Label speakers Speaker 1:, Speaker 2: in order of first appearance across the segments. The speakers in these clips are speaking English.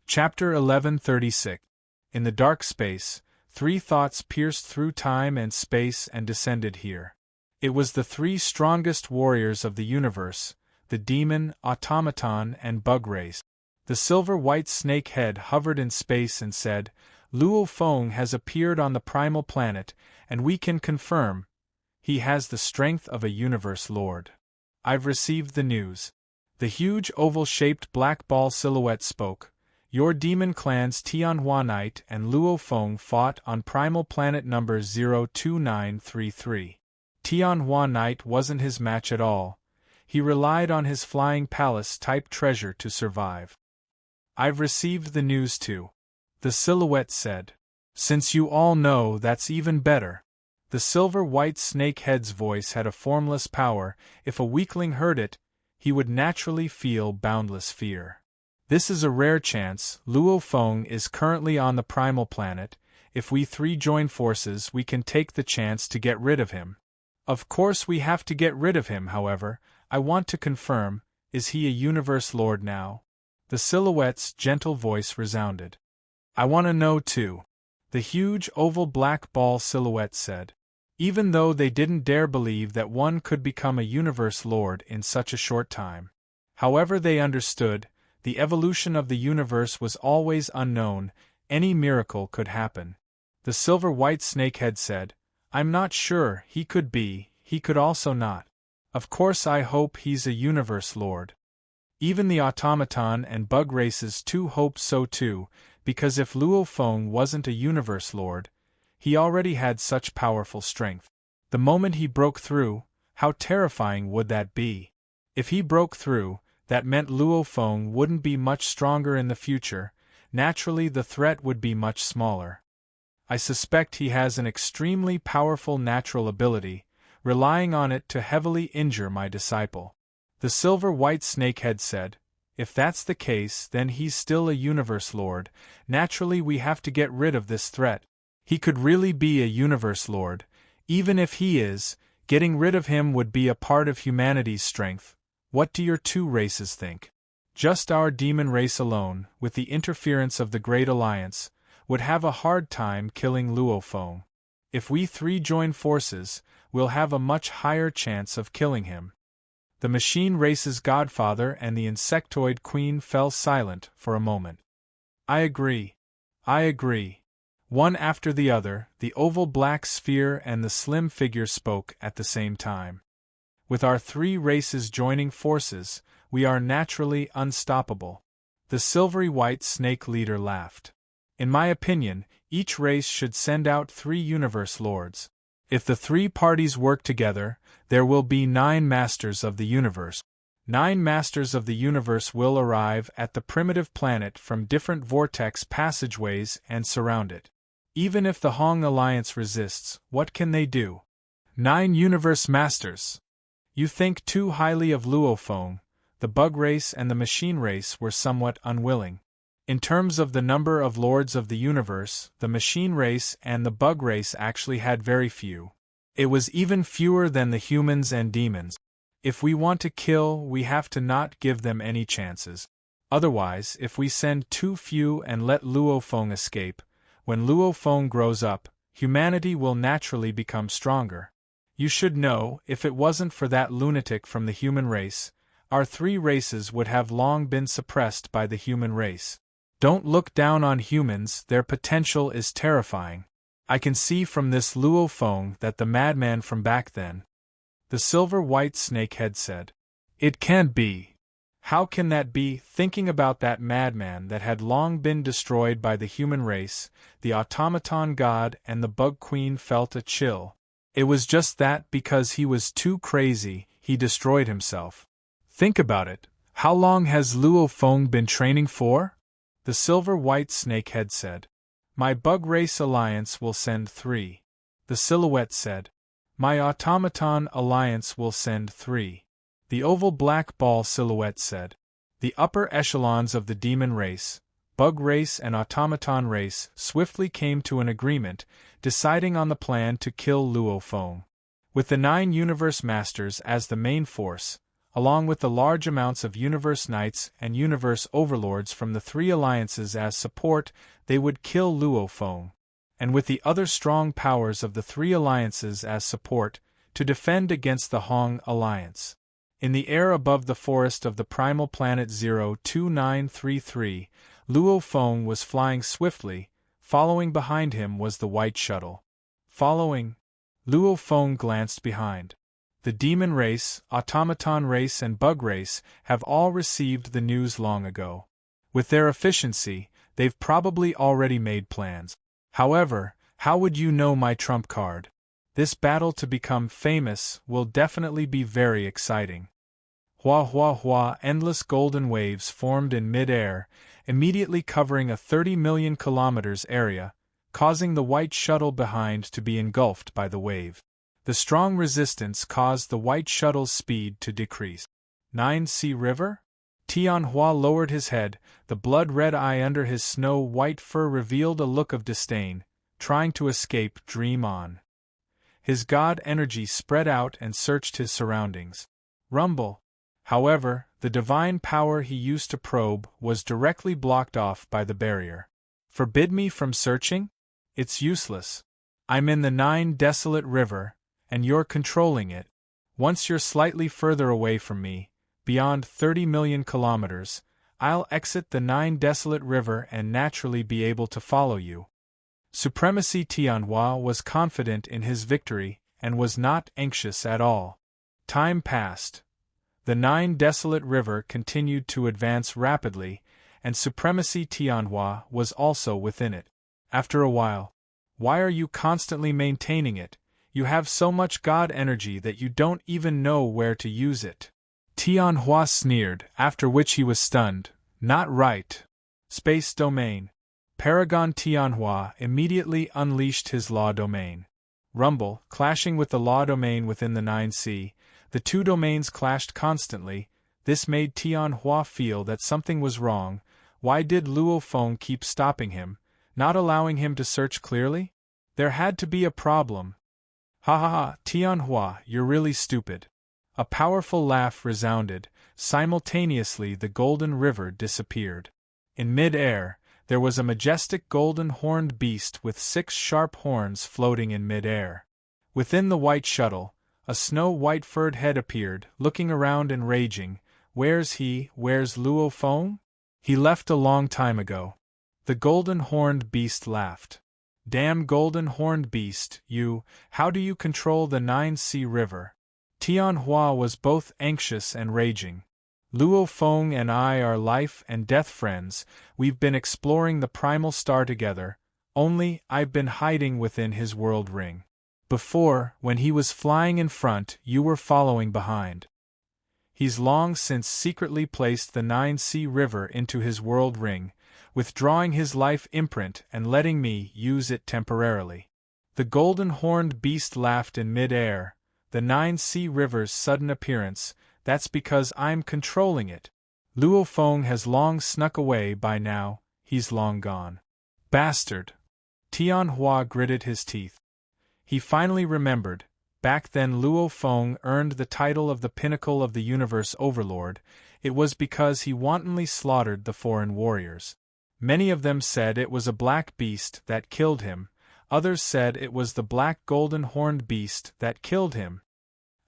Speaker 1: Chapter 1136. In the dark space, three thoughts pierced through time and space and descended here. It was the three strongest warriors of the universe, the demon, automaton, and bug race. The silver-white snake head hovered in space and said, "Luo Feng has appeared on the primal planet, and we can confirm, he has the strength of a universe lord. I've received the news." The huge oval-shaped black ball silhouette spoke. "Your demon clans Tianhua Knight and Luo Feng fought on primal planet number 02933. Tianhua Knight wasn't his match at all. He relied on his flying palace-type treasure to survive." "I've received the news too," the silhouette said. "Since you all know, that's even better." The silver-white snakehead's voice had a formless power. If a weakling heard it, he would naturally feel boundless fear. "This is a rare chance. Luo Feng is currently on the primal planet. If we three join forces, we can take the chance to get rid of him. Of course we have to get rid of him, however. I want to confirm, is he a universe lord now?" The silhouette's gentle voice resounded. "I want to know too," the huge oval black ball silhouette said. Even though they didn't dare believe that one could become a universe lord in such a short time. However, they understood, the evolution of the universe was always unknown, any miracle could happen. The silver-white snakehead said, "I'm not sure, he could be, he could also not. Of course I hope he's a universe lord." Even the automaton and bug races too hoped so too, because if Luo Feng wasn't a universe lord, he already had such powerful strength. The moment he broke through, how terrifying would that be? If he broke through, that meant Luo Feng wouldn't be much stronger in the future. Naturally the threat would be much smaller. "I suspect he has an extremely powerful natural ability, relying on it to heavily injure my disciple," the silver-white snakehead said. "If that's the case, then he's still a universe lord. Naturally we have to get rid of this threat. He could really be a universe lord. Even if he is, getting rid of him would be a part of humanity's strength. What do your two races think? Just our demon race alone, with the interference of the Great Alliance, would have a hard time killing Luo Feng. If we three join forces, we'll have a much higher chance of killing him." The machine race's godfather and the insectoid queen fell silent for a moment. "I agree. I agree." One after the other, the oval black sphere and the slim figure spoke at the same time. "With our three races joining forces, we are naturally unstoppable." The silvery-white snake leader laughed. "In my opinion, each race should send out 3 universe lords. If the 3 parties work together, there will be 9 masters of the universe. 9 masters of the universe will arrive at the primitive planet from different vortex passageways and surround it. Even if the Hong Alliance resists, what can they do? 9 universe masters! You think too highly of Luo Feng." The bug race and the machine race were somewhat unwilling. In terms of the number of lords of the universe, the machine race and the bug race actually had very few. It was even fewer than the humans and demons. If we want to kill, we have to not give them any chances. Otherwise, if we send too few and let Luo Feng escape, when Luo Feng grows up, humanity will naturally become stronger. You should know, if it wasn't for that lunatic from the human race, our 3 races would have long been suppressed by the human race. Don't look down on humans, their potential is terrifying. I can see from this Luo Feng that the madman from back then," the silver-white snakehead said. "It can't be. How can that be?" Thinking about that madman that had long been destroyed by the human race, the automaton god and the bug queen felt a chill. It was just that because he was too crazy, he destroyed himself. Think about it. How long has Luo Feng been training for? The silver-white snakehead said. "My bug race alliance will send 3. The silhouette said. "My automaton alliance will send 3. The oval black ball silhouette said. The upper echelons of the demon race, bug race and automaton race swiftly came to an agreement, deciding on the plan to kill Luo Feng. With the 9 universe masters as the main force, along with the large amounts of Universe Knights and Universe Overlords from the three alliances as support, they would kill Luo Feng. And with the other strong powers of the three alliances as support, to defend against the Hong Alliance. In the air above the forest of the primal planet 02933, Luo Feng was flying swiftly. Following behind him was the white shuttle. Following, Luo Feng glanced behind. The demon race, automaton race and bug race have all received the news long ago. With their efficiency, they've probably already made plans. However, how would you know my trump card? This battle to become famous will definitely be very exciting. Hua hua hua, endless golden waves formed in mid-air, immediately covering a 30 million kilometers area, causing the white shuttle behind to be engulfed by the wave. The strong resistance caused the white shuttle's speed to decrease. 9C River? Tianhua lowered his head, the blood-red eye under his snow-white fur revealed a look of disdain, trying to escape Dream On. His god energy spread out and searched his surroundings. Rumble. However, the divine power he used to probe was directly blocked off by the barrier. Forbid me from searching? It's useless. I'm in the 9 Desolate River, and you're controlling it. Once you're slightly further away from me, beyond 30 million kilometers, I'll exit the 9 Desolate River and naturally be able to follow you. Supremacy Tianhua was confident in his victory and was not anxious at all. Time passed. The 9 Desolate River continued to advance rapidly, and Supremacy Tianhua was also within it. After a while, why are you constantly maintaining it? You have so much god energy that you don't even know where to use it. Tianhua sneered, after which he was stunned. Not right. Space domain. Paragon Tianhua immediately unleashed his law domain. Rumble, clashing with the law domain within the 9C, the two domains clashed constantly. This made Tianhua feel that something was wrong. Why did Luo Feng keep stopping him, not allowing him to search clearly? There had to be a problem. Ha ha ha, Tianhua, you're really stupid. A powerful laugh resounded. Simultaneously the Golden River disappeared. In mid-air, there was a majestic golden horned beast with 6 sharp horns floating in mid-air. Within the white shuttle, a snow-white furred head appeared, looking around and raging. Where's Luo Feng? He left a long time ago. The golden horned beast laughed. Damn golden horned beast, how do you control the 9C River? Tianhua was both anxious and raging. Luo Feng and I are life and death friends. We've been exploring the primal star together, only I've been hiding within his world ring. Before, when he was flying in front, you were following behind. He's long since secretly placed the 9C River into his world ring, withdrawing his life imprint and letting me use it temporarily. The golden horned beast laughed in mid-air. The 9C River's sudden appearance, that's because I'm controlling it. Luo Feng has long snuck away by now, he's long gone. Bastard! Tianhua gritted his teeth. He finally remembered. Back then Luo Feng earned the title of the pinnacle of the Universe Overlord. It was because he wantonly slaughtered the foreign warriors. Many of them said it was a black beast that killed him. Others said it was the black golden horned beast that killed him.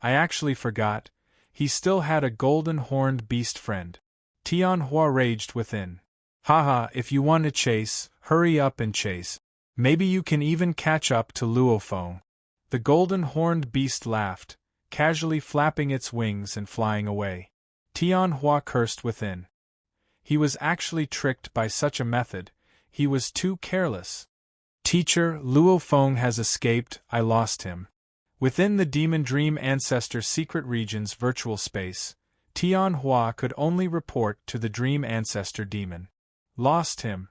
Speaker 1: I actually forgot. He still had a golden horned beast friend. Tianhua raged within. Haha, if you want to chase, hurry up and chase. Maybe you can even catch up to Luo Feng. The golden horned beast laughed, casually flapping its wings and flying away. Tianhua cursed within. He was actually tricked by such a method. He was too careless. Teacher, Luo Feng has escaped, I lost him. Within the Demon Dream Ancestor Secret Region's virtual space, Tianhua could only report to the Dream Ancestor Demon. Lost him.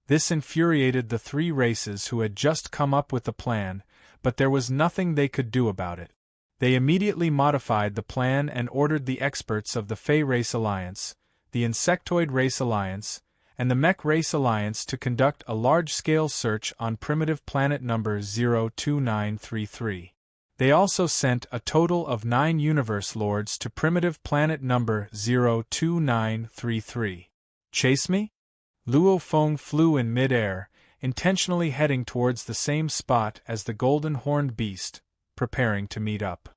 Speaker 1: This infuriated the 3 races who had just come up with the plan, but there was nothing they could do about it. They immediately modified the plan and ordered the experts of the Fey Race Alliance, the Insectoid Race Alliance, and the Mech Race Alliance to conduct a large-scale search on primitive planet number 02933. They also sent a total of 9 Universe Lords to primitive planet number 02933. Chase me? Luo Feng flew in mid-air, intentionally heading towards the same spot as the golden horned beast, preparing to meet up.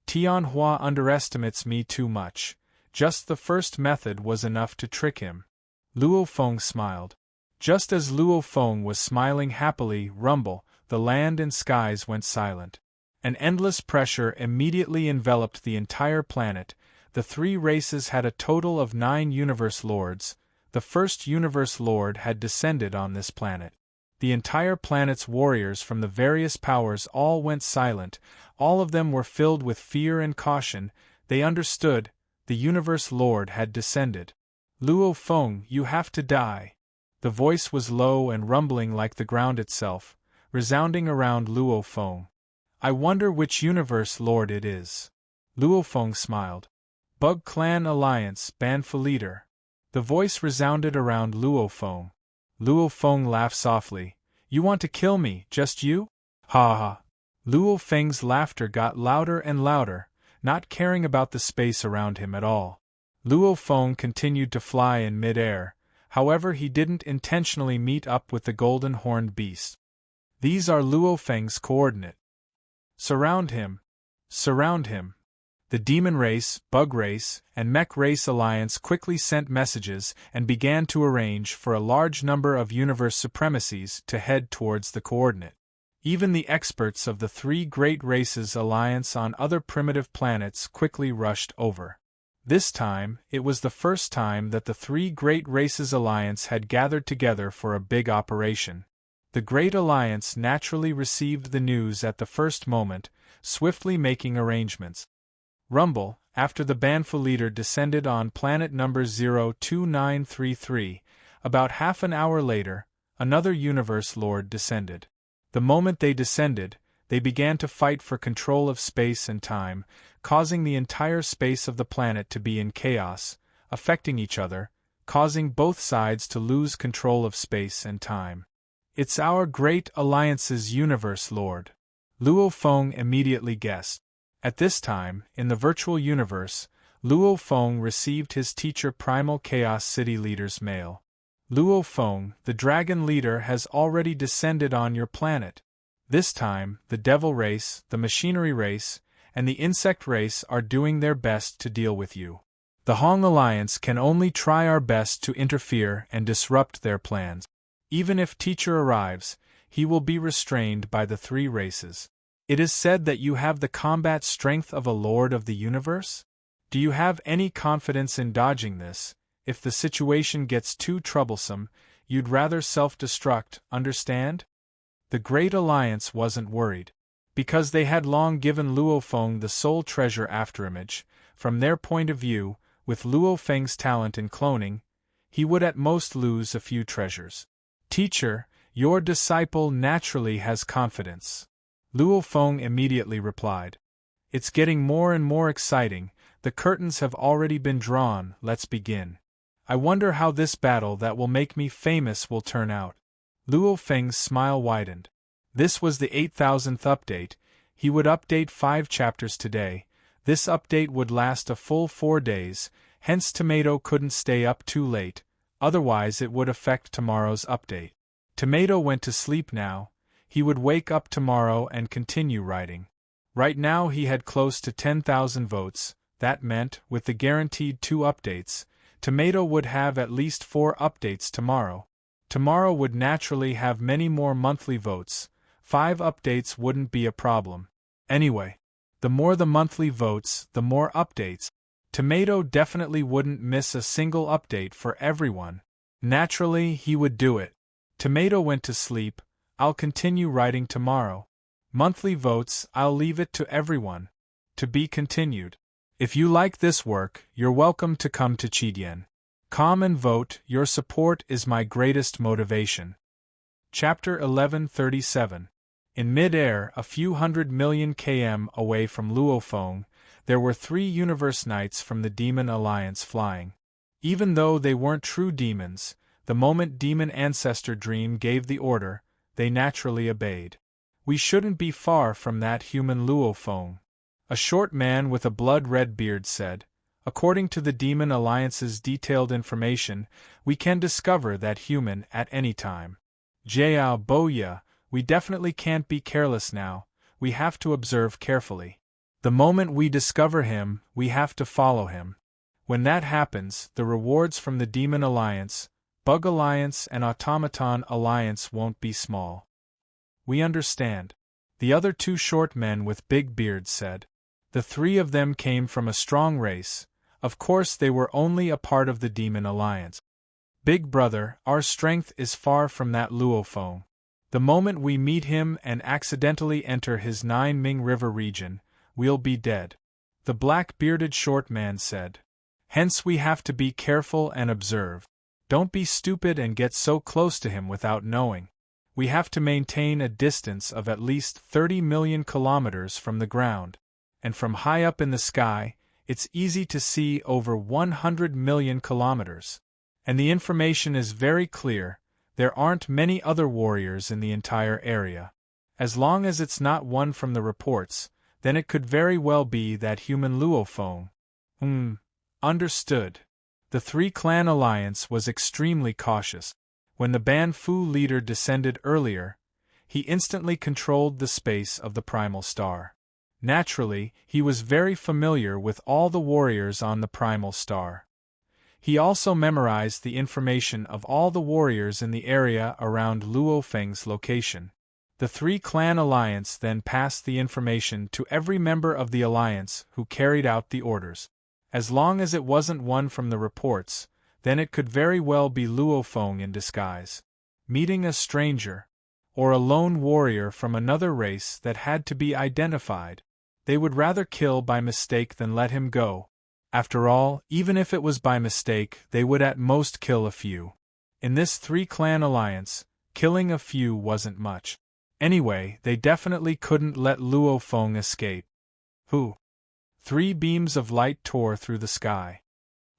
Speaker 1: Tianhua underestimates me too much. Just the first method was enough to trick him. Luo Feng smiled. Just as Luo Feng was smiling happily, rumble, the land and skies went silent. An endless pressure immediately enveloped the entire planet. The 3 races had a total of 9 Universe Lords. The first Universe Lord had descended on this planet. The entire planet's warriors from the various powers all went silent. All of them were filled with fear and caution. They understood. The Universe Lord had descended. Luo Feng, you have to die. The voice was low and rumbling like the ground itself, resounding around Luo Feng. I wonder which Universe Lord it is. Luo Feng smiled. Bug Clan Alliance, Banfa leader. The voice resounded around Luo Feng. Luo Feng laughed softly. You want to kill me, just you? Ha ha. Luo Feng's laughter got louder and louder, not caring about the space around him at all. Luo Feng continued to fly in mid-air, however he didn't intentionally meet up with the golden horned beast. These are Luo Feng's coordinates. Surround him. Surround him. The Demon Race, Bug Race, and Mech Race Alliance quickly sent messages and began to arrange for a large number of universe supremacies to head towards the coordinate. Even the experts of the 3 Great Races Alliance on other primitive planets quickly rushed over. This time, it was the first time that the 3 Great Races Alliance had gathered together for a big operation. The Great Alliance naturally received the news at the first moment, swiftly making arrangements. Rumble, after the Banfa leader descended on planet number 02933, about half an hour later, another Universe Lord descended. The moment they descended, they began to fight for control of space and time, causing the entire space of the planet to be in chaos, affecting each other, causing both sides to lose control of space and time. It's our Great Alliance's Universe Lord. Luo Feng immediately guessed. At this time, in the virtual universe, Luo Feng received his teacher Primal Chaos City Leader's mail. Luo Feng, the Dragon Leader has already descended on your planet. This time, the Devil Race, the Machinery Race, and the Insect Race are doing their best to deal with you. The Hong Alliance can only try our best to interfere and disrupt their plans. Even if Teacher arrives, he will be restrained by the 3 races. It is said that you have the combat strength of a Lord of the Universe? Do you have any confidence in dodging this? If the situation gets too troublesome, you'd rather self-destruct, understand? The Great Alliance wasn't worried. Because they had long given Luo Feng the sole treasure afterimage, from their point of view, with Luo Feng's talent in cloning, he would at most lose a few treasures. Teacher, your disciple naturally has confidence. Luo Feng immediately replied. It's getting more and more exciting, the curtains have already been drawn, let's begin. I wonder how this battle that will make me famous will turn out. Luo Feng's smile widened. This was the 8,000th update, he would update 5 chapters today. This update would last a full 4 days, hence Tomato couldn't stay up too late, otherwise it would affect tomorrow's update. Tomato went to sleep now. He would wake up tomorrow and continue writing. Right now he had close to 10,000 votes, that meant, with the guaranteed 2 updates, Tomato would have at least 4 updates tomorrow. Tomorrow would naturally have many more monthly votes, 5 updates wouldn't be a problem. Anyway, the more the monthly votes, the more updates. Tomato definitely wouldn't miss a single update for everyone. Naturally, he would do it. Tomato went to sleep. I'll continue writing tomorrow. Monthly votes, I'll leave it to everyone. To be continued. If you like this work, you're welcome to come to Chidian. Come and vote, your support is my greatest motivation. Chapter 1137. In mid-air, a few 100 million km away from Luo Feng, there were 3 Universe Knights from the Demon Alliance flying. Even though they weren't true demons, the moment Demon Ancestor Dream gave the order, they naturally obeyed. We shouldn't be far from that human Luo Feng. A short man with a blood-red beard said, according to the Demon Alliance's detailed information, we can discover that human at any time. Jiao Boya, we definitely can't be careless now, we have to observe carefully. The moment we discover him, we have to follow him. When that happens, the rewards from the Demon Alliance, Bug Alliance and Automaton Alliance won't be small. We understand. The other two short men with big beards said. The three of them came from a strong race, of course they were only a part of the Demon Alliance. Big brother, our strength is far from that Luo Feng. The moment we meet him and accidentally enter his Nine Ming River region, we'll be dead. The black-bearded short man said. Hence we have to be careful and observe. Don't be stupid and get so close to him without knowing. We have to maintain a distance of at least 30 million kilometers from the ground. And from high up in the sky, it's easy to see over 100 million kilometers. And the information is very clear, there aren't many other warriors in the entire area. As long as it's not one from the reports, then it could very well be that human Luo Feng. Understood. The three-clan alliance was extremely cautious. When the Ban Fu leader descended earlier, he instantly controlled the space of the primal star. Naturally, he was very familiar with all the warriors on the primal star. He also memorized the information of all the warriors in the area around Luo Feng's location. The three-clan alliance then passed the information to every member of the alliance who carried out the orders. As long as it wasn't one from the reports, then it could very well be Luo Feng in disguise. Meeting a stranger, or a lone warrior from another race that had to be identified, they would rather kill by mistake than let him go. After all, even if it was by mistake, they would at most kill a few. In this three-clan alliance, killing a few wasn't much. Anyway, they definitely couldn't let Luo Feng escape. Who? 3 beams of light tore through the sky.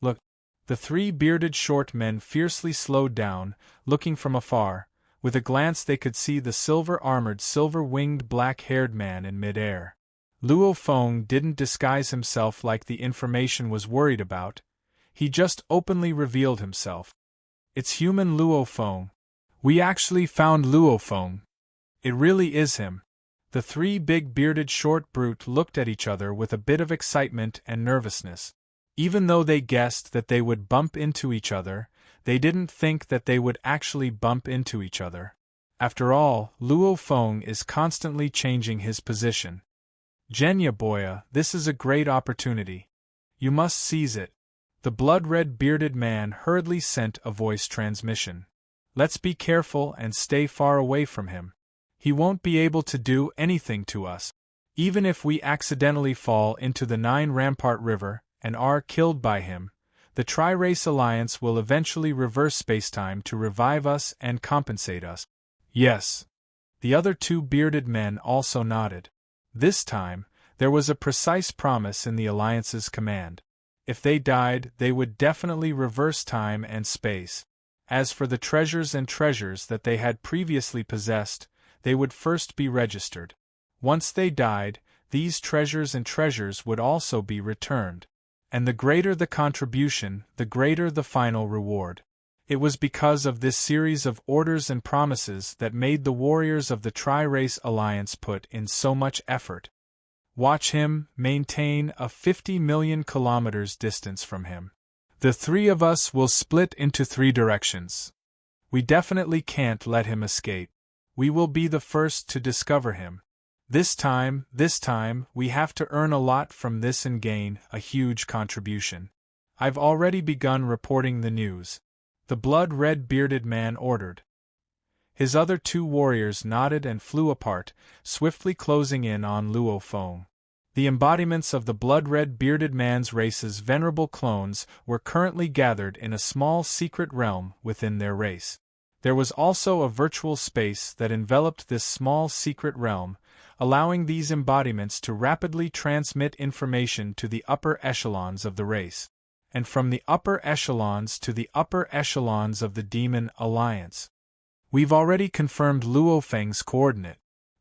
Speaker 1: Look! The 3 bearded short men fiercely slowed down, looking from afar. With a glance they could see the silver-armored, silver-winged, black-haired man in mid-air. Luo Feng didn't disguise himself like the information was worried about. He just openly revealed himself. It's human Luo Feng. We actually found Luo Feng. It really is him. The 3 big bearded short brute looked at each other with a bit of excitement and nervousness. Even though they guessed that they would bump into each other, they didn't think that they would actually bump into each other. After all, Luo Feng is constantly changing his position. Genya Boya, this is a great opportunity. You must seize it. The blood-red bearded man hurriedly sent a voice transmission. Let's be careful and stay far away from him. He won't be able to do anything to us. Even if we accidentally fall into the Nine Rampart River and are killed by him, the Tri-Race Alliance will eventually reverse spacetime to revive us and compensate us. Yes. The other 2 bearded men also nodded. This time, there was a precise promise in the Alliance's command. If they died, they would definitely reverse time and space. As for the treasures that they had previously possessed, they would first be registered. Once they died, these treasures would also be returned. And the greater the contribution, the greater the final reward. It was because of this series of orders and promises that made the warriors of the Tri-Race Alliance put in so much effort. Watch him, maintain a 50 million kilometers distance from him. The 3 of us will split into 3 directions. We definitely can't let him escape. We will be the first to discover him. This time, we have to earn a lot from this and gain a huge contribution. I've already begun reporting the news. The blood-red bearded man ordered. His other 2 warriors nodded and flew apart, swiftly closing in on Luo Feng. The embodiments of the blood-red bearded man's race's venerable clones were currently gathered in a small secret realm within their race. There was also a virtual space that enveloped this small secret realm, allowing these embodiments to rapidly transmit information to the upper echelons of the race, and from the upper echelons to the upper echelons of the Demon Alliance. We've already confirmed Luo Feng's coordinate.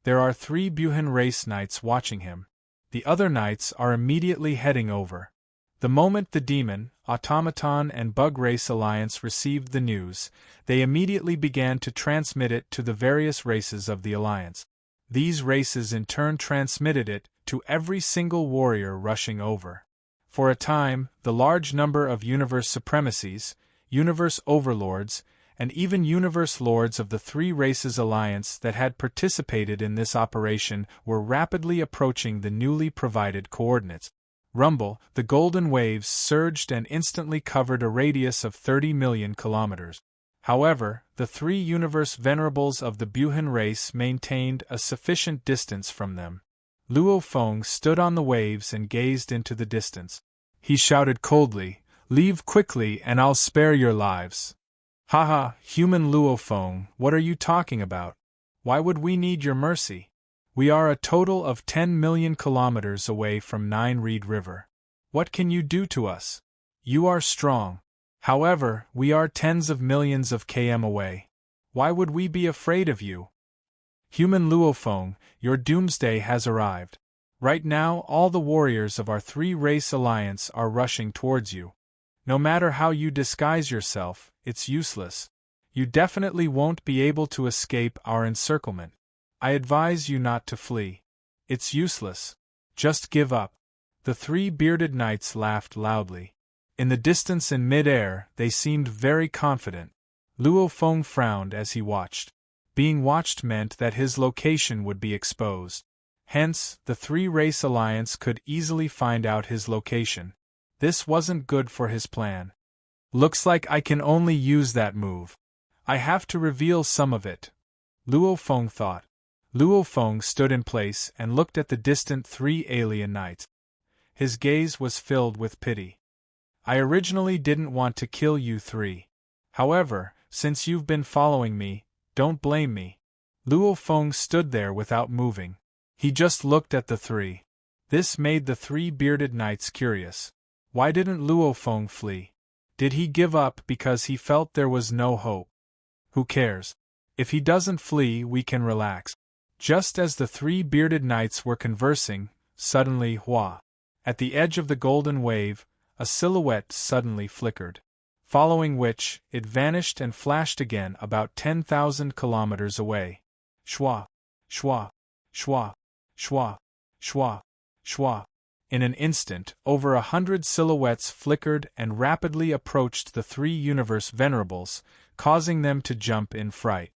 Speaker 1: There are 3 Buhin race knights watching him. The other knights are immediately heading over. The moment the demon, automaton and bug race alliance received the news, they immediately began to transmit it to the various races of the alliance. These races in turn transmitted it to every single warrior rushing over. For a time, the large number of universe supremacies, universe overlords, and even universe lords of the 3 races alliance that had participated in this operation were rapidly approaching the newly provided coordinates. Rumble, the golden waves surged and instantly covered a radius of 30 million kilometers. However, the 3 universe venerables of the Buhin race maintained a sufficient distance from them. Luo Feng stood on the waves and gazed into the distance. He shouted coldly, "Leave quickly and I'll spare your lives." "Haha, human Luo Feng, what are you talking about? Why would we need your mercy? We are a total of 10 million kilometers away from Nine Reed River. What can you do to us? You are strong. However, we are tens of millions of km away. Why would we be afraid of you? Human Luo Feng, your doomsday has arrived. Right now all the warriors of our 3-race alliance are rushing towards you. No matter how you disguise yourself, it's useless. You definitely won't be able to escape our encirclement. I advise you not to flee. It's useless. Just give up." The 3 bearded knights laughed loudly. In the distance in mid-air, they seemed very confident. Luo Feng frowned as he watched. Being watched meant that his location would be exposed. Hence, the 3-race alliance could easily find out his location. This wasn't good for his plan. Looks like I can only use that move. I have to reveal some of it, Luo Feng thought. Luo Feng stood in place and looked at the distant 3 alien knights. His gaze was filled with pity. "I originally didn't want to kill you 3. However, since you've been following me, don't blame me." Luo Feng stood there without moving. He just looked at the 3. This made the 3 bearded knights curious. Why didn't Luo Feng flee? Did he give up because he felt there was no hope? Who cares? If he doesn't flee, we can relax. Just as the 3 bearded knights were conversing, suddenly Hua. At the edge of the golden wave, a silhouette suddenly flickered. Following which, it vanished and flashed again about 10,000 kilometers away. Shwa, shwa, shwa, shwa, shwa, shwa. In an instant, over 100 silhouettes flickered and rapidly approached the 3 universe venerables, causing them to jump in fright.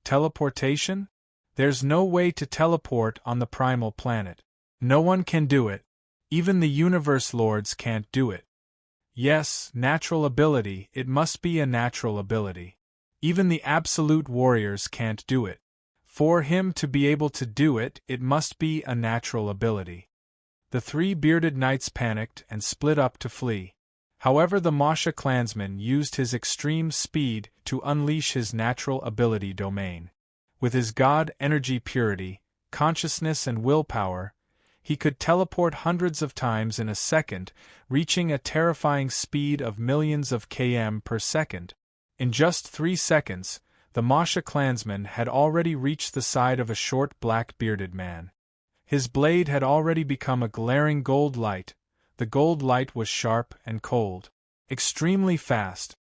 Speaker 1: Teleportation? There's no way to teleport on the primal planet. No one can do it. Even the universe lords can't do it. Yes, natural ability, it must be a natural ability. Even the absolute warriors can't do it. For him to be able to do it, it must be a natural ability. The 3 bearded knights panicked and split up to flee. However, the Masha clansman used his extreme speed to unleash his natural ability domain. With his god energy purity, consciousness and willpower, he could teleport hundreds of times in a second, reaching a terrifying speed of millions of km per second. In just 3 seconds, the Masha clansman had already reached the side of a short black-bearded man. His blade had already become a glaring gold light. The gold light was sharp and cold. Extremely fast.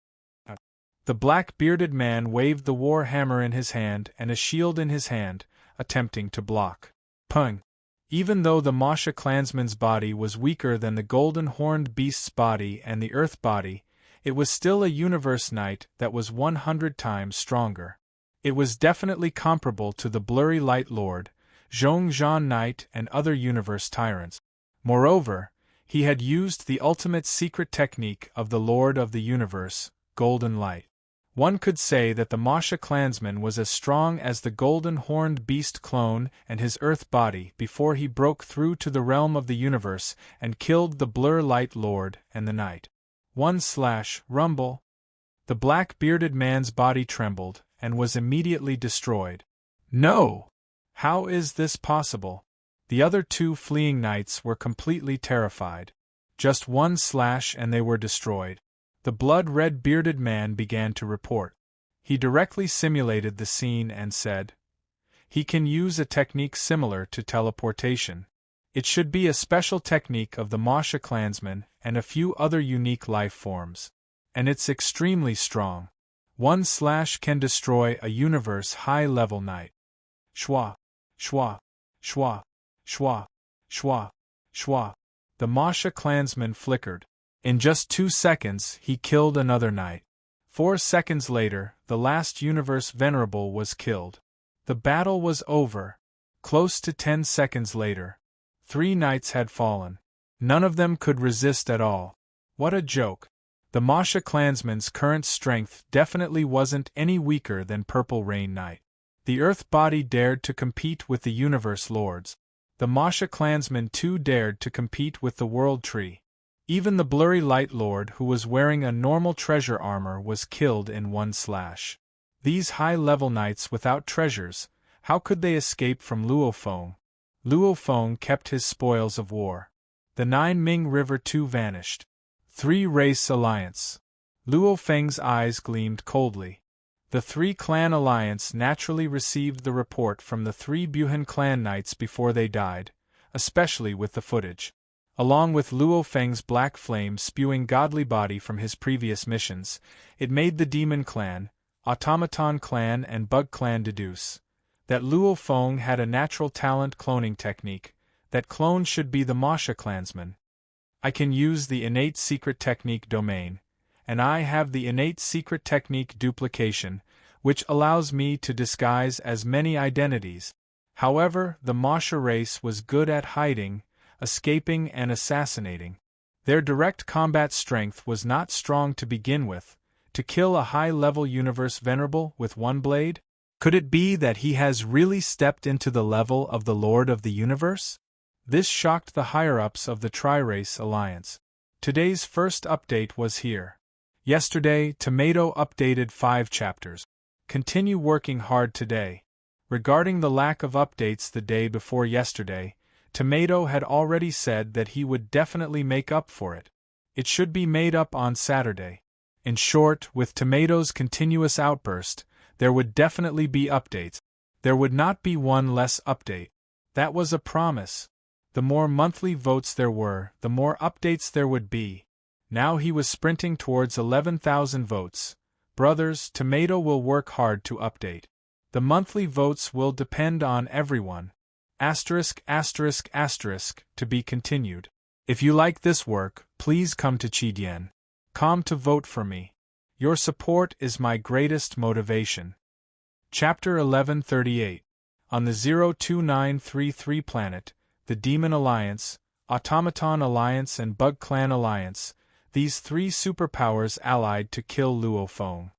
Speaker 1: The black-bearded man waved the war hammer in his hand and a shield in his hand, attempting to block. Pung! Even though the Masha clansman's body was weaker than the golden-horned beast's body and the earth body, it was still a universe knight that was 100 times stronger. It was definitely comparable to the blurry light lord, Zhongzhan Knight and other universe tyrants. Moreover, he had used the ultimate secret technique of the Lord of the Universe, Golden Light. One could say that the Masha clansman was as strong as the golden-horned beast clone and his earth body before he broke through to the realm of the universe and killed the Blur Light Lord and the Knight. Rumble. The black-bearded man's body trembled and was immediately destroyed. No! How is this possible? The other 2 fleeing knights were completely terrified. Just 1 slash and they were destroyed. The blood-red bearded man began to report. He directly simulated the scene and said, He can use a technique similar to teleportation. It should be a special technique of the Masha clansmen and a few other unique life forms. And it's extremely strong. 1/ can destroy a universe high-level knight. Shwa, shwa, shwa, shwa, shwa, shwa. The Masha clansman flickered. In just 2 seconds, he killed another knight. 4 seconds later, the last universe venerable was killed. The battle was over. Close to 10 seconds later, 3 knights had fallen. None of them could resist at all. What a joke. The Masha clansman's current strength definitely wasn't any weaker than Purple Rain Knight. The Earth body dared to compete with the Universe Lords. The Masha clansman too dared to compete with the World Tree. Even the Blurry Light Lord who was wearing a normal treasure armor was killed in 1/. These high-level knights without treasures, how could they escape from Luo Feng? Luo Feng kept his spoils of war. The 9 Ming River too vanished. 3-race alliance. Luo Feng's eyes gleamed coldly. The 3-clan alliance naturally received the report from the 3 Buhan clan knights before they died, especially with the footage. Along with Luo Feng's black flame spewing godly body from his previous missions, it made the Demon Clan, Automaton Clan and Bug Clan deduce that Luo Feng had a natural talent cloning technique, that clone should be the Masha clansman. I can use the innate secret technique domain, and I have the innate secret technique duplication, which allows me to disguise as many identities. However, the Masha race was good at hiding, escaping and assassinating. Their direct combat strength was not strong to begin with. To kill a high-level universe venerable with 1 blade? Could it be that he has really stepped into the level of the Lord of the Universe? This shocked the higher-ups of the Tri-Race Alliance. Today's first update was here. Yesterday, Tomato updated 5 chapters. Continue working hard today. Regarding the lack of updates the day before yesterday, Tomato had already said that he would definitely make up for it. It should be made up on Saturday. In short, with Tomato's continuous outburst, there would definitely be updates. There would not be one less update. That was a promise. The more monthly votes there were, the more updates there would be. Now he was sprinting towards 11,000 votes. Brothers, Tomato will work hard to update. The monthly votes will depend on everyone. ***** to be continued. If you like this work, please come to Chidien.com to vote for me. Your support is my greatest motivation. Chapter 1138. On the 02933 planet, the Demon Alliance, Automaton Alliance and Bug Clan Alliance, these 3 superpowers allied to kill Luo Feng.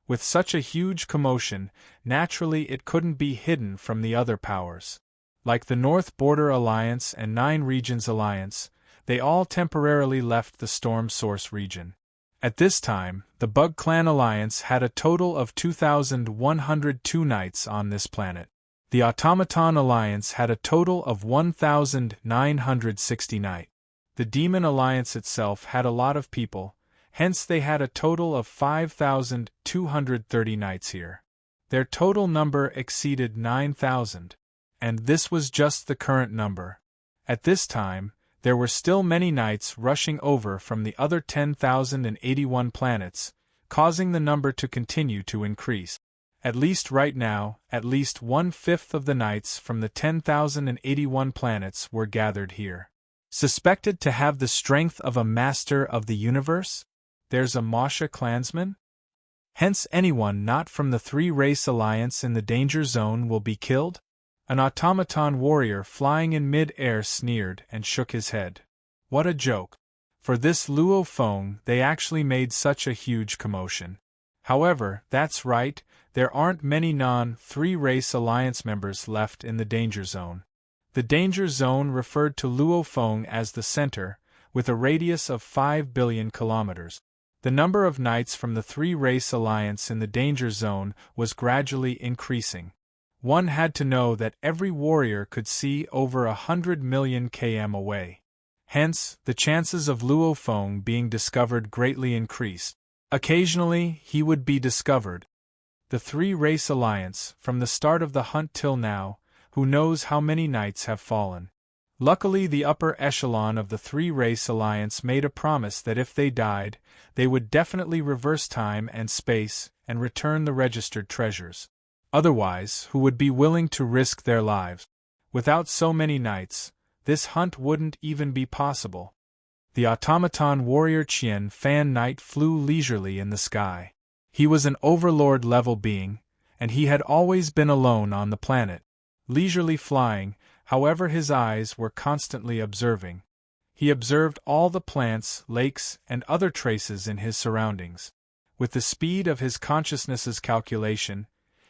Speaker 1: With such a huge commotion, naturally it couldn't be hidden from the other powers. Like the North Border Alliance and 9 Regions Alliance, they all temporarily left the Storm Source region. At this time, the Bug Clan Alliance had a total of 2,102 knights on this planet. The Automaton Alliance had a total of 1,960 knights. The Demon Alliance itself had a lot of people, hence they had a total of 5,230 knights here. Their total number exceeded 9,000. And this was just the current number. At this time, there were still many knights rushing over from the other 10,081 planets, causing the number to continue to increase. At least right now, at least 1/5 of the knights from the 10,081 planets were gathered here. Suspected to have the strength of a master of the universe? There's a Masha clansman? Hence anyone not from the 3-race alliance in the danger zone will be killed? An automaton warrior flying in mid-air sneered and shook his head. What a joke. For this Luo Feng they actually made such a huge commotion. However, that's right, there aren't many non-3-race alliance members left in the danger zone. The danger zone referred to Luo Feng as the center, with a radius of 5 billion kilometers. The number of knights from the 3-race alliance in the danger zone was gradually increasing. One had to know that every warrior could see over 100 million km away. Hence, the chances of Luo Feng being discovered greatly increased. Occasionally, he would be discovered. The three-race alliance, from the start of the hunt till now, who knows how many knights have fallen. Luckily the upper echelon of the three-race alliance made a promise that if they died, they would definitely reverse time and space and return the registered treasures. Otherwise, who would be willing to risk their lives? Without so many knights, this hunt wouldn't even be possible. The automaton warrior Qian Fan Knight flew leisurely in the sky. He was an overlord-level being, and he had always been alone on the planet. Leisurely flying, however, his eyes were constantly observing. He observed all the plants, lakes, and other traces in his surroundings. With the speed of his consciousness's calculation,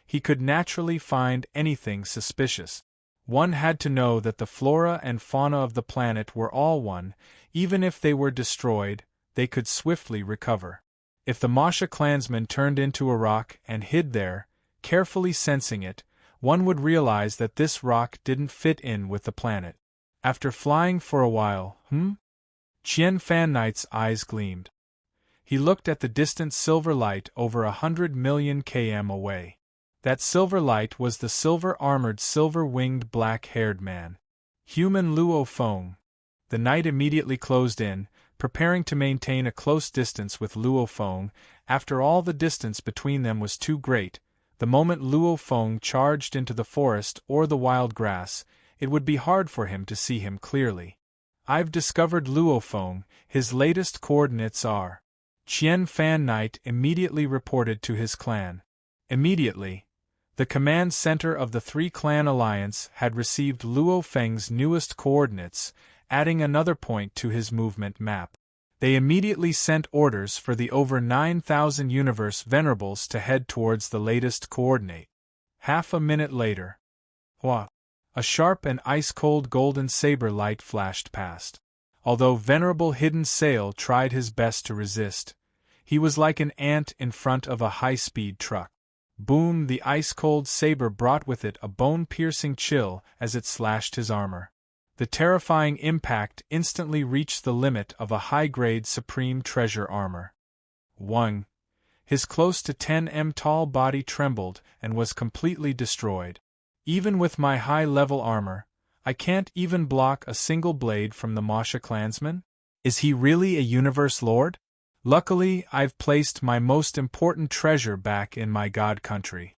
Speaker 1: he could naturally find anything suspicious. One had to know that the flora and fauna of the planet were all one. Even if they were destroyed, they could swiftly recover. If the Masha clansman turned into a rock and hid there, carefully sensing it, one would realize that this rock didn't fit in with the planet. After flying for a while, Qian Fan Knight's eyes gleamed. He looked at the distant silver light over 100 million km away. That silver light was the silver-armored, silver-winged, black-haired man. Human Luo Feng. The knight immediately closed in, preparing to maintain a close distance with Luo Feng. After all, the distance between them was too great. The moment Luo Feng charged into the forest or the wild grass, it would be hard for him to see him clearly. I've discovered Luo Feng. His latest coordinates are. Qian Fan Knight immediately reported to his clan. Immediately, the command center of the three-clan alliance had received Luo Feng's newest coordinates, adding another point to his movement map. They immediately sent orders for the over 9,000 universe venerables to head towards the latest coordinate. Half a minute later, a sharp and ice-cold golden saber light flashed past. Although venerable Hidden Sail tried his best to resist, he was like an ant in front of a high-speed truck. Boom! The ice-cold saber brought with it a bone-piercing chill as it slashed his armor. The terrifying impact instantly reached the limit of a high-grade supreme treasure armor. His close to 10 m tall body trembled and was completely destroyed. Even with my high-level armor, I can't even block a single blade from the Masha clansman? Is he really a universe lord? Luckily, I've placed my most important treasure back in my god country.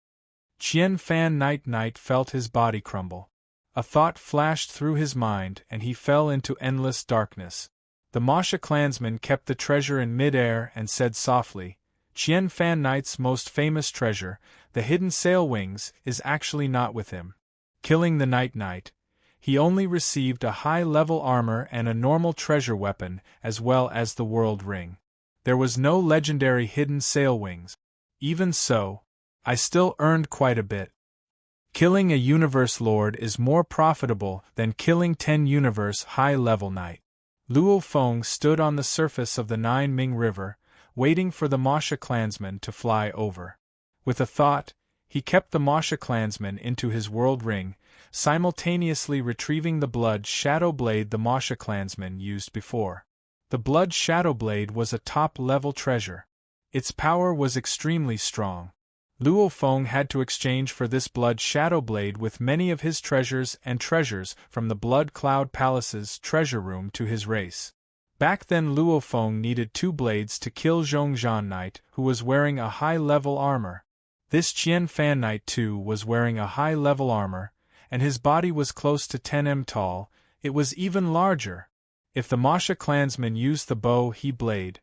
Speaker 1: Qian Fan Knight felt his body crumble. A thought flashed through his mind and he fell into endless darkness. The Masha clansman kept the treasure in mid-air and said softly, Qian Fan Knight's most famous treasure, the Hidden Sail Wings, is actually not with him. Killing the Knight, he only received a high-level armor and a normal treasure weapon as well as the World Ring. There was no legendary Hidden Sail Wings. Even so, I still earned quite a bit. Killing a universe lord is more profitable than killing 10 universe high-level knight. Luo Feng stood on the surface of the Ming River, waiting for the Masha clansman to fly over. With a thought, he kept the Masha clansman into his world ring, simultaneously retrieving the blood shadow blade the Masha clansman used before. The blood shadow blade was a top-level treasure. Its power was extremely strong. Luo Feng had to exchange for this blood shadow blade with many of his treasures and treasures from the Blood Cloud Palace's treasure room to his race. Back then Luo Feng needed 2 blades to kill Zhongzhan Knight, who was wearing a high-level armor. This Qian Fan Knight too was wearing a high-level armor, and his body was close to 10 m tall. It was even larger. If the Masha clansman used the bow he blade,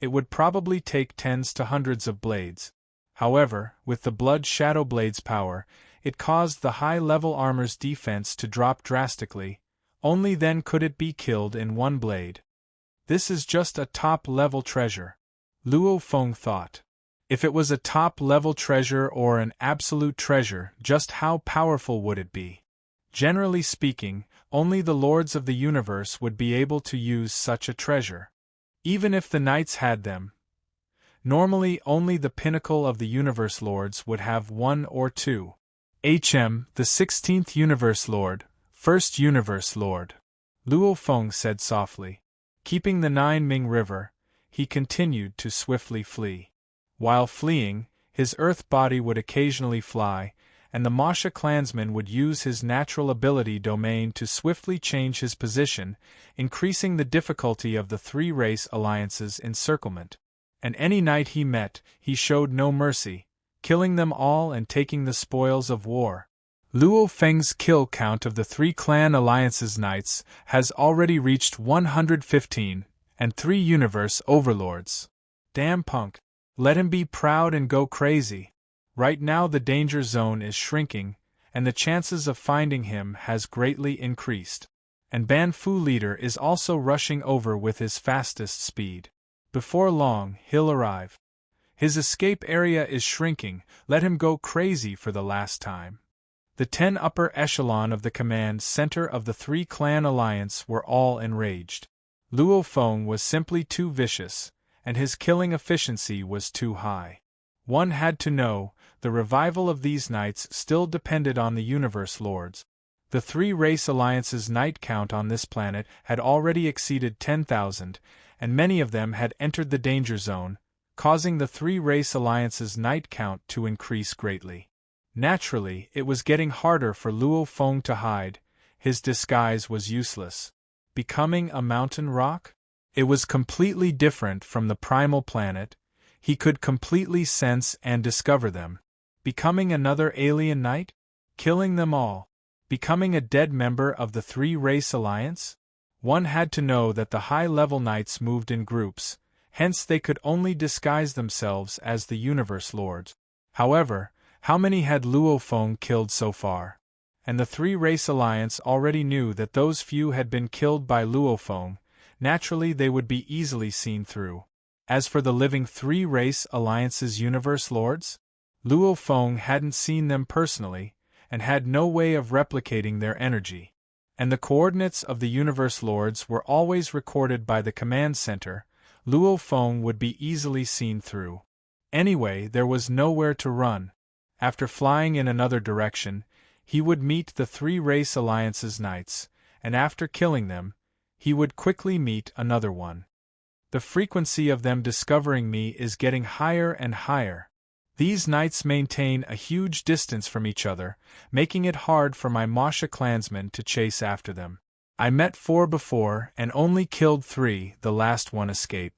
Speaker 1: it would probably take tens to hundreds of blades. However, with the blood shadow blade's power, it caused the high-level armor's defense to drop drastically. Only then could it be killed in one blade. This is just a top-level treasure, Luo Feng thought. If it was a top-level treasure or an absolute treasure, just how powerful would it be? Generally speaking, only the lords of the universe would be able to use such a treasure. Even if the knights had them, normally only the pinnacle of the universe lords would have 1 or 2. The 16th universe lord, first universe lord, Luo Feng said softly. Keeping the Ming River, he continued to swiftly flee. While fleeing, His Earth body would occasionally fly, and the Masha clansman would use his natural ability domain to swiftly change his position, increasing the difficulty of the three race alliances' encirclement. And any knight he met, he showed no mercy, killing them all and taking the spoils of war. Luo Feng's kill count of the three clan alliances' knights has already reached 115, and 3 universe overlords. Damn punk. Let him be proud and go crazy. Right now the danger zone is shrinking, and the chances of finding him has greatly increased. And Ban Fu leader is also rushing over with his fastest speed. Before long, he'll arrive. His escape area is shrinking, let him go crazy for the last time. The 10 upper echelon of the command center of the 3 clan alliance were all enraged. Luo Feng was simply too vicious, and his killing efficiency was too high. One had to know, the revival of these knights still depended on the universe lords. The 3 race alliances' knight count on this planet had already exceeded 10,000, and many of them had entered the danger zone, causing the 3 race alliances' knight count to increase greatly. Naturally, it was getting harder for Luo Feng to hide. His disguise was useless. Becoming a mountain rock? It was completely different from the primal planet. He could completely sense and discover them. Becoming another alien knight? Killing them all? Becoming a dead member of the 3 race alliance? One had to know that the high-level knights moved in groups, hence they could only disguise themselves as the universe lords. However, how many had Luo Feng killed so far? And the 3 race alliance already knew that those few had been killed by Luo Feng. Naturally they would be easily seen through. As for the living 3 race alliance's universe lords, Luo Feng hadn't seen them personally, and had no way of replicating their energy. And the coordinates of the universe lords were always recorded by the command center. Luo Feng would be easily seen through. Anyway, there was nowhere to run. After flying in another direction, he would meet the 3 race alliance's knights, and after killing them, he would quickly meet another one. The frequency of them discovering me is getting higher and higher. These knights maintain a huge distance from each other, making it hard for my Masha clansmen to chase after them. I met 4 before and only killed 3, the last one escaped.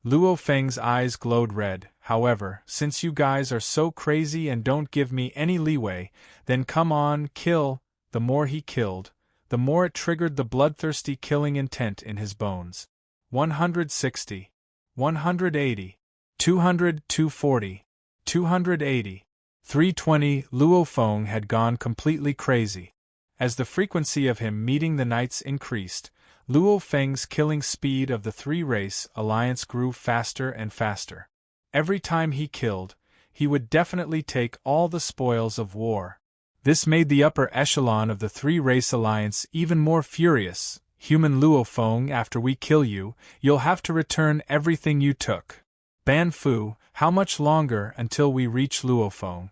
Speaker 1: Luo Feng's eyes glowed red. However, since you guys are so crazy and don't give me any leeway, then come on, kill. The more he killed, the more it triggered the bloodthirsty killing intent in his bones. 160, 180, 200, 240, 280, 320. Luo Feng had gone completely crazy. As the frequency of him meeting the knights increased, Luo Feng's killing speed of the 3 race alliance grew faster and faster. Every time he killed, he would definitely take all the spoils of war. This made the upper echelon of the 3 race alliance even more furious. Human Luo Feng, after we kill you, you'll have to return everything you took. Ban Fu, how much longer until we reach Luo Feng?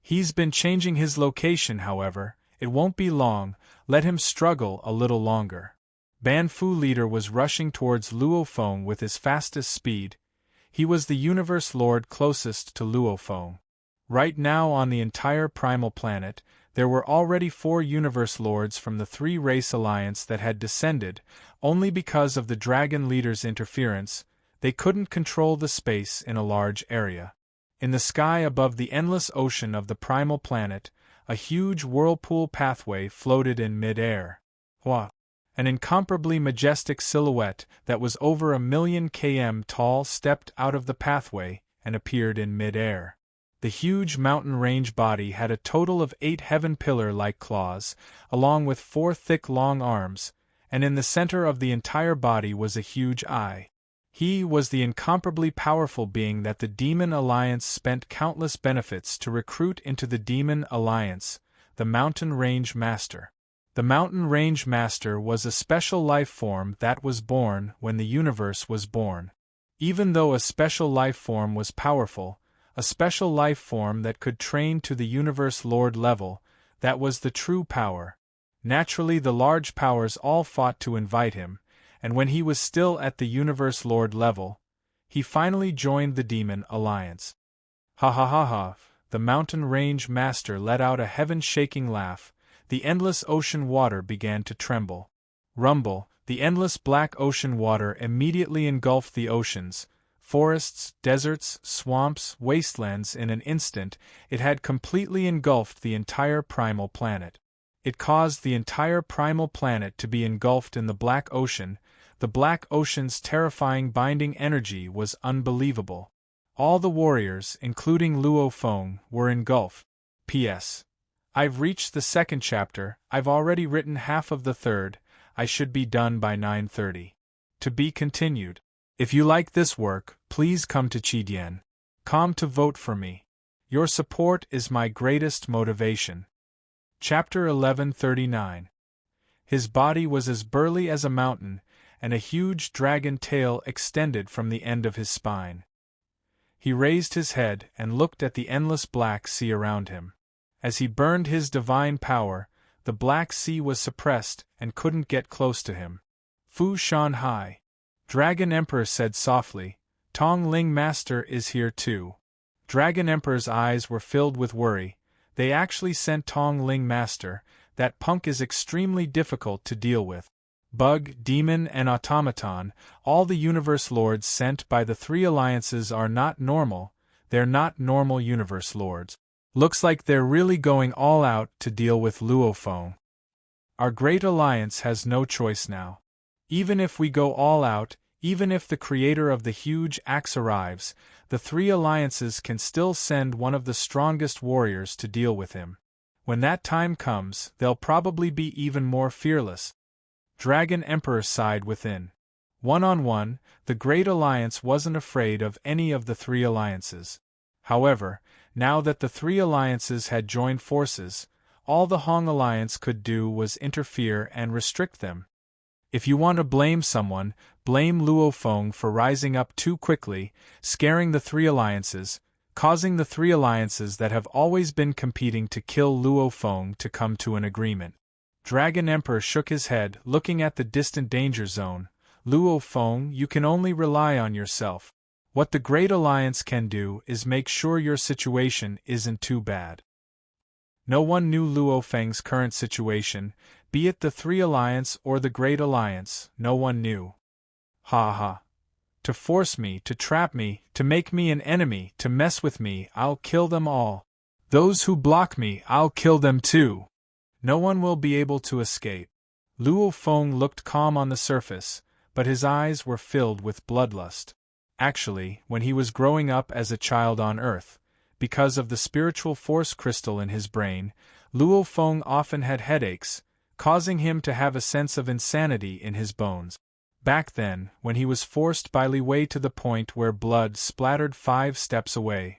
Speaker 1: He's been changing his location, however. It won't be long, let him struggle a little longer. Ban Fu leader was rushing towards Luo Feng with his fastest speed. He was the universe lord closest to Luo Feng. Right now on the entire primal planet, there were already 4 universe lords from the 3 race alliance that had descended. Only because of the dragon leader's interference, they couldn't control the space in a large area. In the sky above the endless ocean of the primal planet, a huge whirlpool pathway floated in mid-air. Wah! An incomparably majestic silhouette that was over 1,000,000 km tall stepped out of the pathway and appeared in mid-air. The huge mountain range body had a total of 8 heaven pillar-like claws, along with 4 thick long arms, and in the center of the entire body was a huge eye. He was the incomparably powerful being that the Demon Alliance spent countless benefits to recruit into the Demon Alliance, the Mountain Range Master. The Mountain Range Master was a special life form that was born when the universe was born. Even though a special life form was powerful, a special life form that could train to the universe lord level, that was the true power. Naturally the large powers all fought to invite him, and when he was still at the universe lord level, he finally joined the Demon Alliance. Ha ha ha ha! The mountain range master let out a heaven-shaking laugh. The endless ocean water began to tremble. Rumble, the endless black ocean water immediately engulfed the oceans, forests, deserts, swamps, wastelands. In an instant, it had completely engulfed the entire primal planet. It caused the entire primal planet to be engulfed in the black ocean. The black ocean's terrifying binding energy was unbelievable. All the warriors, including Luo Feng, were engulfed. P.S. I've reached the second chapter. I've already written half of the third. I should be done by 9:30. To be continued. If you like this work, please come to Chidian.com to vote for me. Your support is my greatest motivation. Chapter 1139. His body was as burly as a mountain, and a huge dragon tail extended from the end of his spine. He raised his head and looked at the endless black sea around him. As he burned his divine power, the black sea was suppressed and couldn't get close to him. Fu Shan Hai. Dragon Emperor said softly, Tong Ling Master is here too. Dragon Emperor's eyes were filled with worry. They actually sent Tong Ling Master. That punk is extremely difficult to deal with. Bug, demon and automaton, all the universe lords sent by the three alliances are not normal. They're not normal universe lords. Looks like they're really going all out to deal with Luo Feng. Our great alliance has no choice now. Even if we go all out, even if the creator of the huge axe arrives, the three alliances can still send one of the strongest warriors to deal with him. When that time comes, they'll probably be even more fearless. Dragon Emperor sighed within. One-on-one, the Great Alliance wasn't afraid of any of the three alliances. However, now that the three alliances had joined forces, all the Hong Alliance could do was interfere and restrict them. If you want to blame someone, blame Luo Feng for rising up too quickly, scaring the three alliances, causing the three alliances that have always been competing to kill Luo Feng to come to an agreement. Dragon Emperor shook his head, looking at the distant danger zone. Luo Feng, you can only rely on yourself. What the Great Alliance can do is make sure your situation isn't too bad. No one knew Luo Feng's current situation, be it the Three Alliance or the Great Alliance, no one knew. Ha ha. To force me, to trap me, to make me an enemy, to mess with me, I'll kill them all. Those who block me, I'll kill them too. No one will be able to escape. Luo Feng looked calm on the surface, but his eyes were filled with bloodlust. Actually, when he was growing up as a child on Earth, because of the spiritual force crystal in his brain, Luo Feng often had headaches, causing him to have a sense of insanity in his bones. Back then, when he was forced by Li Wei to the point where blood splattered 5 steps away.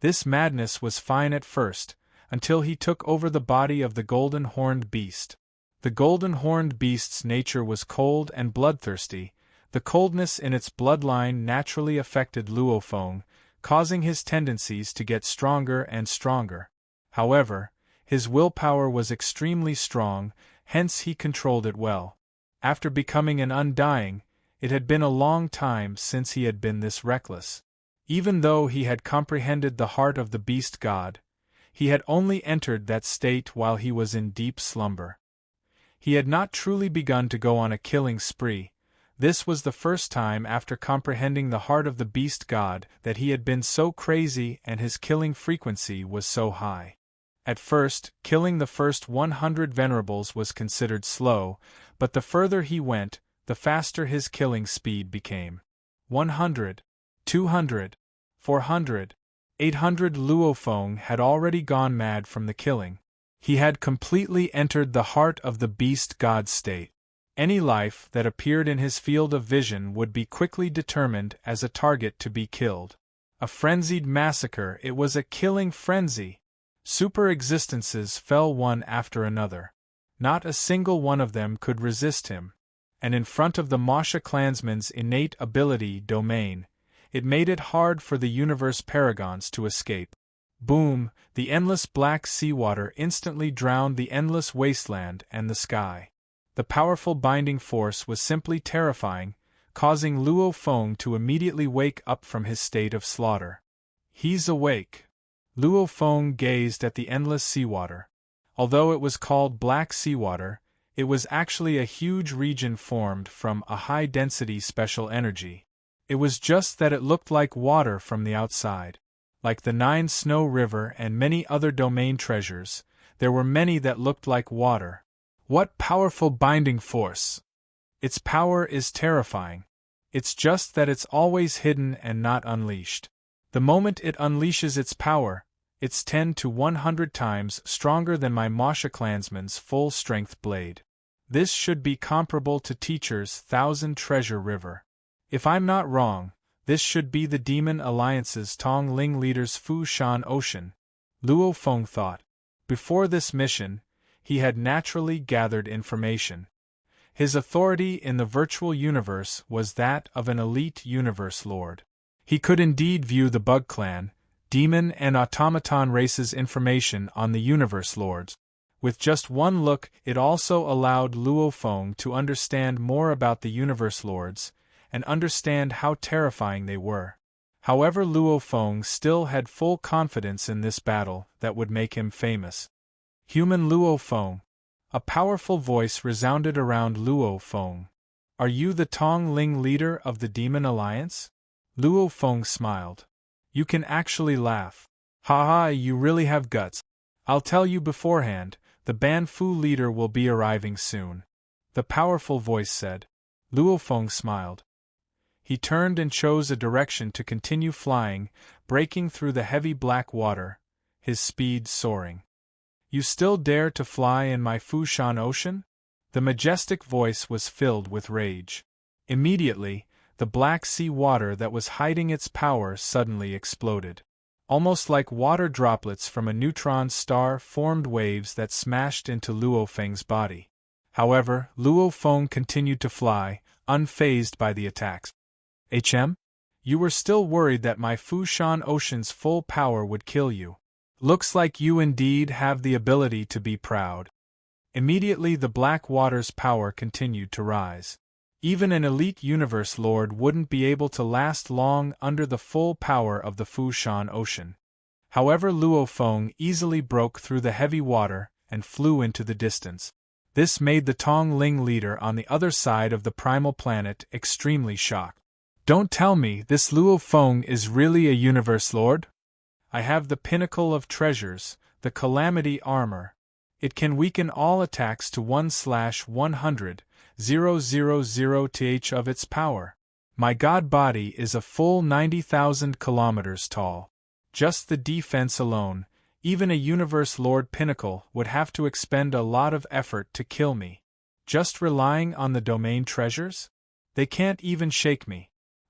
Speaker 1: This madness was fine at first, until he took over the body of the golden horned beast. The golden horned beast's nature was cold and bloodthirsty. The coldness in its bloodline naturally affected Luo Feng, causing his tendencies to get stronger and stronger. However, his willpower was extremely strong, hence he controlled it well. After becoming an undying, it had been a long time since he had been this reckless. Even though he had comprehended the heart of the beast god, he had only entered that state while he was in deep slumber. He had not truly begun to go on a killing spree. This was the first time after comprehending the heart of the beast god that he had been so crazy and his killing frequency was so high. At first, killing the first 100 venerables was considered slow, but the further he went, the faster his killing speed became. 100, 200, 400, 800 Luo Feng had already gone mad from the killing. He had completely entered the heart of the beast god state. Any life that appeared in his field of vision would be quickly determined as a target to be killed. A frenzied massacre, it was a killing frenzy. Super existences fell one after another. Not a single one of them could resist him. And in front of the Masha clansman's innate ability domain, it made it hard for the universe paragons to escape. Boom, the endless black seawater instantly drowned the endless wasteland and the sky. The powerful binding force was simply terrifying, causing Luo Feng to immediately wake up from his state of slaughter. He's awake. Luo Feng gazed at the endless seawater. Although it was called black seawater, it was actually a huge region formed from a high-density special energy. It was just that it looked like water from the outside. Like the 9 Snow River and many other domain treasures, there were many that looked like water. What powerful binding force! Its power is terrifying. It's just that it's always hidden and not unleashed. The moment it unleashes its power, it's 10 to 100 times stronger than my Masha clansman's full-strength blade. This should be comparable to Teacher's Thousand Treasure River. If I'm not wrong, this should be the Demon Alliance's Tong Ling leader's Fu Shan Ocean, Luo Feng thought. Before this mission, he had naturally gathered information. His authority in the virtual universe was that of an elite universe lord. He could indeed view the Bug Clan, demon and automaton races' information on the universe lords. With just one look, it also allowed Luo Feng to understand more about the universe lords, and understand how terrifying they were. However, Luo Feng still had full confidence in this battle that would make him famous. Human Luo Feng. A powerful voice resounded around Luo Feng. Are you the Tong Ling leader of the Demon Alliance? Luo Feng smiled. You can actually laugh. Ha, you really have guts. I'll tell you beforehand, the Ban Fu leader will be arriving soon. The powerful voice said. Luo Feng smiled. He turned and chose a direction to continue flying, breaking through the heavy black water, his speed soaring. You still dare to fly in my Fu Shan Ocean? The majestic voice was filled with rage. Immediately, the black sea water that was hiding its power suddenly exploded. Almost like water droplets from a neutron star formed waves that smashed into Luo Feng's body. However, Luo Feng continued to fly, unfazed by the attacks. You were still worried that my Fu Shan Ocean's full power would kill you. Looks like you indeed have the ability to be proud. Immediately the black water's power continued to rise. Even an elite universe lord wouldn't be able to last long under the full power of the Fu Shan Ocean. However, Luo Feng easily broke through the heavy water and flew into the distance. This made the Tong Ling leader on the other side of the primal planet extremely shocked. Don't tell me this Luo Feng is really a universe lord? I have the pinnacle of treasures, the Calamity Armor. It can weaken all attacks to 1/100,000 th of its power. My god body is a full 90,000 kilometers tall. Just the defense alone, even a universe lord pinnacle would have to expend a lot of effort to kill me. Just relying on the domain treasures? They can't even shake me.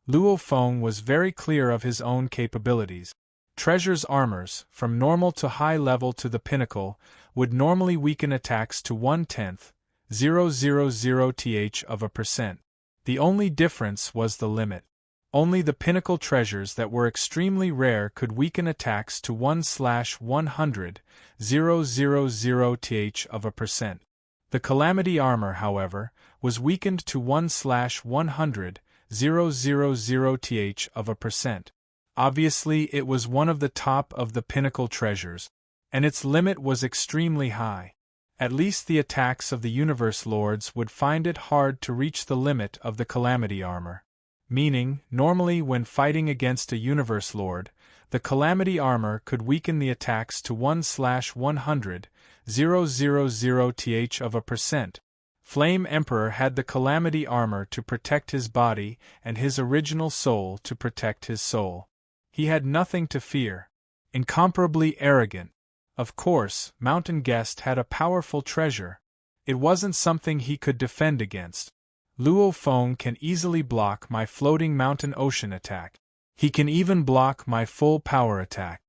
Speaker 1: Luo Feng was very clear of his own capabilities. Treasure's armors, from normal to high level to the pinnacle, would normally weaken attacks to 0.10000% . The only difference was the limit. Only the pinnacle treasures that were extremely rare could weaken attacks to 1/100,000% . The Calamity Armor, however, was weakened to 1/100,000% . Obviously, it was one of the top of the pinnacle treasures, and its limit was extremely high. At least the attacks of the universe lords would find it hard to reach the limit of the Calamity Armor. Meaning, normally when fighting against a universe lord, the Calamity Armor could weaken the attacks to 1/100,000% . Flame Emperor had the Calamity Armor to protect his body and his original soul to protect his soul. He had nothing to fear. Incomparably arrogant. Of course, Mountain Guest had a powerful treasure. It wasn't something he could defend against. Luo Feng can easily block my floating mountain ocean attack. He can even block my full power attack.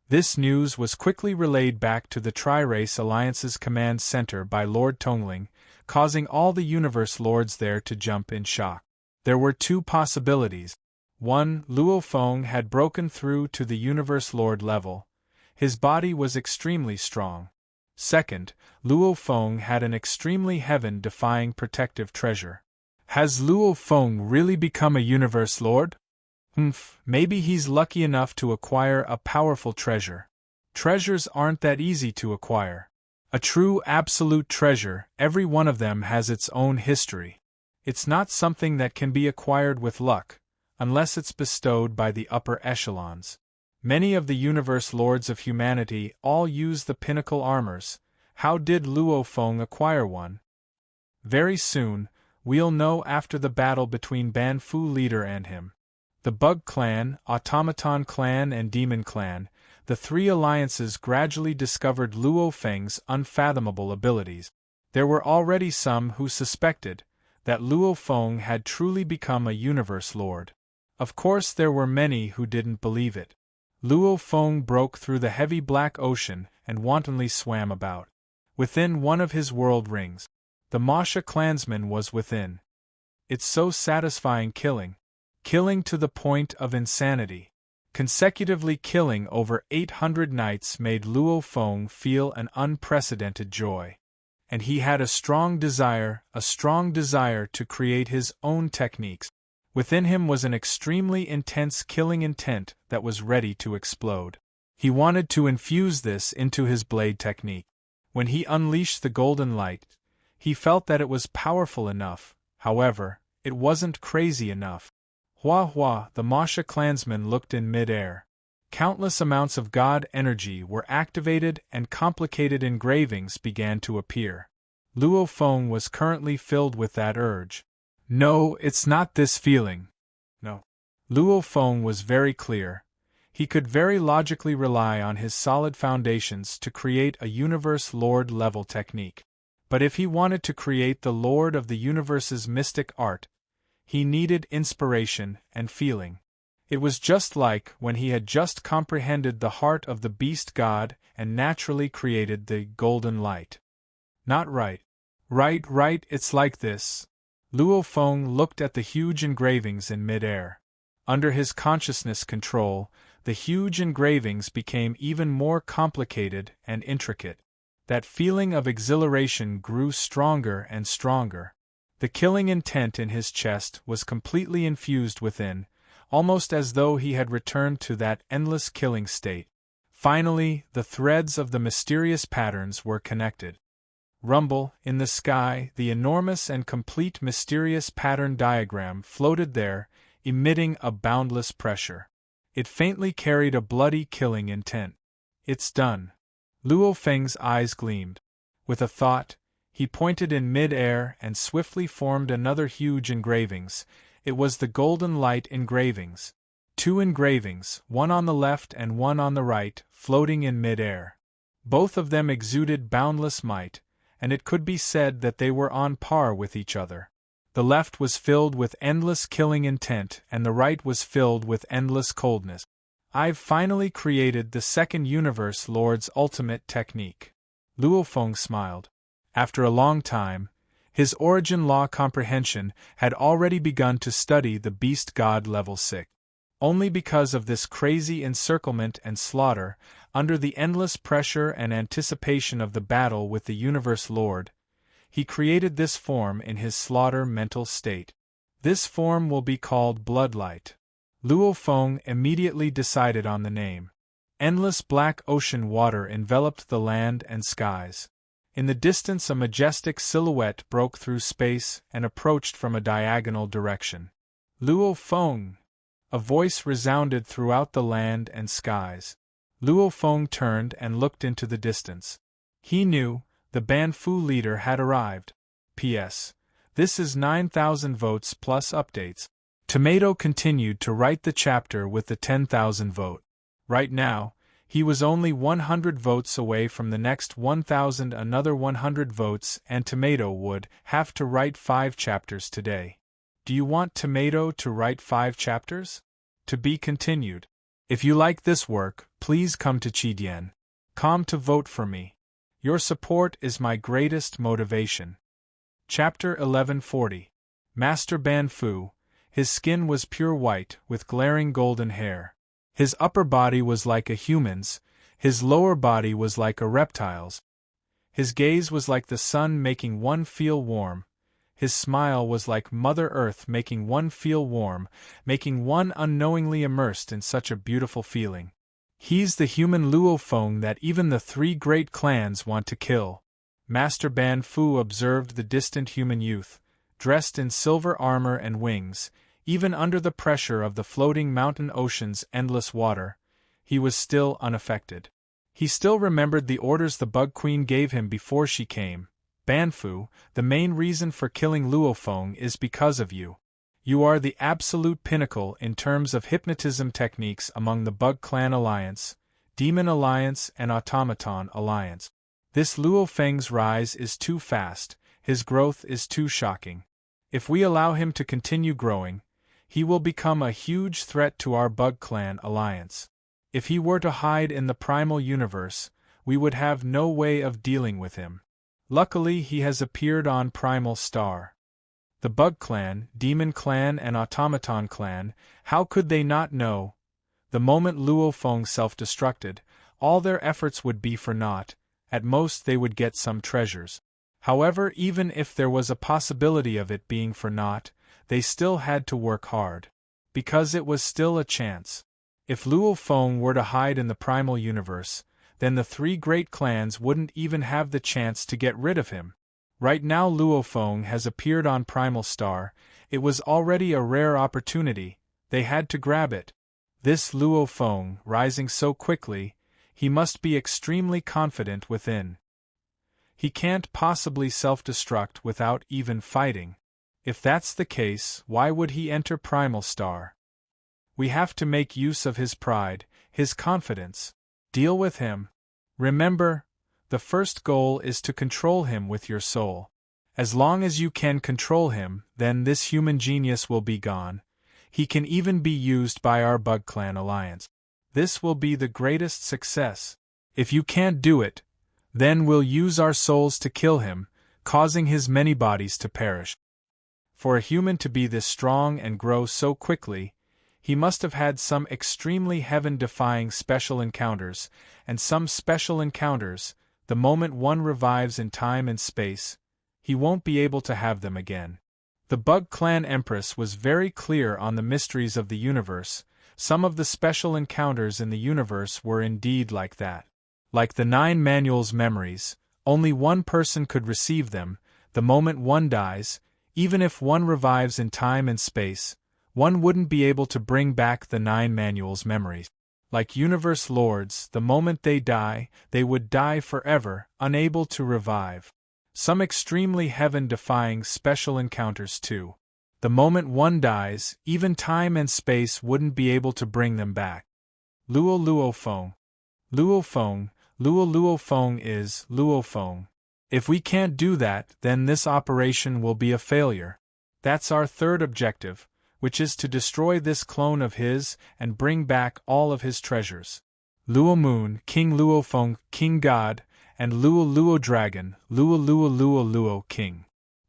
Speaker 1: This news was quickly relayed back to the Tri-Race Alliance's command center by Lord Tongling, causing all the universe lords there to jump in shock. There were two possibilities. 1. Luo Feng had broken through to the universe lord level. His body was extremely strong. 2. Luo Feng had an extremely heaven-defying protective treasure. Has Luo Feng really become a universe lord? Maybe he's lucky enough to acquire a powerful treasure. Treasures aren't that easy to acquire. A true absolute treasure, every one of them has its own history. It's not something that can be acquired with luck, unless it's bestowed by the upper echelons. Many of the universe lords of humanity all use the pinnacle armors. How did Luo Feng acquire one? Very soon, we'll know after the battle between Ban Fu leader and him. The Bug Clan, Automaton Clan and Demon Clan, the three alliances gradually discovered Luo Feng's unfathomable abilities. There were already some who suspected that Luo Feng had truly become a universe lord. Of course there were many who didn't believe it. Luo Feng broke through the heavy black ocean and wantonly swam about. Within one of his world rings, the Masha clansman was within. It's so satisfying killing to the point of insanity. Consecutively killing over 800 knights made Luo Feng feel an unprecedented joy. And he had a strong desire to create his own techniques. Within him was an extremely intense killing intent that was ready to explode. He wanted to infuse this into his blade technique. When he unleashed the golden light, he felt that it was powerful enough. However, it wasn't crazy enough. Hua, the Masha clansman looked in mid-air. Countless amounts of god energy were activated and complicated engravings began to appear. Luo Feng was currently filled with that urge. No, it's not this feeling. No. Luo Feng was very clear. He could very logically rely on his solid foundations to create a universe lord level technique. But if he wanted to create the lord of the universe's mystic art, he needed inspiration and feeling. It was just like when he had just comprehended the heart of the beast god and naturally created the golden light. Not right. Right, it's like this. Luo Feng looked at the huge engravings in mid-air. Under his consciousness control, the huge engravings became even more complicated and intricate. That feeling of exhilaration grew stronger and stronger. The killing intent in his chest was completely infused within, almost as though he had returned to that endless killing state. Finally, the threads of the mysterious patterns were connected. Rumble, in the sky, the enormous and complete mysterious pattern diagram floated there, emitting a boundless pressure. It faintly carried a bloody killing intent. It's done. Luo Feng's eyes gleamed. With a thought, he pointed in mid-air and swiftly formed another huge engravings. It was the golden light engravings. 2 engravings, one on the left and one on the right, floating in mid-air. Both of them exuded boundless might, and it could be said that they were on par with each other. The left was filled with endless killing intent and the right was filled with endless coldness. I've finally created the second universe lord's ultimate technique. Luo Feng smiled. After a long time, his origin law comprehension had already begun to study the beast god level 6. Only because of this crazy encirclement and slaughter, under the endless pressure and anticipation of the battle with the universe lord, he created this form in his slaughter mental state. This form will be called Bloodlight. Luo Feng immediately decided on the name. Endless black ocean water enveloped the land and skies. In the distance a majestic silhouette broke through space and approached from a diagonal direction. Luo Feng! A voice resounded throughout the land and skies. Luo Feng turned and looked into the distance. He knew, the Ban Fu leader had arrived. P.S. This is 9,000 votes plus updates. Tomato continued to write the chapter with the 10,000 vote. Right now, he was only 100 votes away from the next 1,000 another 100 votes and Tomato would have to write 5 chapters today. Do you want Tomato to write 5 chapters? To be continued. If you like this work, please come to Chidian.com to vote for me. Your support is my greatest motivation. Chapter 1140. Master Ban Fu. His skin was pure white, with glaring golden hair. His upper body was like a human's, his lower body was like a reptile's. His gaze was like the sun making one feel warm, His smile was like Mother Earth making one feel warm, making one unknowingly immersed in such a beautiful feeling. He's the human Luo Feng that even the three great clans want to kill. Master Ban Fu observed the distant human youth, dressed in silver armor and wings. Even under the pressure of the floating mountain ocean's endless water, he was still unaffected. He still remembered the orders the Bug Queen gave him before she came. Banfu, the main reason for killing Luo Feng is because of you. You are the absolute pinnacle in terms of hypnotism techniques among the Bug Clan Alliance, Demon Alliance and Automaton Alliance. This Luo Feng's rise is too fast, his growth is too shocking. If we allow him to continue growing, he will become a huge threat to our Bug Clan Alliance. If he were to hide in the primal universe, we would have no way of dealing with him. Luckily he has appeared on Primal Star. The Bug Clan, Demon Clan and Automaton Clan, how could they not know? The moment Luo Feng self-destructed, all their efforts would be for naught. At most they would get some treasures. However, even if there was a possibility of it being for naught, they still had to work hard. Because it was still a chance. If Luo Feng were to hide in the primal universe, then the three great clans wouldn't even have the chance to get rid of him. Right now Luo Feng has appeared on Primal Star. It was already a rare opportunity. They had to grab it. This Luo Feng, rising so quickly, he must be extremely confident within. He can't possibly self-destruct without even fighting. If that's the case, why would he enter Primal Star? We have to make use of his pride, his confidence. Deal with him. Remember, the first goal is to control him with your soul. As long as you can control him, then this human genius will be gone. He can even be used by our Bug Clan Alliance. This will be the greatest success. If you can't do it, then we'll use our souls to kill him, causing his many bodies to perish. For a human to be this strong and grow so quickly, he must have had some extremely heaven-defying special encounters, and some special encounters, the moment one revives in time and space, he won't be able to have them again. The Bug Clan Empress was very clear on the mysteries of the universe. Some of the special encounters in the universe were indeed like that. Like the 9 manuals memories, only one person could receive them. The moment one dies, even if one revives in time and space, one wouldn't be able to bring back the 9 manuals memories. Like universe lords, the moment they die, they would die forever, unable to revive. Some extremely heaven-defying special encounters too. The moment one dies, even time and space wouldn't be able to bring them back. Luo Feng. Luo Feng, Luo Feng is Luo Feng. If we can't do that, then this operation will be a failure. That's our third objective, which is to destroy this clone of his and bring back all of his treasures. Luo Moon, King Luo Feng, King God, and Luo Dragon, Luo King.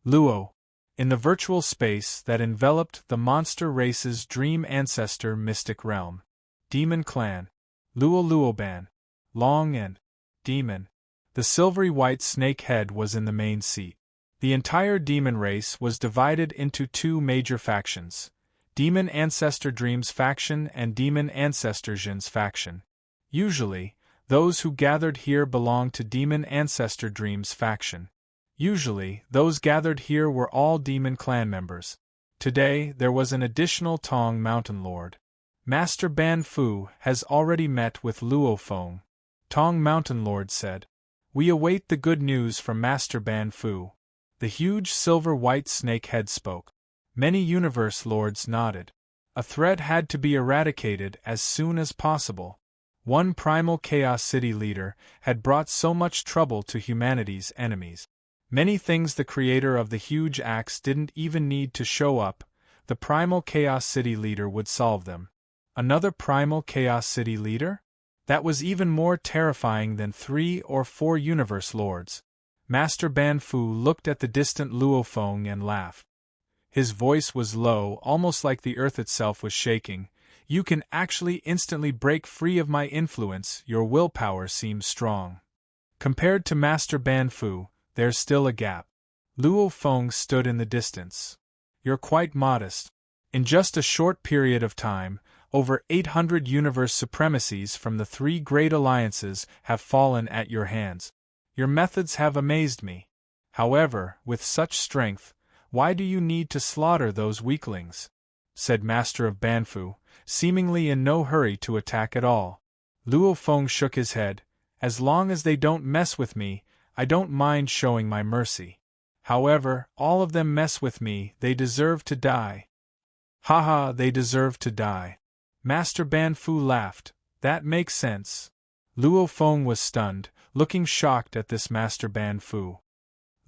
Speaker 1: Luo. In the virtual space that enveloped the monster race's dream ancestor mystic realm. Demon Clan. Luo Ban. Long and Demon. The silvery white snake head was in the main seat. The entire demon race was divided into 2 major factions. Demon Ancestor Dreams faction and Demon Ancestor Jin's faction. Usually, those who gathered here belonged to Demon Ancestor Dreams faction. Usually, those gathered here were all Demon Clan members. Today, there was an additional Tong Mountain Lord. Master Ban Fu has already met with Luo Feng. Tong Mountain Lord said, "We await the good news from Master Ban Fu." The huge silver-white snake head spoke. Many universe lords nodded. A threat had to be eradicated as soon as possible. One primal Chaos City leader had brought so much trouble to humanity's enemies. Many things the creator of the huge axe didn't even need to show up. The primal Chaos City leader would solve them. Another primal Chaos City leader? That was even more terrifying than 3 or 4 universe lords. Master Ban Fu looked at the distant Luo Feng and laughed. His voice was low, almost like the earth itself was shaking. "You can actually instantly break free of my influence. Your willpower seems strong. Compared to Master Ban Fu, there's still a gap." Luo Feng stood in the distance. You're quite modest. In just a short period of time, over 800 universe supremacies from the three great alliances have fallen at your hands. Your methods have amazed me. However, with such strength, why do you need to slaughter those weaklings? Said Master of Banfu, seemingly in no hurry to attack at all. Luo Feng shook his head. As long as they don't mess with me, I don't mind showing my mercy. However, all of them mess with me, they deserve to die. Haha, they deserve to die. Master Banfu laughed. That makes sense. Luo Feng was stunned, looking shocked at this Master Banfu.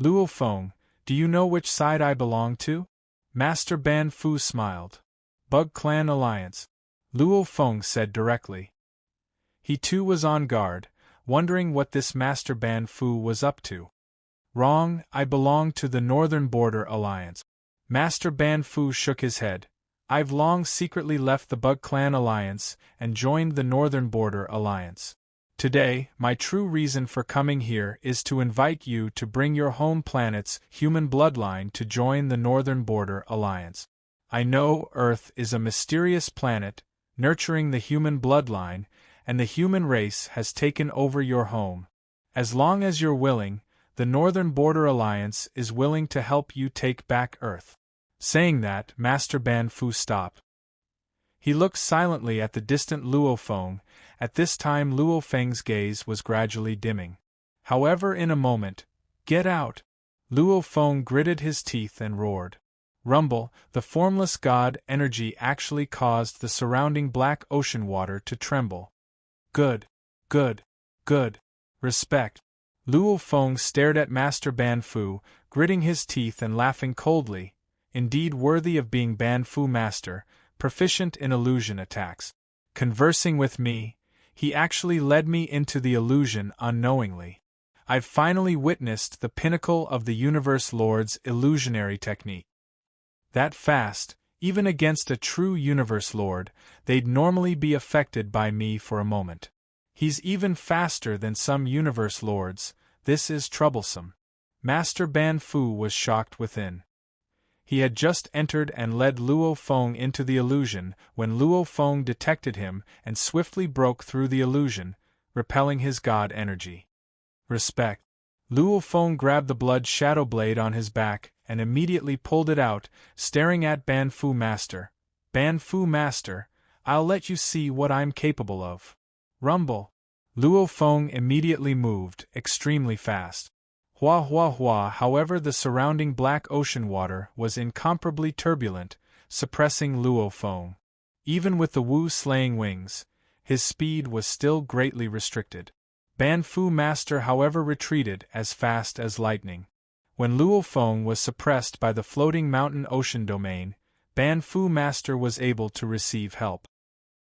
Speaker 1: Luo Feng, do you know which side I belong to? Master Banfu smiled. Bug Clan Alliance. Luo Feng said directly. He too was on guard, wondering what this Master Banfu was up to. Wrong, I belong to the Northern Border Alliance. Master Banfu shook his head. I've long secretly left the Bug Clan Alliance and joined the Northern Border Alliance. Today, my true reason for coming here is to invite you to bring your home planet's human bloodline to join the Northern Border Alliance. I know Earth is a mysterious planet, nurturing the human bloodline, and the human race has taken over your home. As long as you're willing, the Northern Border Alliance is willing to help you take back Earth. Saying that, Master Banfu stopped. He looked silently at the distant Luo Feng. At this time Luo Feng's gaze was gradually dimming. However, in a moment, "Get out!" Luo Feng gritted his teeth and roared. Rumble, the formless god energy actually caused the surrounding black ocean water to tremble. Good. Good. Good. Respect. Luo Feng stared at Master Banfu, gritting his teeth and laughing coldly. Indeed worthy of being Banfu Master, proficient in illusion attacks. Conversing with me, he actually led me into the illusion unknowingly. I've finally witnessed the pinnacle of the Universe Lord's illusionary technique. That fast, even against a true Universe Lord, they'd normally be affected by me for a moment. He's even faster than some Universe Lords. This is troublesome. Master Banfu was shocked within. He had just entered and led Luo Feng into the illusion when Luo Feng detected him and swiftly broke through the illusion, repelling his god energy. Respect. Luo Feng grabbed the blood shadow blade on his back and immediately pulled it out, staring at Banfu Master. Banfu Master, I'll let you see what I'm capable of. Rumble. Luo Feng immediately moved, extremely fast. Hua hua hua. However, the surrounding black ocean water was incomparably turbulent, suppressing Luo Feng. Even with the Wu-slaying wings, his speed was still greatly restricted. Banfu Master, however, retreated as fast as lightning. When Luo Feng was suppressed by the floating mountain ocean domain, Banfu Master was able to receive help.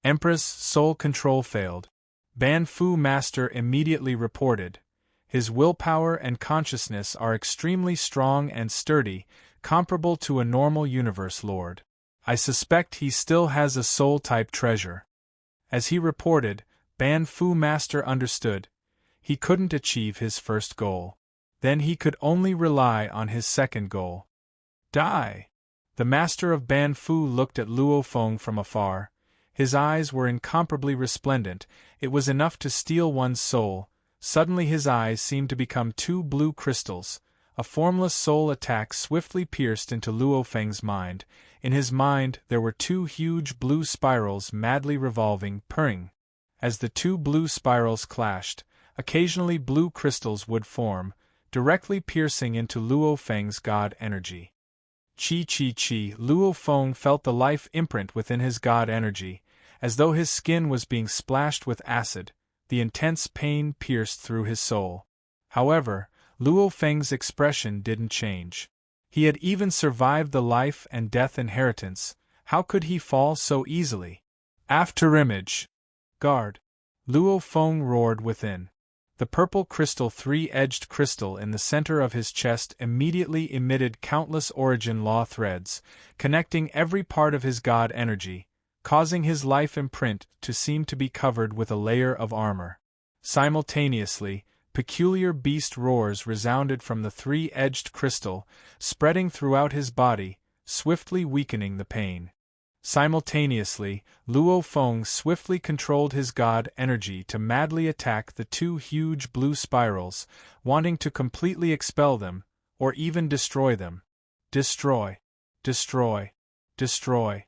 Speaker 1: Empress soul control failed. Banfu Master immediately reported. His willpower and consciousness are extremely strong and sturdy, comparable to a normal Universe Lord. I suspect he still has a soul-type treasure. As he reported, Banfu Master understood. He couldn't achieve his first goal. Then he could only rely on his second goal. Die! The Master of Banfu looked at Luo Feng from afar. His eyes were incomparably resplendent. It was enough to steal one's soul. Suddenly his eyes seemed to become two blue crystals. A formless soul attack swiftly pierced into Luo Feng's mind. In his mind there were two huge blue spirals madly revolving, purring. As the two blue spirals clashed, occasionally blue crystals would form, directly piercing into Luo Feng's god energy. Chi chi chi. Luo Feng felt the life imprint within his god energy, as though his skin was being splashed with acid. The intense pain pierced through his soul. However, Luo Feng's expression didn't change. He had even survived the life and death inheritance. How could he fall so easily? Afterimage. Guard. Luo Feng roared within. The purple crystal, three-edged crystal in the center of his chest immediately emitted countless origin law threads, connecting every part of his god energy, causing his life imprint to seem to be covered with a layer of armor. Simultaneously, peculiar beast roars resounded from the three-edged crystal, spreading throughout his body, swiftly weakening the pain. Simultaneously, Luo Feng swiftly controlled his god energy to madly attack the two huge blue spirals, wanting to completely expel them, or even destroy them. Destroy. Destroy. Destroy.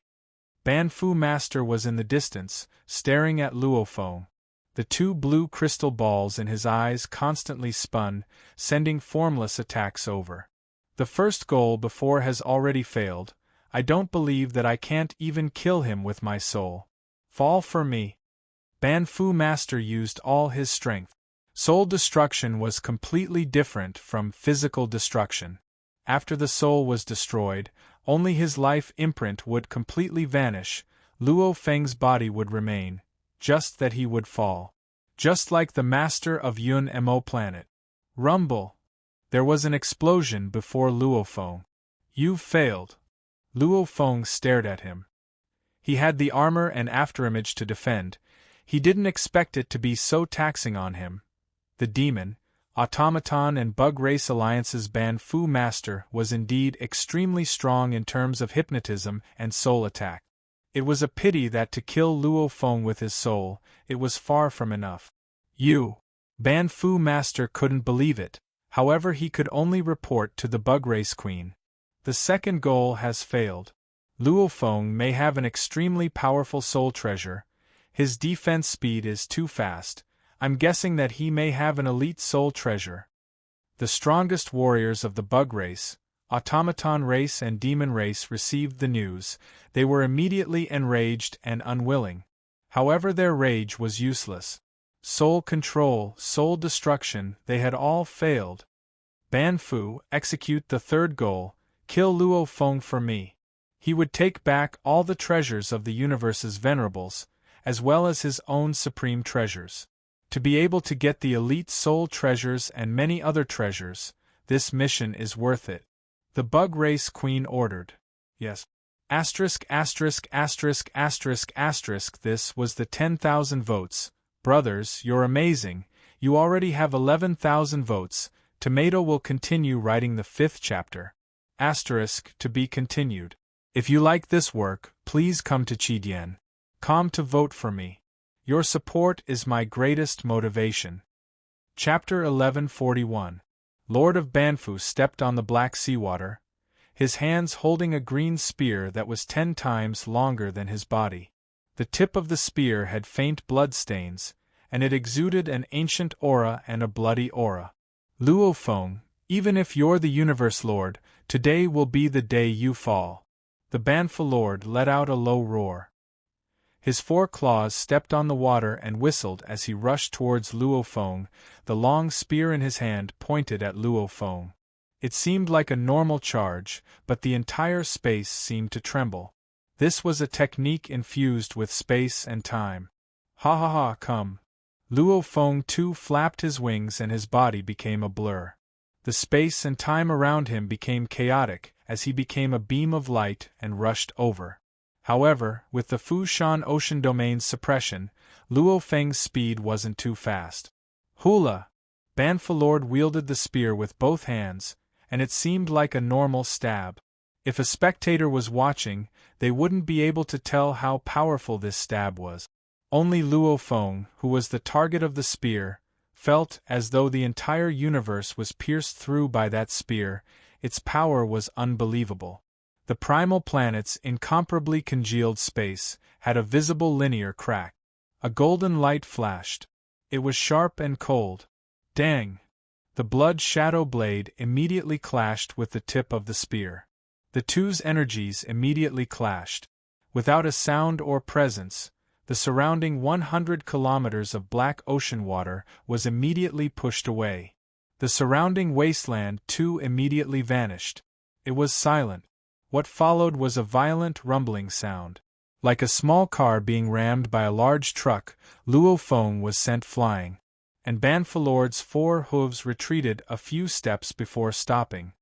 Speaker 1: Ban Fu Master was in the distance, staring at Luo Feng. The two blue crystal balls in his eyes constantly spun, sending formless attacks over. The first goal before has already failed. I don't believe that I can't even kill him with my soul. Fall for me. Ban Fu Master used all his strength. Soul destruction was completely different from physical destruction. After the soul was destroyed, only his life imprint would completely vanish. Luo Feng's body would remain, just that he would fall. Just like the master of Yun Mo planet. Rumble. There was an explosion before Luo Feng. You've failed. Luo Feng stared at him. He had the armor and afterimage to defend. He didn't expect it to be so taxing on him. The demon, automaton and bug race alliance's Ban Fu Master was indeed extremely strong in terms of hypnotism and soul attack. It was a pity that to kill Luo Feng with his soul, it was far from enough. Ban Fu Master couldn't believe it, however he could only report to the bug race queen. The second goal has failed. Luo Feng may have an extremely powerful soul treasure. His defense speed is too fast. I'm guessing that he may have an elite soul treasure. The strongest warriors of the bug race, automaton race and demon race received the news. They were immediately enraged and unwilling. However, their rage was useless. Soul control, soul destruction, they had all failed. Ban Fu, execute the third goal. Kill Luo Feng for me. He would take back all the treasures of the universe's venerables, as well as his own supreme treasures. To be able to get the elite soul treasures and many other treasures, this mission is worth it. The bug race queen ordered. Yes. This was the 10,000 votes. Brothers, you're amazing. You already have 11,000 votes. Tomato will continue writing the 5th chapter. To be continued. If you like this work, please come to Chidian.com to vote for me. Your support is my greatest motivation. Chapter 1141. Lord of Banfu stepped on the black seawater, his hands holding a green spear that was 10 times longer than his body. The tip of the spear had faint blood stains, and it exuded an ancient aura and a bloody aura. Luo Feng, even if you're the Universe Lord, today will be the day you fall. The Banfu Lord let out a low roar. His 4 claws stepped on the water and whistled as he rushed towards Luo Feng, the long spear in his hand pointed at Luo Feng. It seemed like a normal charge, but the entire space seemed to tremble. This was a technique infused with space and time. Ha ha ha, come. Luo Feng too flapped his wings and his body became a blur. The space and time around him became chaotic as he became a beam of light and rushed over. However, with the Fushan Ocean Domain's suppression, Luo Feng's speed wasn't too fast. Hula! Banfu Lord wielded the spear with both hands, and it seemed like a normal stab. If a spectator was watching, they wouldn't be able to tell how powerful this stab was. Only Luo Feng, who was the target of the spear, felt as though the entire universe was pierced through by that spear. Its power was unbelievable. The primal planet's incomparably congealed space had a visible linear crack. A golden light flashed. It was sharp and cold. Dang! The blood shadow blade immediately clashed with the tip of the spear. The two's energies immediately clashed. Without a sound or presence, the surrounding 100 kilometers of black ocean water was immediately pushed away. The surrounding wasteland too immediately vanished. It was silent. What followed was a violent rumbling sound. Like a small car being rammed by a large truck, Luo Feng was sent flying. And Banfu Lord's 4 hooves retreated a few steps before stopping.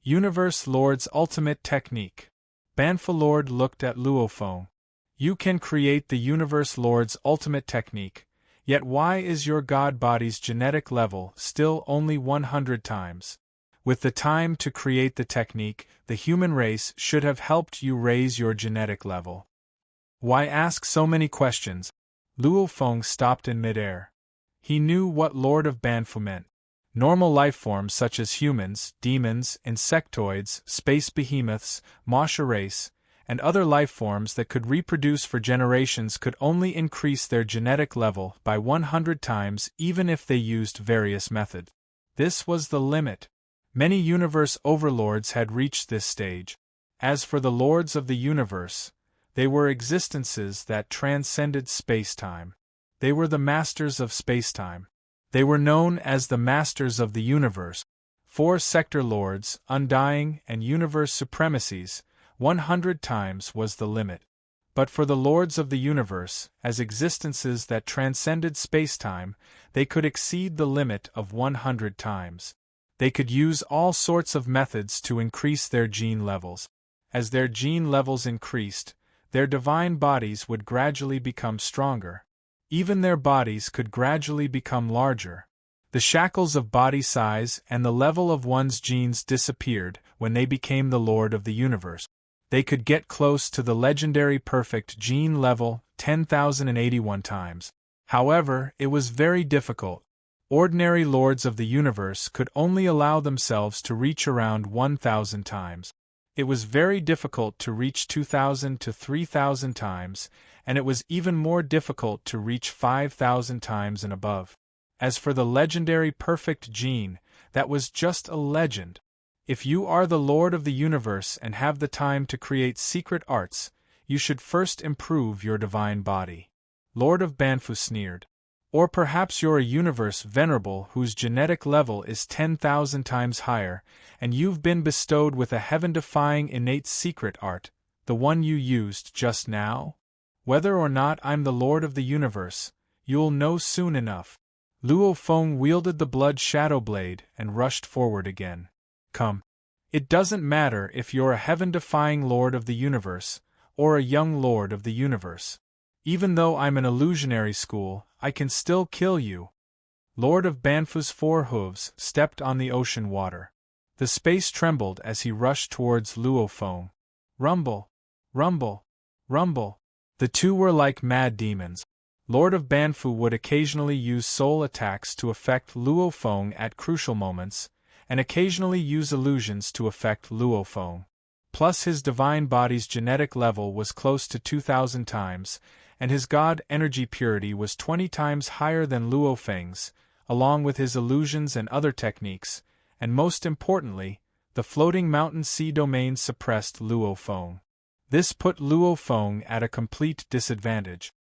Speaker 1: Universe Lord's ultimate technique. Banfu Lord looked at Luo Feng. You can create the Universe Lord's ultimate technique. Yet why is your god body's genetic level still only 100 times? With the time to create the technique, the human race should have helped you raise your genetic level. Why ask so many questions? Luo Feng stopped in midair. He knew what Lord of Banfu meant. Normal lifeforms such as humans, demons, insectoids, space behemoths, Masha race, and other lifeforms that could reproduce for generations could only increase their genetic level by 100 times even if they used various methods. This was the limit. Many universe overlords had reached this stage. As for the lords of the universe, they were existences that transcended space-time. They were the masters of space-time. They were known as the masters of the universe. 4 sector lords, undying, and universe supremacies, 100 times was the limit. But for the lords of the universe, as existences that transcended space-time, they could exceed the limit of 100 times. They could use all sorts of methods to increase their gene levels. As their gene levels increased, their divine bodies would gradually become stronger. Even their bodies could gradually become larger. The shackles of body size and the level of one's genes disappeared when they became the Lord of the universe. They could get close to the legendary perfect gene level 10,081 times. However, it was very difficult. Ordinary lords of the universe could only allow themselves to reach around 1,000 times. It was very difficult to reach 2,000 to 3,000 times, and it was even more difficult to reach 5,000 times and above. As for the legendary perfect gene, that was just a legend. If you are the Lord of the universe and have the time to create secret arts, you should first improve your divine body. Lord of Banfu sneered. Or perhaps you're a universe venerable whose genetic level is 10,000 times higher, and you've been bestowed with a heaven-defying innate secret art, the one you used just now? Whether or not I'm the Lord of the universe, you'll know soon enough. Luo Feng wielded the blood shadow blade and rushed forward again. Come. It doesn't matter if you're a heaven-defying Lord of the universe, or a young Lord of the universe. Even though I'm an illusionary school, I can still kill you. Lord of Banfu's 4 hooves stepped on the ocean water. The space trembled as he rushed towards Luo Feng. Rumble! Rumble! Rumble! The two were like mad demons. Lord of Banfu would occasionally use soul attacks to affect Luo Feng at crucial moments, and occasionally use illusions to affect Luo Feng. Plus his divine body's genetic level was close to 2,000 times, and his god energy purity was 20 times higher than Luo Feng's, along with his illusions and other techniques, and most importantly, the floating mountain sea domain suppressed Luo Feng. This put Luo Feng at a complete disadvantage.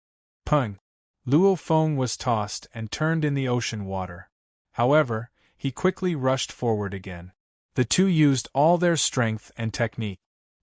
Speaker 1: Pung! Luo Feng was tossed and turned in the ocean water. However, he quickly rushed forward again. The two used all their strength and technique.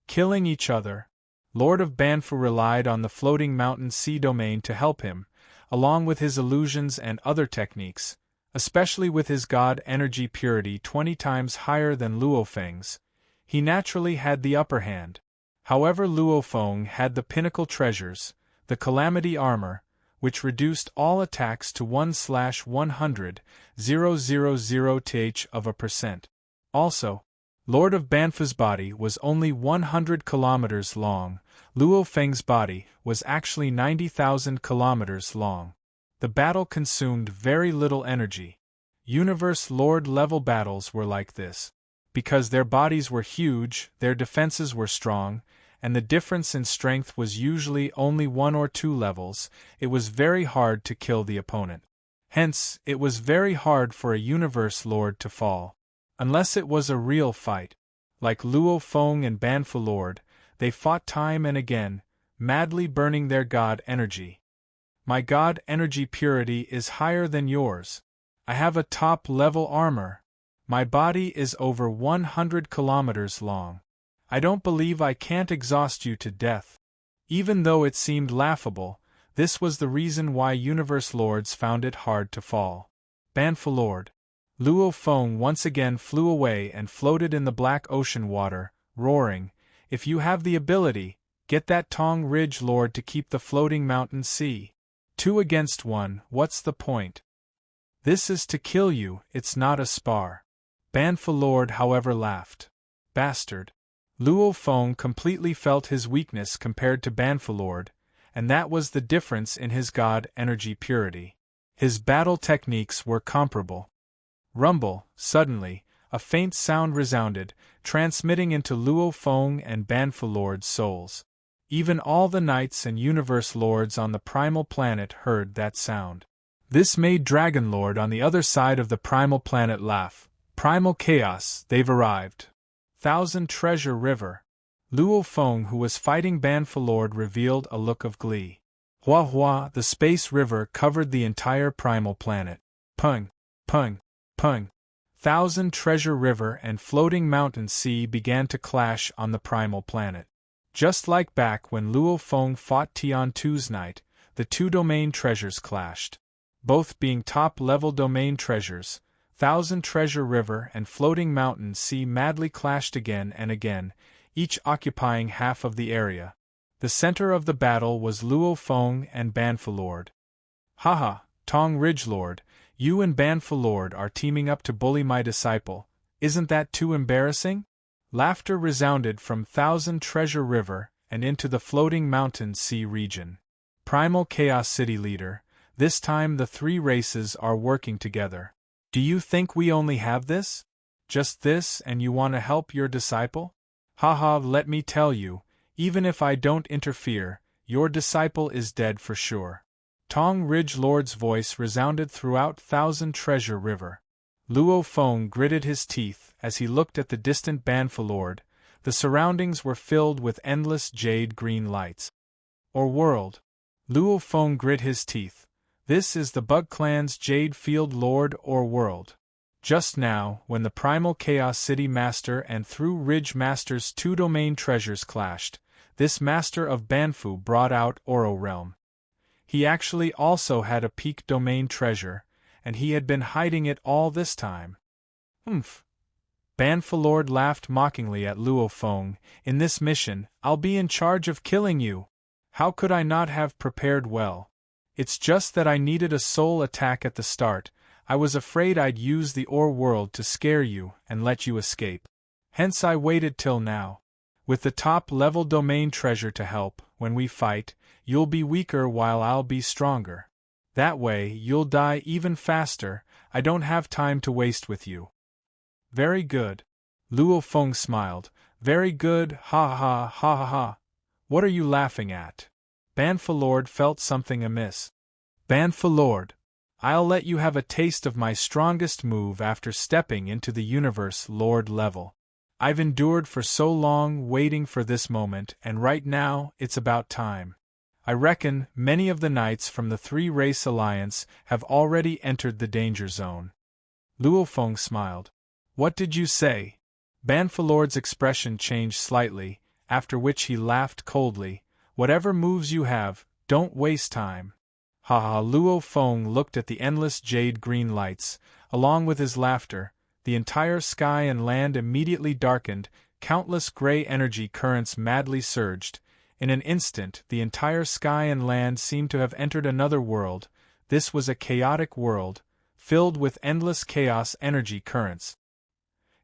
Speaker 1: Killing each other, Lord of Banfu relied on the floating mountain sea domain to help him, along with his illusions and other techniques, especially with his god energy purity 20 times higher than Luo Feng's. He naturally had the upper hand. However, Luo Feng had the pinnacle treasures, the calamity armor, which reduced all attacks to 1/100,000th Also, Lord of Banfu's body was only 100 kilometers long. Luo Feng's body was actually 90,000 kilometers long. The battle consumed very little energy. Universe Lord level battles were like this. Because their bodies were huge, their defenses were strong, and the difference in strength was usually only 1 or 2 levels, it was very hard to kill the opponent. Hence, it was very hard for a Universe Lord to fall. Unless it was a real fight. Like Luo Feng and Banfu Lord, they fought time and again, madly burning their god energy. My god energy purity is higher than yours. I have a top-level armor. My body is over 100 kilometers long. I don't believe I can't exhaust you to death. Even though it seemed laughable, this was the reason why Universe Lords found it hard to fall. Banfu Lord. Luo Feng once again flew away and floated in the black ocean water, roaring, "If you have the ability, get that Tong Ridge Lord to keep the floating mountain sea." 2 against 1, what's the point? This is to kill you, it's not a spar. Banfalord however laughed. Bastard. Luo Feng completely felt his weakness compared to Banfalord, and that was the difference in his god energy purity. His battle techniques were comparable. Rumble, suddenly, a faint sound resounded, transmitting into Luo Feng and Banfalord's souls. Even all the knights and universe lords on the primal planet heard that sound. This made Dragonlord on the other side of the primal planet laugh. Primal chaos, they've arrived. Thousand Treasure River. Luo Feng, who was fighting Banfalord, revealed a look of glee. Hua Hua, the space river covered the entire primal planet. Pung, pung, pung. Thousand Treasure River and Floating Mountain Sea began to clash on the primal planet. Just like back when Luo Feng fought Tian Tu's Knight, the two domain treasures clashed. Both being top-level domain treasures, Thousand Treasure River and Floating Mountain Sea madly clashed again and again, each occupying half of the area. The center of the battle was Luo Feng and Banfalord. Haha, Tong Ridgelord, you and Banfalord are teaming up to bully my disciple, isn't that too embarrassing? Laughter resounded from Thousand Treasure River and into the Floating Mountain Sea region. Primal Chaos City Leader, this time the three races are working together. Do you think we only have this? Just this, and you want to help your disciple? Haha, let me tell you, even if I don't interfere, your disciple is dead for sure. Tong Ridge Lord's voice resounded throughout Thousand Treasure River. Luo Feng gritted his teeth as he looked at the distant Banfalord. The surroundings were filled with endless jade-green lights. Or world. Luo Feng grit his teeth. This is the Bug Clan's Jade Field Lord or world. Just now, when the Primal Chaos City Master and Through Ridge Master's two domain treasures clashed, this Master of Banfu brought out Oro Realm. He actually also had a peak domain treasure, and he had been hiding it all this time. Humph. Banfalord laughed mockingly at Luo Feng. In this mission, I'll be in charge of killing you. How could I not have prepared well? It's just that I needed a soul attack at the start. I was afraid I'd use the Ore World to scare you and let you escape. Hence I waited till now. With the top-level domain treasure to help, when we fight, you'll be weaker while I'll be stronger. That way, you'll die even faster. I don't have time to waste with you. Very good. Luo Feng smiled. Very good, ha ha ha ha ha. What are you laughing at? Banfalord felt something amiss. Banfalord, I'll let you have a taste of my strongest move after stepping into the Universe Lord level. I've endured for so long waiting for this moment, and right now, it's about time. I reckon many of the knights from the three-race alliance have already entered the danger zone. Luo Feng smiled. What did you say? Banfalord's expression changed slightly, after which he laughed coldly. Whatever moves you have, don't waste time. Ha! Luo Feng looked at the endless jade-green lights. Along with his laughter, the entire sky and land immediately darkened, countless gray energy currents madly surged. In an instant, the entire sky and land seemed to have entered another world. This was a chaotic world, filled with endless chaos energy currents.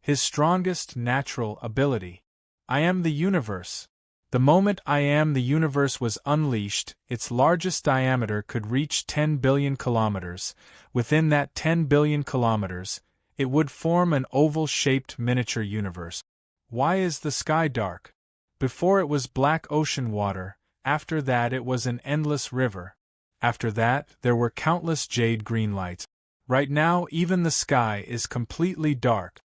Speaker 1: His strongest natural ability. I am the universe. The moment I am the universe was unleashed, its largest diameter could reach 10 billion kilometers. Within that 10 billion kilometers, it would form an oval-shaped miniature universe. Why is the sky dark? Before it was black ocean water, after that it was an endless river. After that, there were countless jade-green lights. Right now even the sky is completely dark.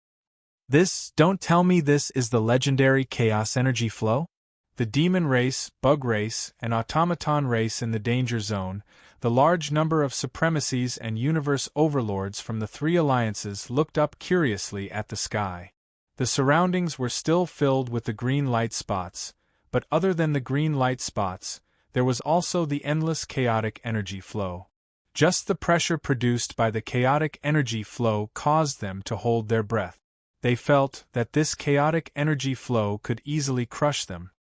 Speaker 1: Don't tell me this is the legendary chaos energy flow? The demon race, bug race, and automaton race in the danger zone, the large number of supremacies and universe overlords from the three alliances looked up curiously at the sky. The surroundings were still filled with the green light spots, but other than the green light spots, there was also the endless chaotic energy flow. Just the pressure produced by the chaotic energy flow caused them to hold their breath. They felt that this chaotic energy flow could easily crush them.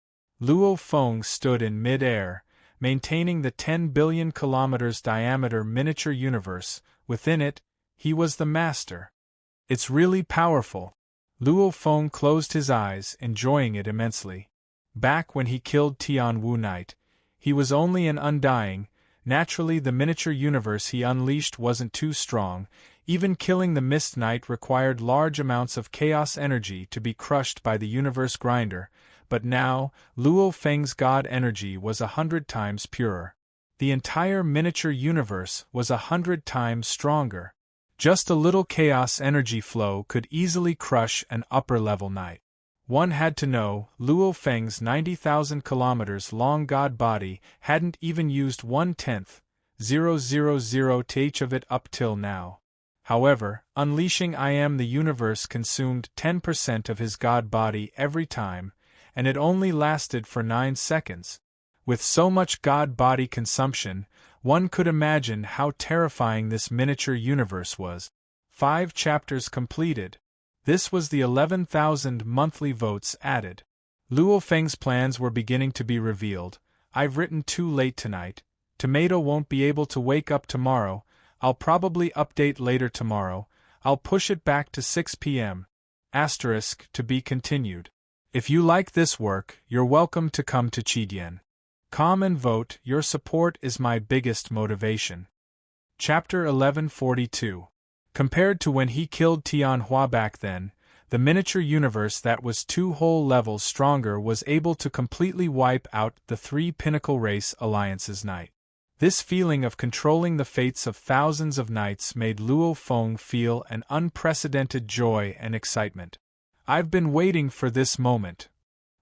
Speaker 1: Luo Feng stood in mid-air, maintaining the 10 billion kilometers diameter miniature universe. Within it, he was the master. It's really powerful. Luo Feng closed his eyes, enjoying it immensely. Back when he killed Tian Wu Knight, he was only an undying. Naturally, the miniature universe he unleashed wasn't too strong. Even killing the Mist Knight required large amounts of chaos energy to be crushed by the universe grinder, but now, Luo Feng's god energy was 100 times purer. The entire miniature universe was 100 times stronger. Just a little chaos energy flow could easily crush an upper-level knight. One had to know, Luo Feng's 90,000 kilometers long god body hadn't even used 1/10,000th of it up till now. However, unleashing I Am the Universe consumed 10% of his god body every time, and it only lasted for 9 seconds. With so much god body consumption, one could imagine how terrifying this miniature universe was. 5 chapters completed. This was the 11,000 monthly votes added. Luo Feng's plans were beginning to be revealed. I've written too late tonight. Tomato won't be able to wake up tomorrow. I'll probably update later tomorrow. I'll push it back to 6 p.m. To be continued. If you like this work, you're welcome to come to Chidian. Come and vote. Your support is my biggest motivation. Chapter 1142. Compared to when he killed Tian Hua back then, the miniature universe that was 2 whole levels stronger was able to completely wipe out the 3 Pinnacle Race Alliance's knight. This feeling of controlling the fates of thousands of knights made Luo Feng feel an unprecedented joy and excitement. I've been waiting for this moment.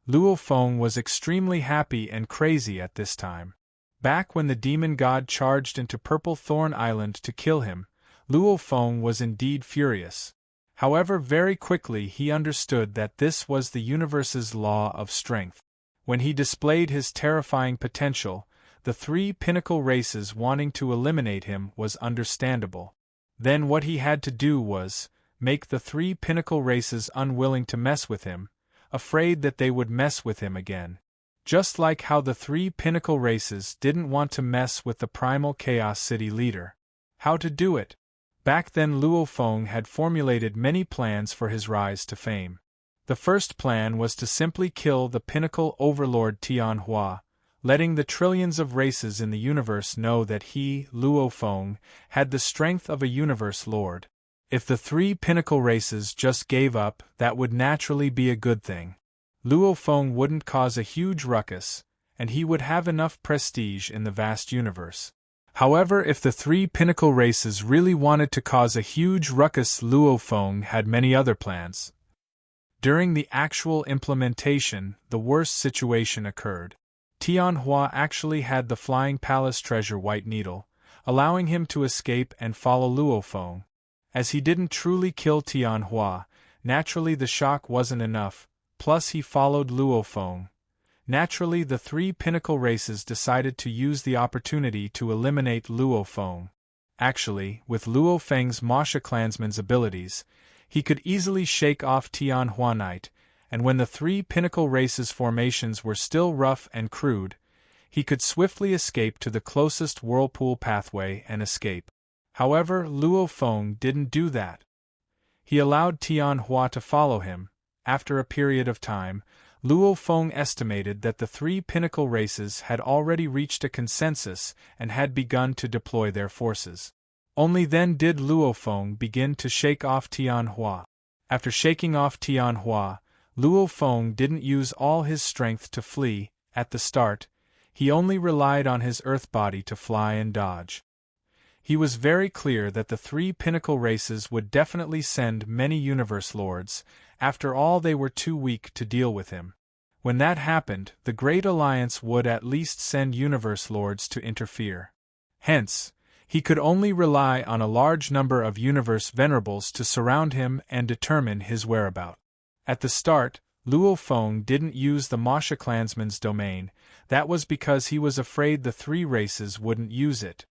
Speaker 1: Luo Feng was extremely happy and crazy at this time. Back when the demon god charged into Purple Thorn Island to kill him, Luo Feng was indeed furious. However, very quickly he understood that this was the universe's law of strength. When he displayed his terrifying potential, the 3 pinnacle races wanting to eliminate him was understandable. Then what he had to do was make the 3 pinnacle races unwilling to mess with him, afraid that they would mess with him again. Just like how the 3 pinnacle races didn't want to mess with the primal Chaos City leader. How to do it? Back then Luo Feng had formulated many plans for his rise to fame. The first plan was to simply kill the pinnacle overlord Tian Hua, letting the trillions of races in the universe know that he, Luo Feng, had the strength of a universe lord. If the 3 pinnacle races just gave up, that would naturally be a good thing. Luo Feng wouldn't cause a huge ruckus, and he would have enough prestige in the vast universe. However, if the 3 pinnacle races really wanted to cause a huge ruckus, Luo Feng had many other plans. During the actual implementation, the worst situation occurred. Tian Hua actually had the Flying Palace treasure White Needle, allowing him to escape and follow Luo Feng. As he didn't truly kill Tian Hua, naturally the shock wasn't enough, plus he followed Luo Feng. Naturally, the 3 pinnacle races decided to use the opportunity to eliminate Luo Feng. Actually, with Luo Feng's Masha clansman's abilities, he could easily shake off Tian Hua Knight, and when the 3 pinnacle races' formations were still rough and crude, he could swiftly escape to the closest whirlpool pathway and escape. However, Luo Feng didn't do that. He allowed Tian Hua to follow him. After a period of time, Luo Feng estimated that the 3 pinnacle races had already reached a consensus and had begun to deploy their forces. Only then did Luo Feng begin to shake off Tian Hua. After shaking off Tian Hua, Luo Feng didn't use all his strength to flee. At the start, he only relied on his earth body to fly and dodge. He was very clear that the 3 pinnacle races would definitely send many universe lords. After all, they were too weak to deal with him. When that happened, the Great Alliance would at least send universe lords to interfere. Hence, he could only rely on a large number of universe venerables to surround him and determine his whereabouts. At the start, Luo Feng didn't use the Masha clansman's domain. That was because he was afraid the 3 races wouldn't use it.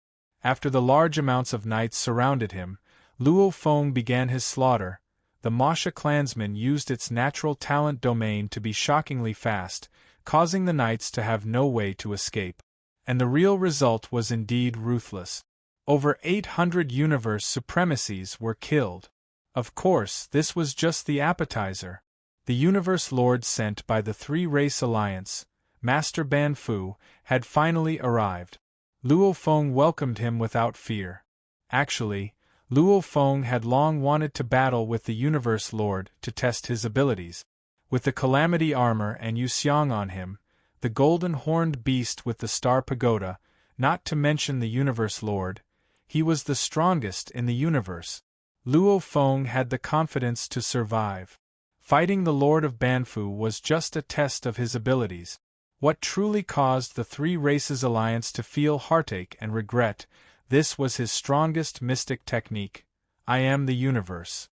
Speaker 1: After the large amounts of knights surrounded him, Luo Feng began his slaughter. The Masha clansman used its natural talent domain to be shockingly fast, causing the knights to have no way to escape. And the real result was indeed ruthless. Over 800 universe supremacies were killed. Of course, this was just the appetizer. The Universe Lord sent by the Three-Race Alliance, Master Ban Fu, had finally arrived. Luo Feng welcomed him without fear. Actually, Luo Feng had long wanted to battle with the Universe Lord to test his abilities. With the Calamity armor and Yu Xiang on him, the golden horned beast with the Star Pagoda, not to mention the Universe Lord, he was the strongest in the universe. Luo Feng had the confidence to survive. Fighting the Lord of Banfu was just a test of his abilities. What truly caused the Three Races Alliance to feel heartache and regret, this was his strongest mystic technique. I am the universe.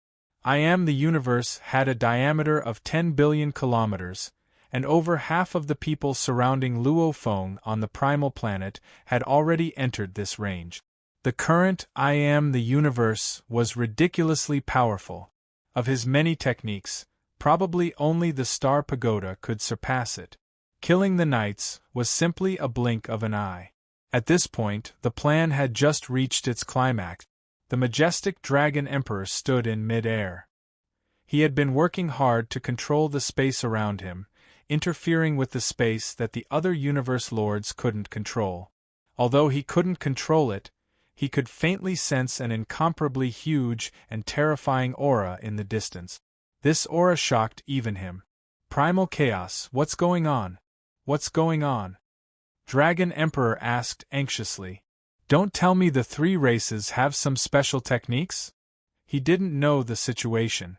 Speaker 1: I am the universe had a diameter of 10 billion kilometers, and over half of the people surrounding Luo Feng on the primal planet had already entered this range. The current I am the universe was ridiculously powerful. Of his many techniques, probably only the Star Pagoda could surpass it. Killing the knights was simply a blink of an eye. At this point, the plan had just reached its climax. The majestic Dragon Emperor stood in mid-air. He had been working hard to control the space around him, interfering with the space that the other Universe Lords couldn't control. Although he couldn't control it, he could faintly sense an incomparably huge and terrifying aura in the distance. This aura shocked even him. Primal chaos, what's going on? What's going on? Dragon Emperor asked anxiously. Don't tell me the three races have some special techniques? He didn't know the situation.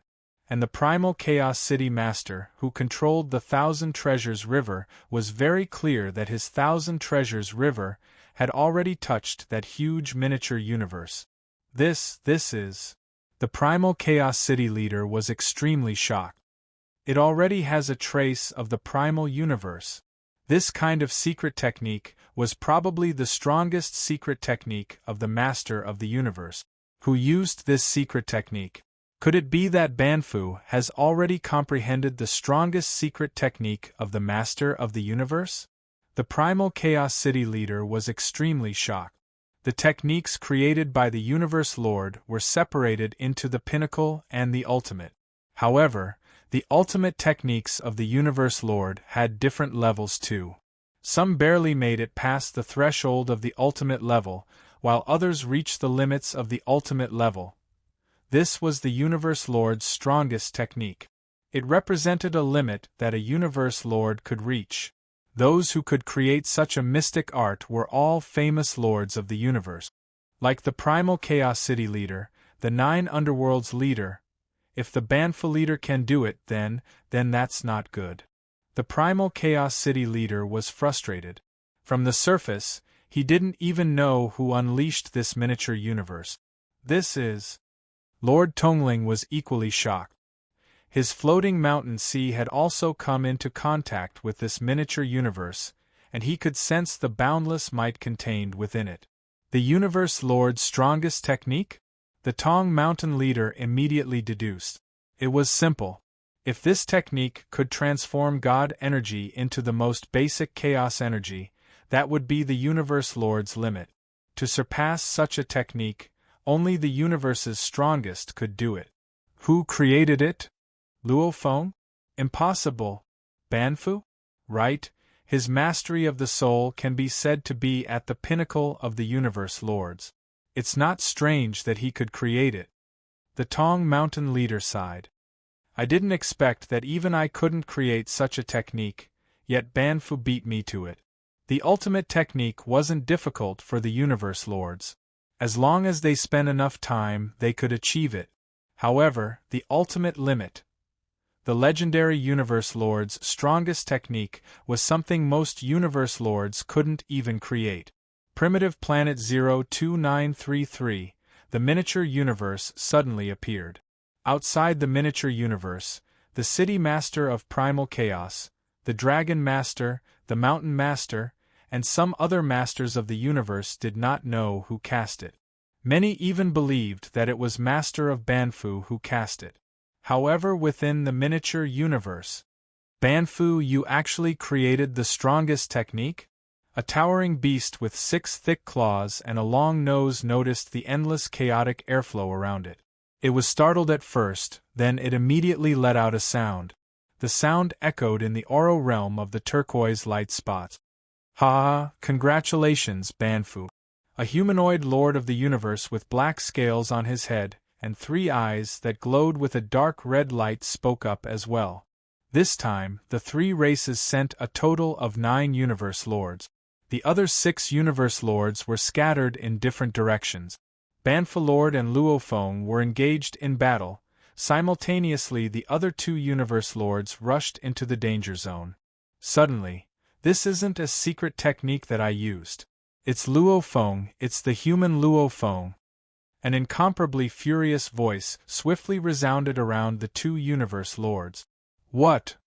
Speaker 1: And the Primal Chaos City Master, who controlled the Thousand Treasures River, was very clear that his Thousand Treasures River had already touched that huge miniature universe. This is... The Primal Chaos City leader was extremely shocked. It already has a trace of the primal universe. This kind of secret technique was probably the strongest secret technique of the Master of the Universe. Who used this secret technique? Could it be that Banfu has already comprehended the strongest secret technique of the Master of the Universe? The Primal Chaos City leader was extremely shocked. The techniques created by the Universe Lord were separated into the Pinnacle and the Ultimate. However, the ultimate techniques of the Universe Lord had different levels too. Some barely made it past the threshold of the ultimate level, while others reached the limits of the ultimate level. This was the Universe Lord's strongest technique. It represented a limit that a Universe Lord could reach. Those who could create such a mystic art were all famous lords of the universe. Like the Primal Chaos City leader, the Nine Underworlds leader. If the Banfu leader can do it, then that's not good. The Primal Chaos City leader was frustrated. From the surface, he didn't even know who unleashed this miniature universe. This is... Lord Tongling was equally shocked. His floating mountain sea had also come into contact with this miniature universe, and he could sense the boundless might contained within it. The Universe Lord's strongest technique? The Tong Mountain leader immediately deduced. It was simple. If this technique could transform God energy into the most basic chaos energy, that would be the Universe Lord's limit. To surpass such a technique, only the universe's strongest could do it. Who created it? Luo Feng? Impossible. Banfu? Right, his mastery of the soul can be said to be at the pinnacle of the Universe Lords. It's not strange that he could create it. The Tong Mountain leader sighed. I didn't expect that even I couldn't create such a technique, yet Banfu beat me to it. The ultimate technique wasn't difficult for the Universe Lords. As long as they spent enough time, they could achieve it. However, the ultimate limit, the legendary Universe Lord's strongest technique, was something most Universe Lords couldn't even create. Primitive Planet 02933, the miniature universe suddenly appeared. Outside the miniature universe, the City Master of Primal Chaos, the Dragon Master, the Mountain Master, and some other masters of the universe did not know who cast it. Many even believed that it was Master of Banfu who cast it. However, within the miniature universe, Banfu, you actually created the strongest technique? A towering beast with 6 thick claws and a long nose noticed the endless chaotic airflow around it. It was startled at first, then it immediately let out a sound. The sound echoed in the Oro realm of the turquoise light spots. Ha! Congratulations, Banfu! A humanoid lord of the universe with black scales on his head and 3 eyes that glowed with a dark red light spoke up as well. This time, the 3 races sent a total of 9 universe lords. The other 6 universe lords were scattered in different directions. Banfu Lord and Luo Feng were engaged in battle. Simultaneously, the other 2 universe lords rushed into the danger zone. Suddenly, this isn't a secret technique that I used. It's Luo Feng, it's the human Luo Feng. An incomparably furious voice swiftly resounded around the 2 universe lords. What?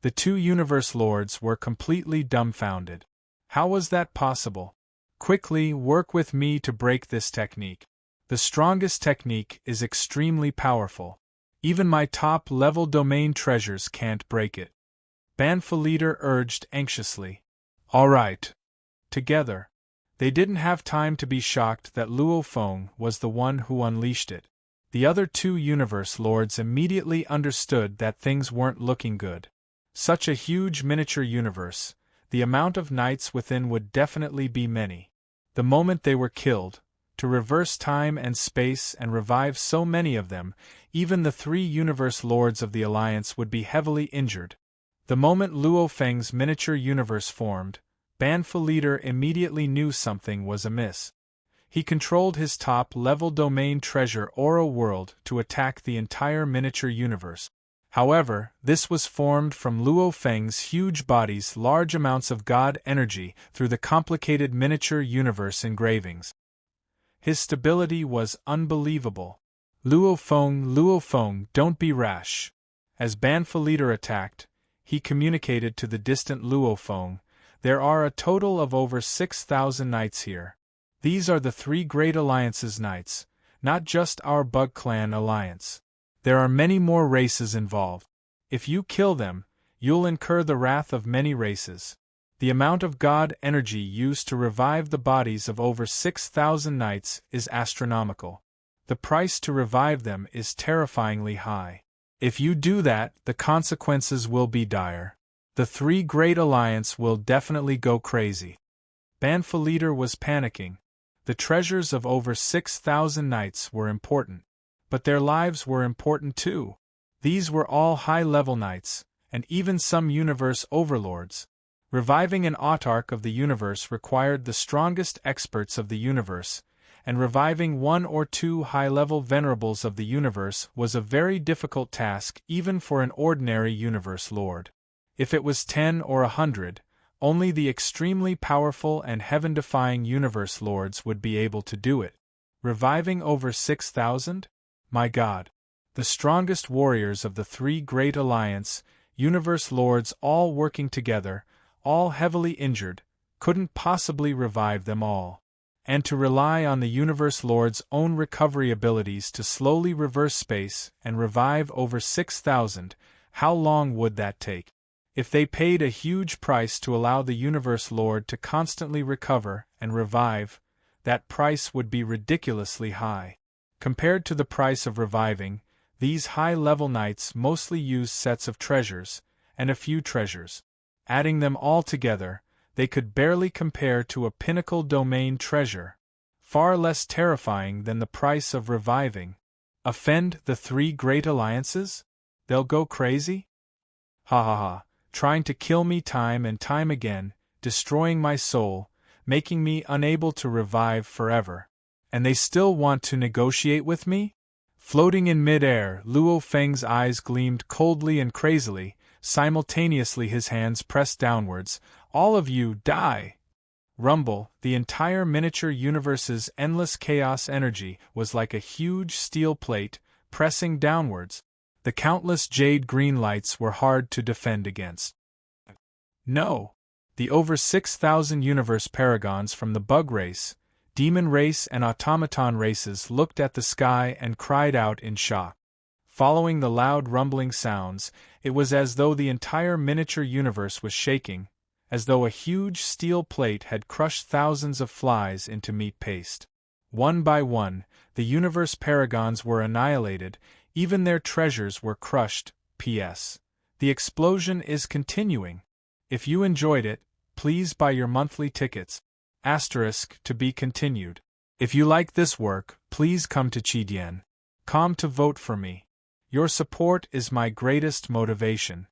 Speaker 1: The 2 universe lords were completely dumbfounded. How was that possible? Quickly, work with me to break this technique. The strongest technique is extremely powerful. Even my top-level domain treasures can't break it. Banfu leader urged anxiously. All right. Together. They didn't have time to be shocked that Luo Feng was the one who unleashed it. The other 2 universe lords immediately understood that things weren't looking good. Such a huge miniature universe, the amount of knights within would definitely be many. The moment they were killed, to reverse time and space and revive so many of them, even the 3 universe lords of the Alliance would be heavily injured. The moment Luo Feng's miniature universe formed, Banfu leader immediately knew something was amiss. He controlled his top-level domain treasure Oro World to attack the entire miniature universe. However, this was formed from Luo Feng's huge body's large amounts of god energy through the complicated miniature universe engravings. His stability was unbelievable. Luo Feng, don't be rash. As Banfu leader attacked, he communicated to the distant Luo Feng, there are a total of over 6,000 knights here. These are the 3 Great Alliance's knights, not just our Bug Clan alliance. There are many more races involved. If you kill them, you'll incur the wrath of many races. The amount of god energy used to revive the bodies of over 6,000 knights is astronomical. The price to revive them is terrifyingly high. If you do that, the consequences will be dire. The 3 Great Alliance will definitely go crazy. Banfu leader was panicking. The treasures of over 6,000 knights were important. But their lives were important too. These were all high-level knights, and even some universe overlords. Reviving an autarch of the universe required the strongest experts of the universe, and reviving 1 or 2 high-level venerables of the universe was a very difficult task even for an ordinary universe lord. If it was 10 or 100, only the extremely powerful and heaven-defying universe lords would be able to do it. Reviving over 6,000? My God! The strongest warriors of the 3 Great Alliance, universe lords all working together, all heavily injured, couldn't possibly revive them all. And to rely on the universe lord's own recovery abilities to slowly reverse space and revive over 6,000, how long would that take? If they paid a huge price to allow the universe lord to constantly recover and revive, that price would be ridiculously high. Compared to the price of reviving, these high-level knights mostly use sets of treasures, and a few treasures. Adding them all together, they could barely compare to a pinnacle domain treasure, far less terrifying than the price of reviving. Offend the 3 Great Alliances? They'll go crazy? Ha ha ha, trying to kill me time and time again, destroying my soul, making me unable to revive forever. And they still want to negotiate with me? Floating in mid-air, Luo Feng's eyes gleamed coldly and crazily, simultaneously his hands pressed downwards. All of you, die! Rumble, the entire miniature universe's endless chaos energy was like a huge steel plate, pressing downwards. The countless jade-green lights were hard to defend against. No! The over 6,000 universe paragons from the bug race, demon race and automaton races looked at the sky and cried out in shock. Following the loud rumbling sounds, it was as though the entire miniature universe was shaking, as though a huge steel plate had crushed thousands of flies into meat paste. One by one, the universe paragons were annihilated, even their treasures were crushed. P.S. The explosion is continuing. If you enjoyed it, please buy your monthly tickets. Asterisk to be continued. If you like this work, please come to Chidien.com to vote for me. Your support is my greatest motivation.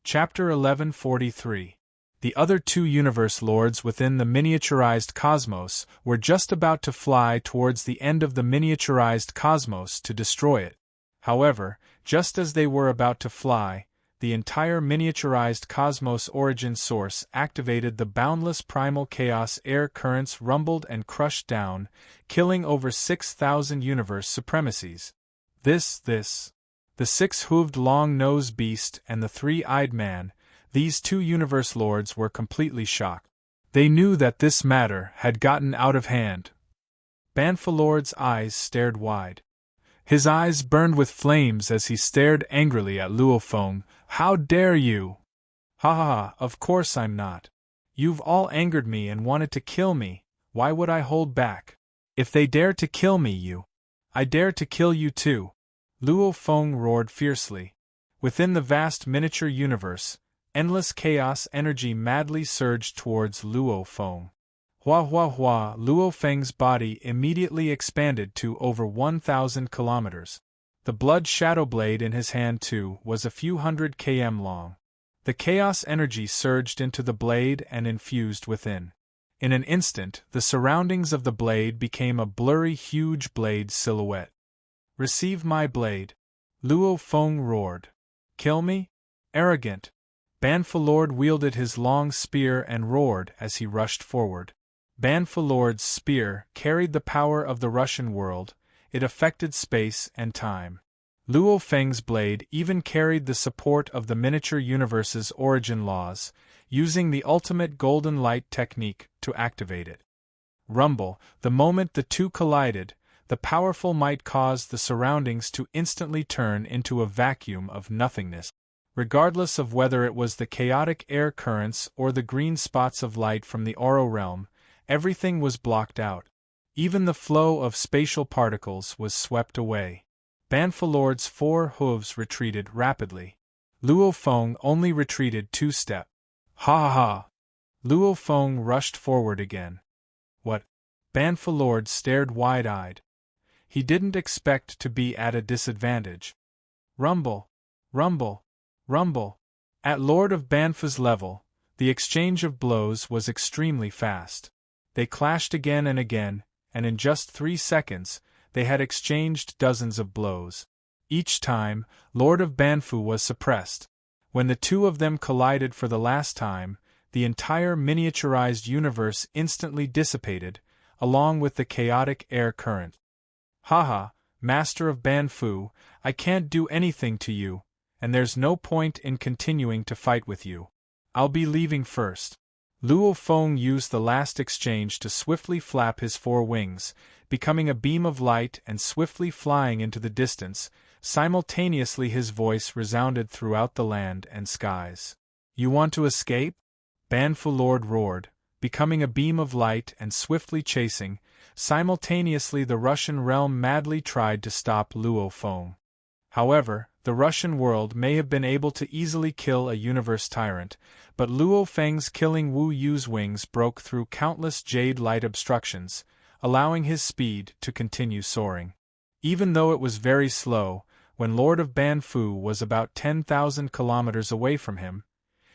Speaker 1: Chapter 1143. The other two universe lords within the miniaturized cosmos were just about to fly towards the end of the miniaturized cosmos to destroy it. However, just as they were about to fly, the entire miniaturized cosmos origin source activated the boundless primal chaos air currents rumbled and crushed down, killing over 6,000 universe supremacies. The six-hooved long-nosed beast and the three-eyed man, these two universe lords were completely shocked. They knew that this matter had gotten out of hand. Banfalord's eyes stared wide. His eyes burned with flames as he stared angrily at Luo Feng. How dare you? Ha ha ha, of course I'm not. You've all angered me and wanted to kill me, why would I hold back? If they dare to kill me, I dare to kill you too. Luo Feng roared fiercely. Within the vast miniature universe, endless chaos energy madly surged towards Luo Feng. Hua hua hua, Luo Feng's body immediately expanded to over 1,000 kilometers. The blood shadow blade in his hand too was a few hundred km long. The chaos energy surged into the blade and infused within. In an instant, the surroundings of the blade became a blurry huge blade silhouette. Receive my blade. Luo Feng roared. Kill me? Arrogant. Banfalord wielded his long spear and roared as he rushed forward. Banfalord's spear carried the power of the Russian world, it affected space and time. Luo Feng's blade even carried the support of the miniature universe's origin laws, using the ultimate golden light technique to activate it. Rumble, the moment the two collided, the powerful might caused the surroundings to instantly turn into a vacuum of nothingness. Regardless of whether it was the chaotic air currents or the green spots of light from the Oro realm, everything was blocked out. Even the flow of spatial particles was swept away. Banfalord's 4 hooves retreated rapidly. Luo Feng only retreated 2 steps. Ha ha ha! Luo Feng rushed forward again. What? Banfalord stared wide-eyed. He didn't expect to be at a disadvantage. Rumble! Rumble! Rumble! At Lord of Banfa's level, the exchange of blows was extremely fast. They clashed again, and in just 3 seconds, they had exchanged dozens of blows. Each time, Lord of Banfu was suppressed. When the two of them collided for the last time, the entire miniaturized universe instantly dissipated, along with the chaotic air current. Haha, Master of Banfu, I can't do anything to you, and there's no point in continuing to fight with you. I'll be leaving first. Luo Feng used the last exchange to swiftly flap his 4 wings, becoming a beam of light and swiftly flying into the distance. Simultaneously his voice resounded throughout the land and skies. You want to escape? Banfalord roared, becoming a beam of light and swiftly chasing. Simultaneously the Russian realm madly tried to stop Luo Feng. However, the Russian world may have been able to easily kill a universe tyrant, but Luo Feng's killing Wu Yu's wings broke through countless jade light obstructions, allowing his speed to continue soaring. Even though it was very slow, when Lord of Banfu was about 10,000 kilometers away from him,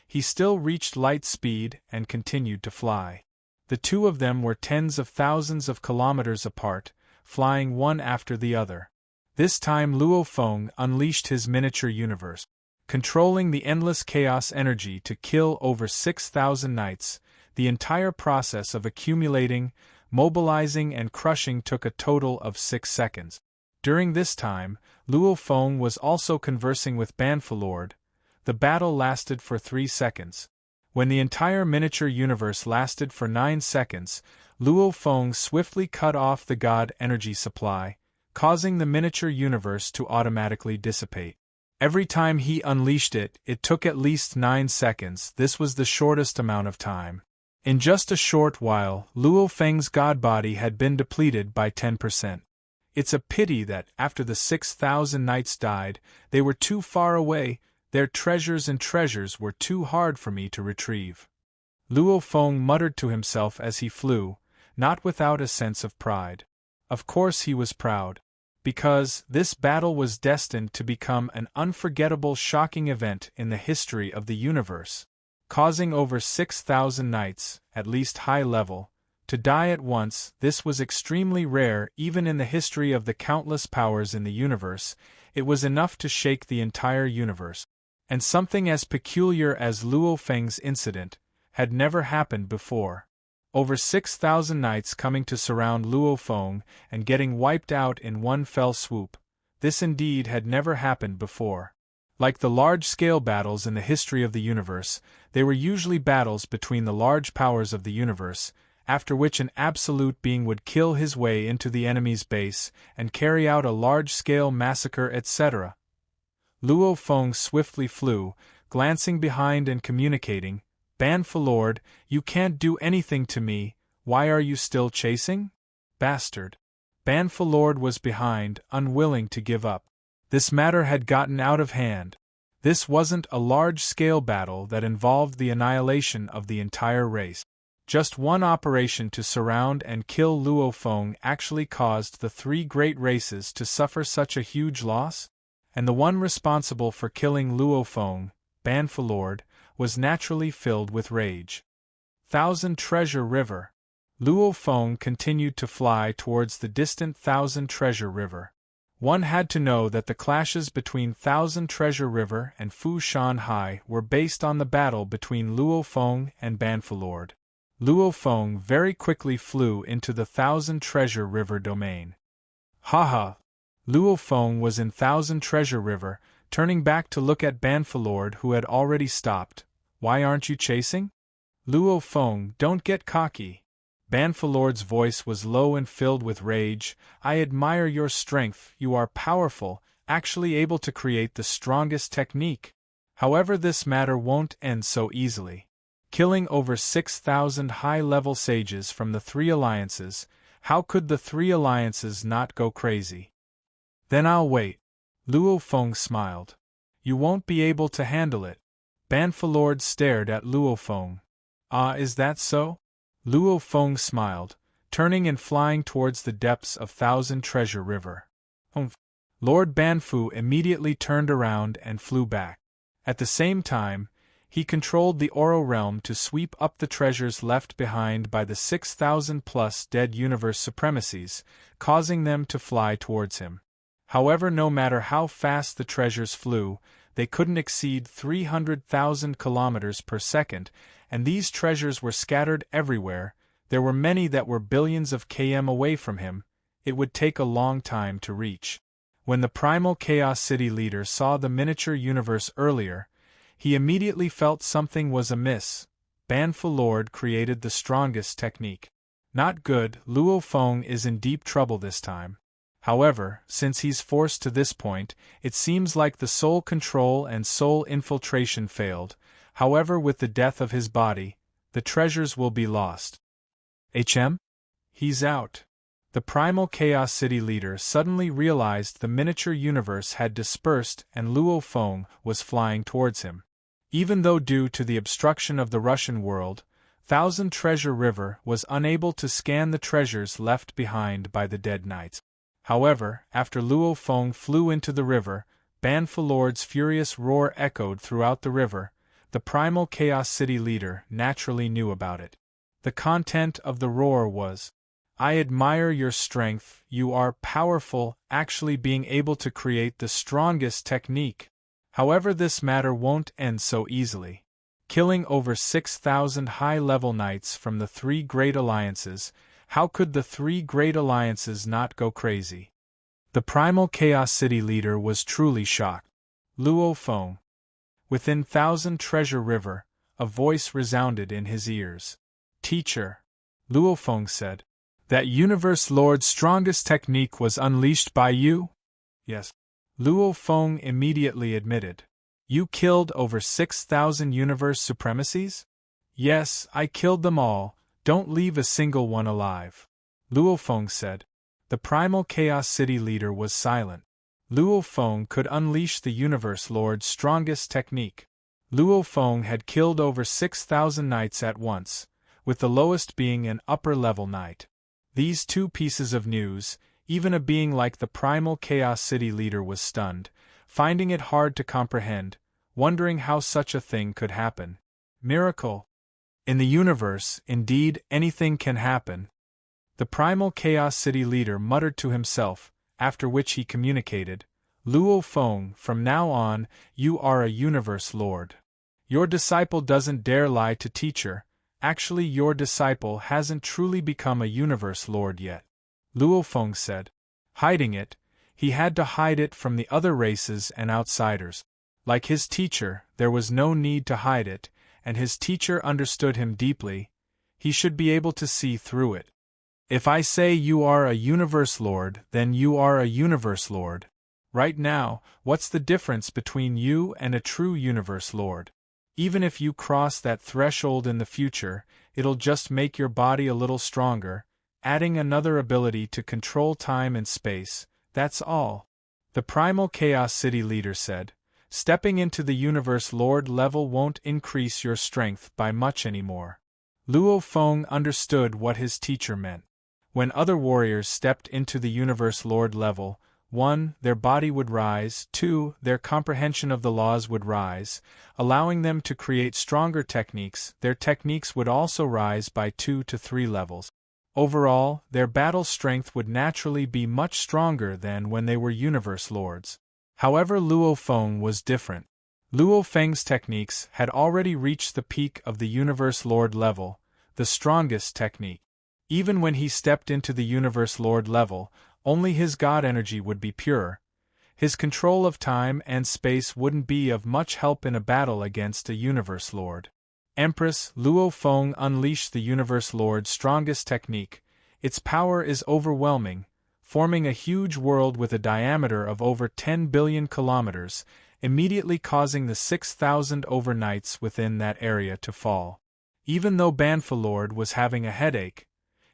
Speaker 1: he still reached light speed and continued to fly. The two of them were tens of thousands of kilometers apart, flying one after the other. This time Luo Feng unleashed his miniature universe, controlling the endless chaos energy to kill over 6,000 knights. The entire process of accumulating, mobilizing and crushing took a total of 6 seconds. During this time, Luo Feng was also conversing with Banfalord. The battle lasted for 3 seconds. When the entire miniature universe lasted for 9 seconds, Luo Feng swiftly cut off the god energy supply, causing the miniature universe to automatically dissipate. Every time he unleashed it, it took at least 9 seconds. This was the shortest amount of time. In just a short while, Luo Feng's godbody had been depleted by 10%. It's a pity that, after the 6,000 knights died, they were too far away. Their treasures were too hard for me to retrieve. Luo Feng muttered to himself as he flew, not without a sense of pride. Of course he was proud. Because this battle was destined to become an unforgettable, shocking event in the history of the universe, causing over 6,000 knights, at least high level, to die at once. This was extremely rare even in the history of the countless powers in the universe. It was enough to shake the entire universe. And something as peculiar as Luo Feng's incident had never happened before. Over 6,000 knights coming to surround Luo Feng and getting wiped out in one fell swoop. This indeed had never happened before. Like the large-scale battles in the history of the universe, they were usually battles between the large powers of the universe, after which an absolute being would kill his way into the enemy's base and carry out a large-scale massacre, etc. Luo Feng swiftly flew, glancing behind and communicating, "Banfalord, you can't do anything to me, why are you still chasing? Bastard." Banfalord was behind, unwilling to give up. This matter had gotten out of hand. This wasn't a large-scale battle that involved the annihilation of the entire race. Just one operation to surround and kill Luo Feng actually caused the 3 great races to suffer such a huge loss? And the one responsible for killing Luo Feng, Banfalord, was naturally filled with rage. Thousand Treasure River. Luo Feng continued to fly towards the distant Thousand Treasure River. One had to know that the clashes between Thousand Treasure River and Fu Shan Hai were based on the battle between Luo Feng and Banfalord. Luo Feng very quickly flew into the Thousand Treasure River domain. Haha! Luo Feng was in Thousand Treasure River, turning back to look at Banfalord, who had already stopped. "Why aren't you chasing?" "Luo Feng, don't get cocky." Banfalord's voice was low and filled with rage. "I admire your strength, you are powerful, actually able to create the strongest technique. However, this matter won't end so easily. Killing over 6,000 high-level sages from the 3 alliances, how could the 3 alliances not go crazy?" "Then I'll wait." Luo Feng smiled. "You won't be able to handle it." Banfalord stared at Luo Feng. "Ah, is that so?" Luo Feng smiled, turning and flying towards the depths of Thousand Treasure River. "Humph." Lord Banfu immediately turned around and flew back. At the same time, he controlled the Oro realm to sweep up the treasures left behind by the 6,000-plus dead universe supremacies, causing them to fly towards him. However, no matter how fast the treasures flew, they couldn't exceed 300,000 kilometers per second, and these treasures were scattered everywhere. There were many that were billions of km away from him. It would take a long time to reach. When the Primal Chaos City leader saw the miniature universe earlier, he immediately felt something was amiss. Banfalord created the strongest technique. Not good. Luo Feng is in deep trouble this time. However, since he's forced to this point, it seems like the soul control and soul infiltration failed. However, with the death of his body, the treasures will be lost. He's out. The Primal Chaos City leader suddenly realized the miniature universe had dispersed and Luo Feng was flying towards him. Even though due to the obstruction of the Russian world, Thousand Treasure River was unable to scan the treasures left behind by the dead knights. However, after Luo Feng flew into the river, Banfalord's furious roar echoed throughout the river. The Primal Chaos City leader naturally knew about it. The content of the roar was, "I admire your strength, you are powerful, actually being able to create the strongest technique. However, this matter won't end so easily. Killing over 6,000 high-level knights from the 3 great alliances, how could the 3 great alliances not go crazy?" The Primal Chaos City leader was truly shocked. Luo Feng. Within Thousand Treasure River, a voice resounded in his ears. "Teacher," Luo Feng said, "that Universe Lord's strongest technique was unleashed by you?" "Yes." Luo Feng immediately admitted. You killed over 6,000 universe supremacies? Yes, I killed them all, don't leave a single one alive. Luo Feng said. The primal Chaos City leader was silent. Luo Feng could unleash the Universe Lord's strongest technique. Luo Feng had killed over 6,000 knights at once, with the lowest being an upper-level knight. These two pieces of news, even a being like the primal Chaos City leader was stunned, finding it hard to comprehend, wondering how such a thing could happen. Miracle? In the universe, indeed, anything can happen. The primal Chaos City leader muttered to himself, after which he communicated, Luo Feng, from now on, you are a universe lord. Your disciple doesn't dare lie to teacher, actually your disciple hasn't truly become a universe lord yet. Luo Feng said. Hiding it, he had to hide it from the other races and outsiders. Like his teacher, there was no need to hide it, and his teacher understood him deeply. He should be able to see through it. If I say you are a universe lord, then you are a universe lord. Right now, what's the difference between you and a true universe lord? Even if you cross that threshold in the future, it'll just make your body a little stronger, adding another ability to control time and space, that's all. The primal Chaos City leader said. Stepping into the universe lord level won't increase your strength by much anymore. Luo Feng understood what his teacher meant. When other warriors stepped into the universe lord level, 1. Their body would rise, 2. Their comprehension of the laws would rise, allowing them to create stronger techniques. Their techniques would also rise by 2 to 3 levels. Overall, their battle strength would naturally be much stronger than when they were universe lords. However, Luo Feng was different. Luo Feng's techniques had already reached the peak of the universe lord level, the strongest technique. Even when he stepped into the universe lord level, only his god energy would be pure. His control of time and space wouldn't be of much help in a battle against a universe lord. Empress, Luo Feng unleashed the universe lord's strongest technique. Its power is overwhelming, forming a huge world with a diameter of over 10 billion kilometers, immediately causing the 6,000 overnights within that area to fall. Even though Banfalord was having a headache,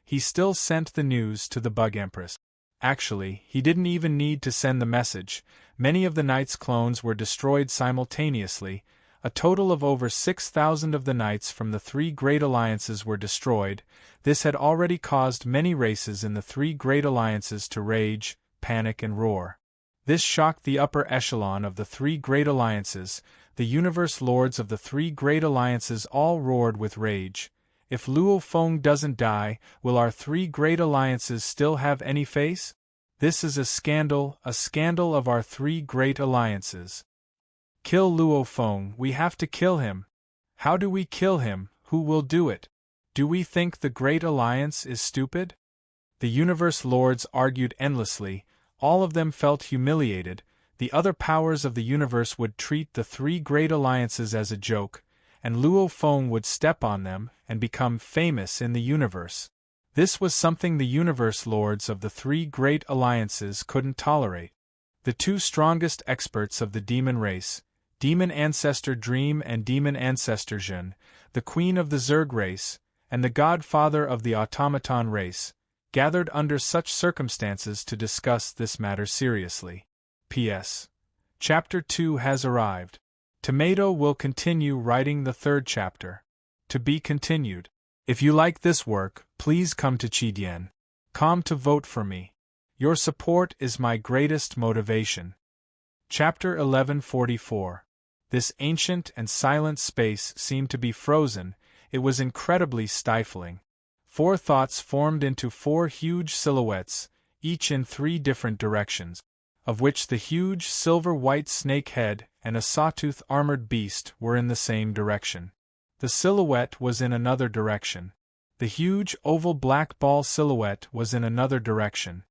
Speaker 1: he still sent the news to the Bug Empress. Actually, he didn't even need to send the message. Many of the Knights' clones were destroyed simultaneously. A total of over 6,000 of the Knights from the 3 Great Alliances were destroyed. This had already caused many races in the 3 Great Alliances to rage, panic and roar. This shocked the upper echelon of the 3 Great Alliances. The Universe Lords of the 3 Great Alliances all roared with rage. If Luo Feng doesn't die, will our 3 Great Alliances still have any face? This is a scandal of our 3 Great Alliances. Kill Luo Feng, we have to kill him. How do we kill him? Who will do it? Do we think the Great Alliance is stupid? The Universe Lords argued endlessly, all of them felt humiliated. The other powers of the universe would treat the 3 Great Alliances as a joke, and Luo Feng would step on them and become famous in the universe. This was something the Universe Lords of the 3 Great Alliances couldn't tolerate. The 2 strongest experts of the demon race, Demon Ancestor Dream and Demon Ancestor Jin, the Queen of the Zerg race, and the Godfather of the Automaton race, gathered under such circumstances to discuss this matter seriously. P.S. Chapter 2 has arrived. Tomato will continue writing the 3rd chapter. To be continued. If you like this work, please come to Chidian.com to vote for me. Your support is my greatest motivation. Chapter 1144. This ancient and silent space seemed to be frozen. It was incredibly stifling. 4 thoughts formed into 4 huge silhouettes, each in 3 different directions, of which the huge silver-white snake head and a sawtooth armored beast were in the same direction. The silhouette was in another direction. The huge oval black ball silhouette was in another direction.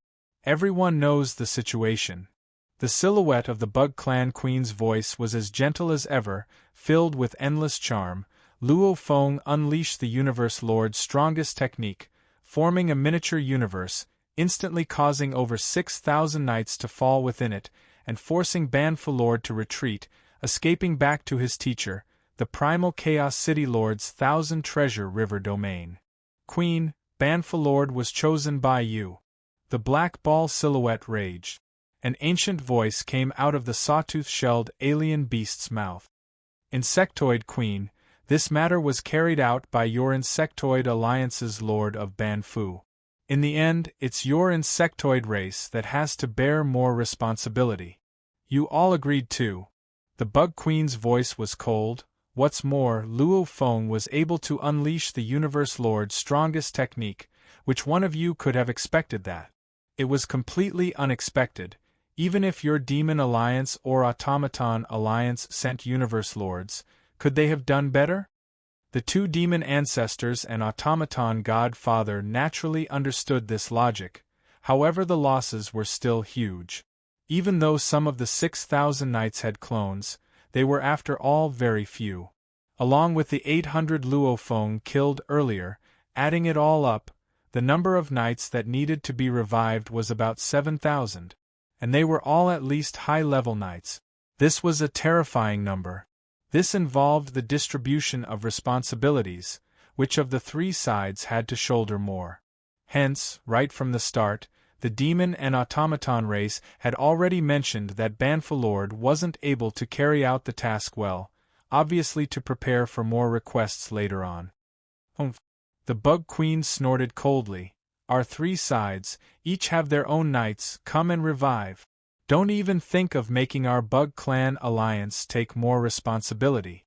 Speaker 1: Everyone knows the situation. The silhouette of the Bug Clan Queen's voice was as gentle as ever, filled with endless charm. Luo Feng unleashed the Universe Lord's strongest technique, forming a miniature universe, instantly causing over 6,000 knights to fall within it, and forcing Banfalord to retreat, escaping back to his teacher, the primal Chaos City Lord's 1,000 treasure river domain. Queen, Banfalord was chosen by you. The black ball silhouette raged. An ancient voice came out of the sawtooth-shelled alien beast's mouth. Insectoid Queen, this matter was carried out by your Insectoid Alliance's Lord of Banfu. In the end, it's your insectoid race that has to bear more responsibility. You all agreed too. The Bug Queen's voice was cold. What's more, Luo Feng was able to unleash the Universe Lord's strongest technique. Which one of you could have expected that? It was completely unexpected. Even if your Demon Alliance or Automaton Alliance sent Universe Lords, could they have done better? The two demon ancestors and Automaton Godfather naturally understood this logic, however the losses were still huge. Even though some of the 6,000 knights had clones, they were after all very few. Along with the 800 Luo Feng killed earlier, adding it all up, the number of knights that needed to be revived was about 7,000. And they were all at least high-level knights. This was a terrifying number. This involved the distribution of responsibilities, which of the three sides had to shoulder more. Hence, right from the start, the demon and automaton race had already mentioned that Banfalord wasn't able to carry out the task well, obviously to prepare for more requests later on. The Bug Queen snorted coldly. Our three sides, each have their own knights, come and revive. Don't even think of making our Bug Clan alliance take more responsibility.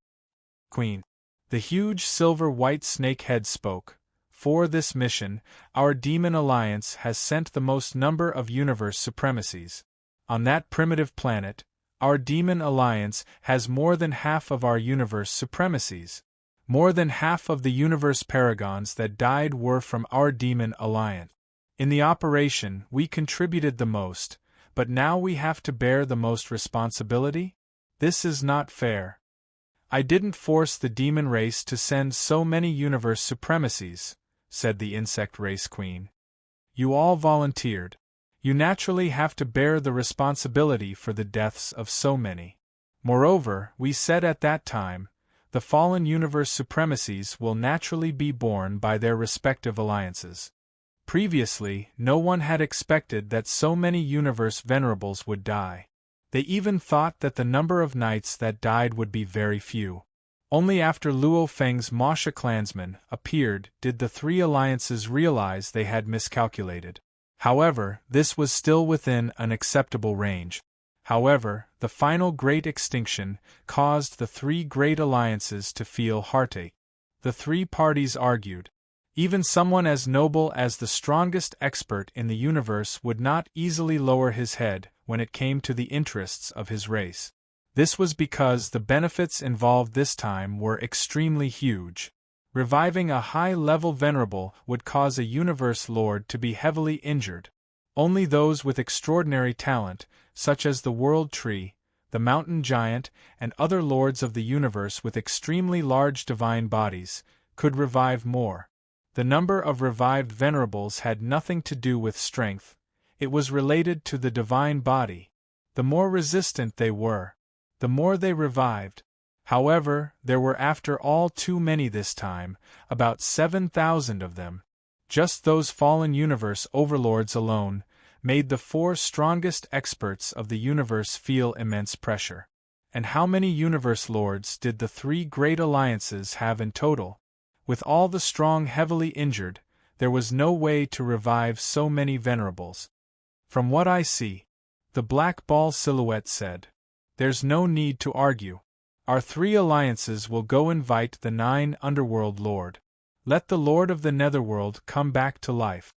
Speaker 1: Queen. The huge silver-white snake head spoke. For this mission, our Demon Alliance has sent the most number of universe supremacies. On that primitive planet, our Demon Alliance has more than half of our universe supremacies. More than half of the universe paragons that died were from our Demon Alliance. In the operation, we contributed the most, but now we have to bear the most responsibility? This is not fair. I didn't force the demon race to send so many universe supremacies, said the insect race queen. You all volunteered. You naturally have to bear the responsibility for the deaths of so many. Moreover, we said at that time, the fallen universe supremacies will naturally be borne by their respective alliances. Previously, no one had expected that so many universe venerables would die. They even thought that the number of knights that died would be very few. Only after Luo Feng's Masha clansmen appeared did the three alliances realize they had miscalculated. However, this was still within an acceptable range. However, the final great extinction caused the three great alliances to feel heartache. The three parties argued. Even someone as noble as the strongest expert in the universe would not easily lower his head when it came to the interests of his race. This was because the benefits involved this time were extremely huge. Reviving a high-level venerable would cause a universe lord to be heavily injured. Only those with extraordinary talent, such as the World Tree, the Mountain Giant, and other lords of the universe with extremely large divine bodies, could revive more. The number of revived venerables had nothing to do with strength, it was related to the divine body. The more resistant they were, the more they revived. However, there were after all too many this time, about 7,000 of them. Just those fallen universe overlords alone made the four strongest experts of the universe feel immense pressure. And how many universe lords did the three great alliances have in total? With all the strong heavily injured, there was no way to revive so many venerables. From what I see, the black ball silhouette said, there's no need to argue. Our three alliances will go invite the 9 Underworld Lord. Let the Lord of the Netherworld come back to life.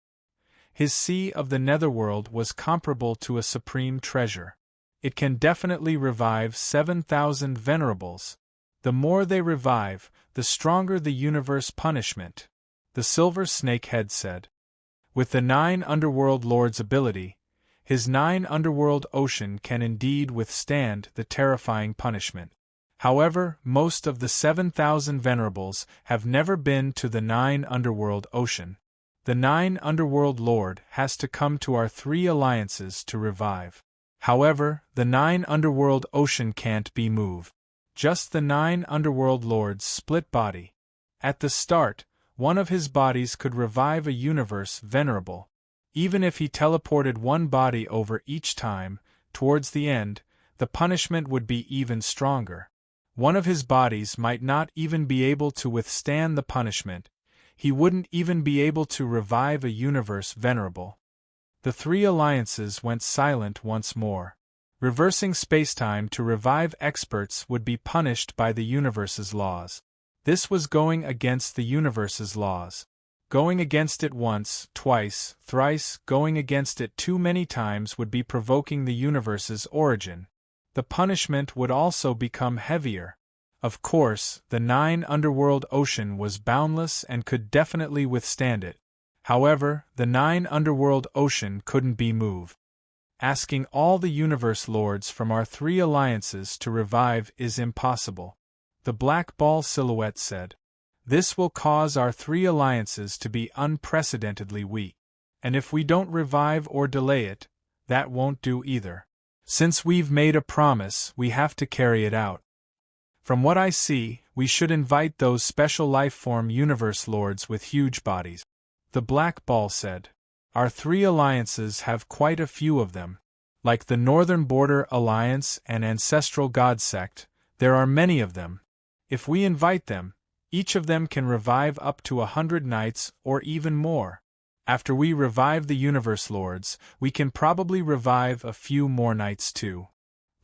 Speaker 1: His Sea of the Netherworld was comparable to a supreme treasure. It can definitely revive 7,000 venerables. The more they revive, the stronger the universe punishment, the Silver Snakehead said. With the 9 Underworld Lord's ability, his 9 Underworld Ocean can indeed withstand the terrifying punishment. However, most of the 7,000 venerables have never been to the 9 Underworld Ocean. The 9 Underworld Lord has to come to our three alliances to revive. However, the 9 underworld ocean can't be moved. Just the 9 underworld lords' split body. At the start, one of his bodies could revive a universe venerable. Even if he teleported one body over each time, towards the end, the punishment would be even stronger. One of his bodies might not even be able to withstand the punishment. He wouldn't even be able to revive a universe venerable. The 3 alliances went silent once more. Reversing spacetime to revive experts would be punished by the universe's laws. This was going against the universe's laws. Going against it once, twice, thrice, going against it too many times would be provoking the universe's origin. The punishment would also become heavier. Of course, the 9 underworld ocean was boundless and could definitely withstand it. However, the 9 underworld ocean couldn't be moved. Asking all the universe lords from our 3 alliances to revive is impossible. The black ball silhouette said. This will cause our 3 alliances to be unprecedentedly weak. And if we don't revive or delay it, that won't do either. Since we've made a promise, we have to carry it out. From what I see, we should invite those special life-form universe lords with huge bodies. The black ball said. Our 3 alliances have quite a few of them. Like the Northern Border Alliance and Ancestral God Sect, there are many of them. If we invite them, each of them can revive up to 100 knights or even more. After we revive the universe lords, we can probably revive a few more knights too.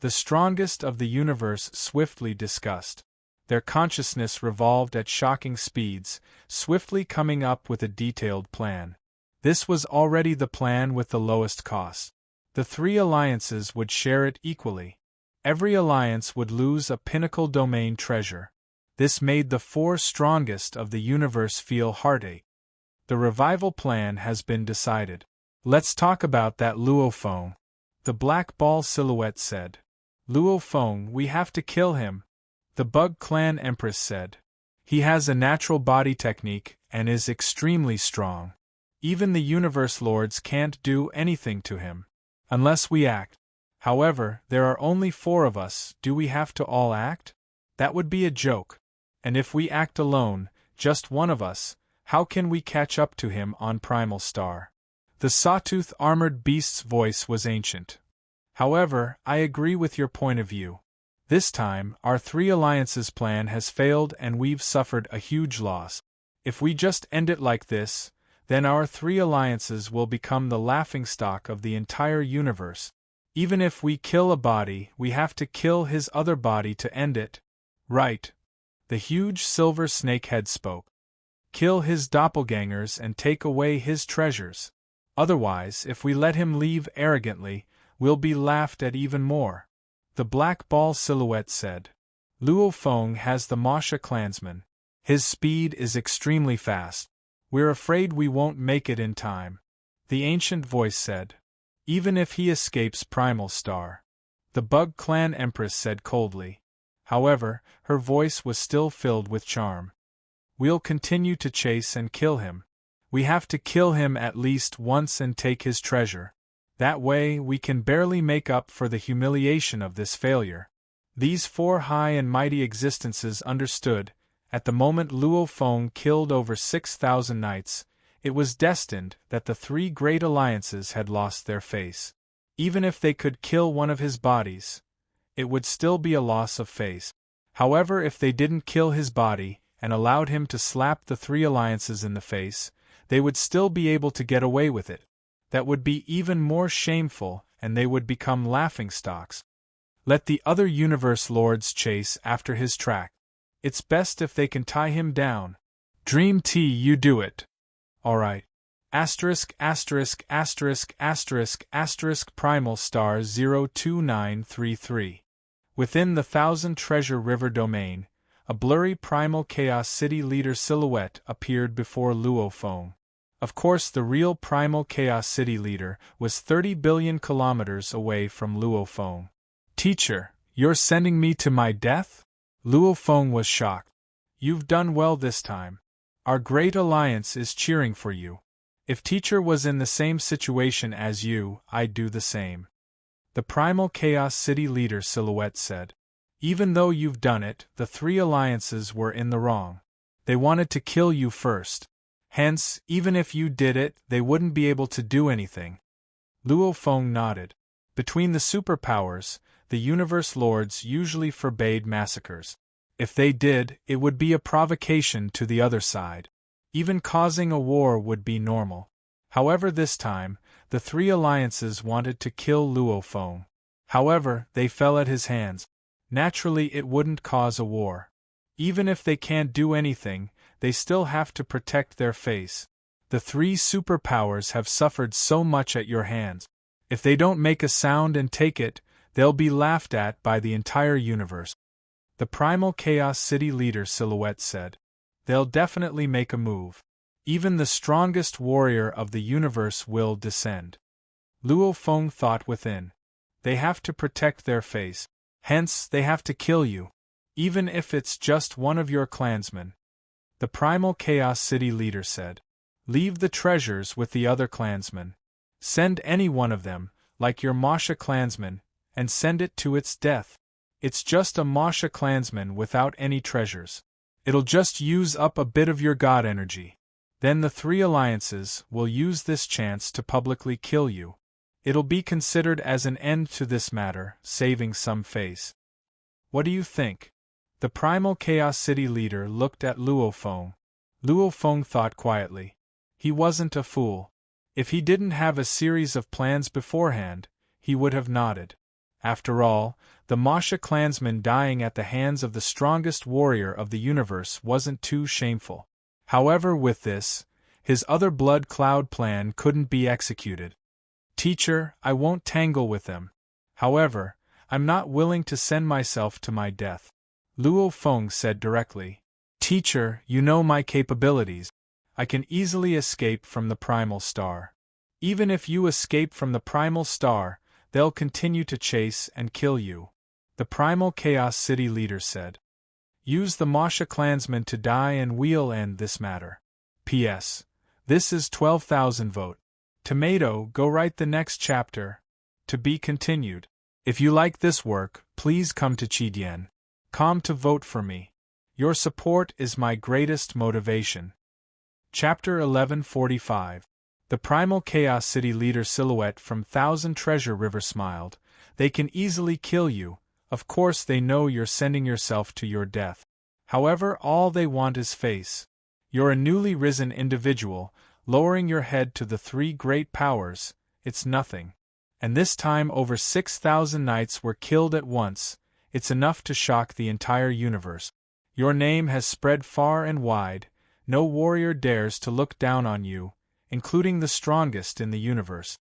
Speaker 1: The strongest of the universe swiftly discussed. Their consciousness revolved at shocking speeds, swiftly coming up with a detailed plan. This was already the plan with the lowest cost. The 3 alliances would share it equally. Every alliance would lose a pinnacle domain treasure. This made the 4 strongest of the universe feel heartache. The revival plan has been decided. Let's talk about that Luo Feng. The black ball silhouette said. Luo Feng, we have to kill him. The Bug Clan Empress said. He has a natural body technique and is extremely strong. Even the universe lords can't do anything to him. Unless we act. However, there are only 4 of us, do we have to all act? That would be a joke. And if we act alone, just one of us, how can we catch up to him on Primal Star? The sawtooth armored beast's voice was ancient. However, I agree with your point of view. This time, our 3 alliances plan has failed and we've suffered a huge loss. If we just end it like this, then our 3 alliances will become the laughingstock of the entire universe. Even if we kill a body, we have to kill his other body to end it. Right. The huge silver snakehead spoke. Kill his doppelgangers and take away his treasures. Otherwise, if we let him leave arrogantly, we'll be laughed at even more. The black ball silhouette said. Luo Feng has the Masha clansman. His speed is extremely fast. We're afraid we won't make it in time. The ancient voice said. Even if he escapes Primal Star. The Bug Clan Empress said coldly. However, her voice was still filled with charm. We'll continue to chase and kill him. We have to kill him at least once and take his treasure. That way we can barely make up for the humiliation of this failure. These 4 high and mighty existences understood. At the moment Luo Feng killed over 6,000 knights, it was destined that the 3 great alliances had lost their face. Even if they could kill one of his bodies, it would still be a loss of face. However, if they didn't kill his body, and allowed him to slap the 3 alliances in the face, they would still be able to get away with it. That would be even more shameful, and they would become laughingstocks. Let the other universe lords chase after his track. It's best if they can tie him down. Dream T, you do it. Alright. ******* Primal Star 02933. Within the Thousand Treasure River domain, a blurry primal Chaos City leader silhouette appeared before Luo Feng. Of course, the real primal Chaos City leader was 30 billion kilometers away from Luo Feng. Teacher, you're sending me to my death? Luo Feng was shocked. You've done well this time. Our great alliance is cheering for you. If Teacher was in the same situation as you, I'd do the same. the Primal Chaos City leader Silhouette said. Even though you've done it, the three alliances were in the wrong. They wanted to kill you first. Hence, even if you did it, they wouldn't be able to do anything. Luo Feng nodded. Between the superpowers, the universe lords usually forbade massacres. If they did, it would be a provocation to the other side. Even causing a war would be normal. However, this time, the three alliances wanted to kill Luo Feng. However, they fell at his hands. Naturally, it wouldn't cause a war. Even if they can't do anything, they still have to protect their face. The three superpowers have suffered so much at your hands. If they don't make a sound and take it, they'll be laughed at by the entire universe. The Primal Chaos City leader Silhouette said. They'll definitely make a move. Even the strongest warrior of the universe will descend. Luo Feng thought within. They have to protect their face. Hence, they have to kill you. Even if it's just one of your clansmen. The Primal Chaos City leader said. Leave the treasures with the other clansmen. Send any one of them, like your Masha clansman, and send it to its death. It's just a Masha clansman without any treasures. It'll just use up a bit of your god energy. Then the three alliances will use this chance to publicly kill you. It'll be considered as an end to this matter, saving some face. What do you think? The Primal Chaos City leader looked at Luo Feng. Luo Feng thought quietly. He wasn't a fool. If he didn't have a series of plans beforehand, he would have nodded. After all, the Masha clansman dying at the hands of the strongest warrior of the universe wasn't too shameful. However, with this, his other blood cloud plan couldn't be executed. Teacher, I won't tangle with them. However, I'm not willing to send myself to my death. Luo Feng said directly. Teacher, you know my capabilities. I can easily escape from the Primal Star. Even if you escape from the Primal Star, they'll continue to chase and kill you. The Primal Chaos City leader said. Use the Masha clansmen to die and we'll end this matter. P.S. This is 12,000 vote. Tomato, go write the next chapter. To be continued. If you like this work, please come to Chidien.com to vote for me. Your support is my greatest motivation. Chapter 1145. The Primal Chaos City leader Silhouette from Thousand Treasure River smiled. They can easily kill you. Of course they know you're sending yourself to your death. However, all they want is face. You're a newly risen individual, lowering your head to the three great powers, it's nothing. And this time over 6,000 knights were killed at once, it's enough to shock the entire universe. Your name has spread far and wide, no warrior dares to look down on you, including the strongest in the universe.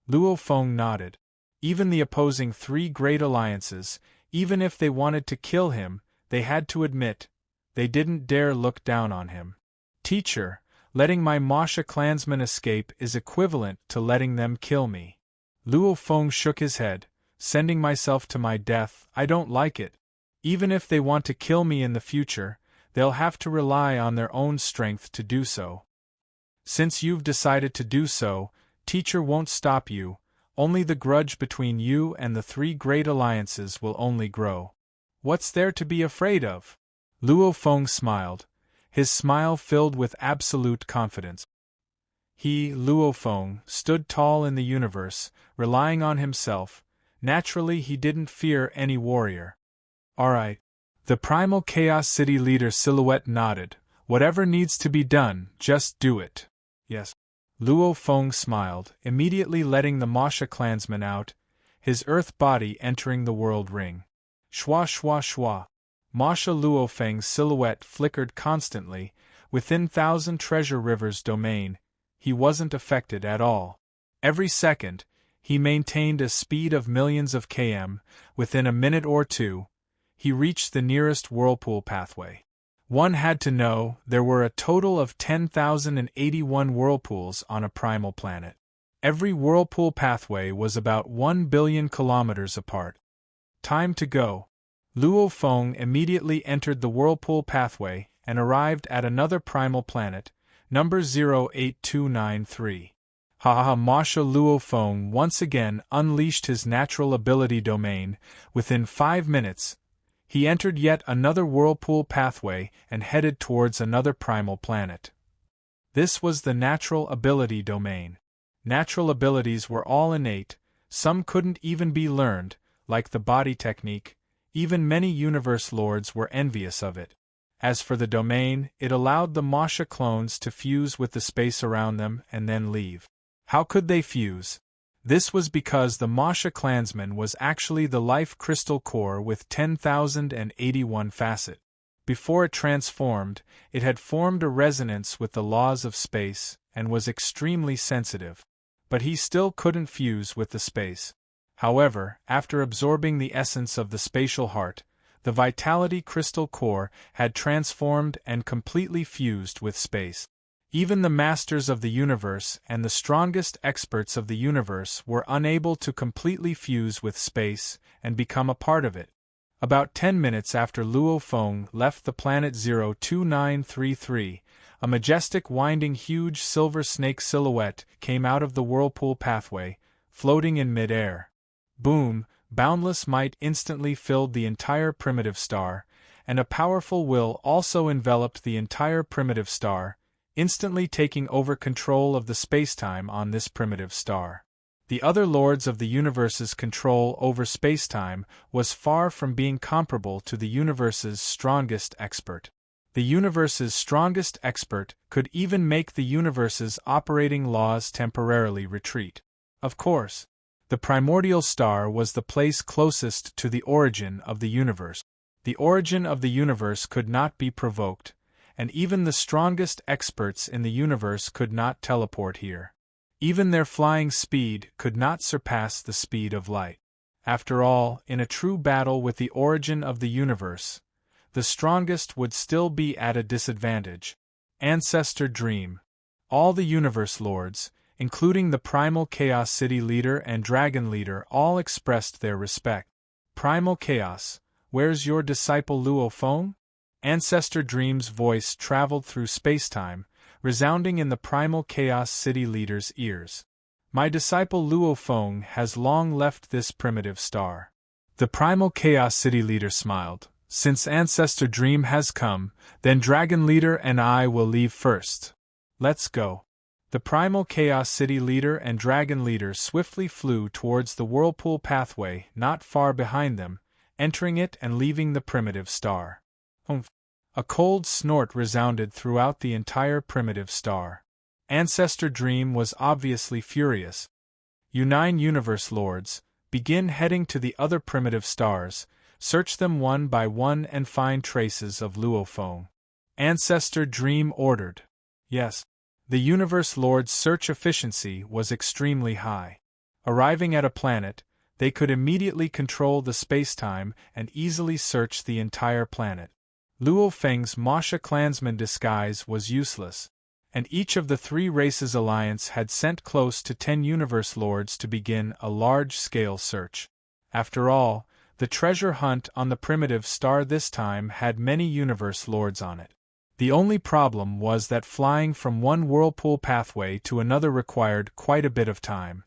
Speaker 1: Luo Feng nodded. Even the opposing three great alliances, even if they wanted to kill him, they had to admit, they didn't dare look down on him. Teacher, letting my Masha clansmen escape is equivalent to letting them kill me. Luo Feng shook his head. Sending myself to my death, I don't like it. Even if they want to kill me in the future, they'll have to rely on their own strength to do so. Since you've decided to do so, teacher won't stop you. Only the grudge between you and the three great alliances will only grow. What's there to be afraid of? Luo Feng smiled, his smile filled with absolute confidence. He, Luo Feng, stood tall in the universe, relying on himself. Naturally, he didn't fear any warrior. Alright. The Primal Chaos City leader Silhouette nodded. Whatever needs to be done, just do it. Yes. Luo Feng smiled, immediately letting the Masha clansman out, his earth body entering the world ring. Shwa shwa shwa. Masha Luo Feng's silhouette flickered constantly, within Thousand Treasure River's domain. He wasn't affected at all. Every second, he maintained a speed of millions of km. Within a minute or two, he reached the nearest whirlpool pathway. One had to know there were a total of 10,081 whirlpools on a primal planet. Every whirlpool pathway was about 1 billion kilometers apart. Time to go. Luo Feng immediately entered the whirlpool pathway and arrived at another primal planet, number 08293. Ha ha! Masha Luo Feng once again unleashed his natural ability domain. Within 5 minutes, he entered yet another whirlpool pathway and headed towards another primal planet. This was the natural ability domain. Natural abilities were all innate, some couldn't even be learned, like the body technique. Even many universe lords were envious of it. As for the domain, it allowed the Masha clones to fuse with the space around them and then leave. How could they fuse? This was because the Masha clansman was actually the life crystal core with 10,081 facet. Before it transformed, it had formed a resonance with the laws of space and was extremely sensitive. But he still couldn't fuse with the space. However, after absorbing the essence of the spatial heart, the vitality crystal core had transformed and completely fused with space. Even the masters of the universe and the strongest experts of the universe were unable to completely fuse with space and become a part of it. About 10 minutes after Luo Feng left the planet 02933, a majestic winding huge silver snake silhouette came out of the whirlpool pathway, floating in mid-air. Boom! Boundless might instantly filled the entire primitive star, and a powerful will also enveloped the entire primitive star, instantly taking over control of the spacetime on this primitive star. The other lords of the universe's control over spacetime was far from being comparable to the universe's strongest expert. The universe's strongest expert could even make the universe's operating laws temporarily retreat. Of course, the primordial star was the place closest to the origin of the universe. The origin of the universe could not be provoked, and even the strongest experts in the universe could not teleport here. Even their flying speed could not surpass the speed of light. After all, in a true battle with the origin of the universe, the strongest would still be at a disadvantage. Ancestor Dream. All the universe lords, including the Primal Chaos City leader and Dragon leader, all expressed their respect. Primal Chaos, where's your disciple Luo Feng? Ancestor Dream's voice traveled through spacetime, resounding in the Primal Chaos City leader's ears. My disciple Luo Feng has long left this primitive star. The Primal Chaos City leader smiled. Since Ancestor Dream has come, then Dragon leader and I will leave first. Let's go. The Primal Chaos City leader and Dragon leader swiftly flew towards the whirlpool pathway not far behind them, entering it and leaving the primitive star. A cold snort resounded throughout the entire primitive star. Ancestor Dream was obviously furious. You 9 universe lords, begin heading to the other primitive stars, search them one by one and find traces of Luo Feng. Ancestor Dream ordered. Yes. The universe lord's search efficiency was extremely high. Arriving at a planet, they could immediately control the spacetime and easily search the entire planet. Luo Feng's Masha clansman disguise was useless, and each of the 3 races alliance had sent close to 10 universe lords to begin a large-scale search. After all, the treasure hunt on the primitive star this time had many universe lords on it. The only problem was that flying from one whirlpool pathway to another required quite a bit of time.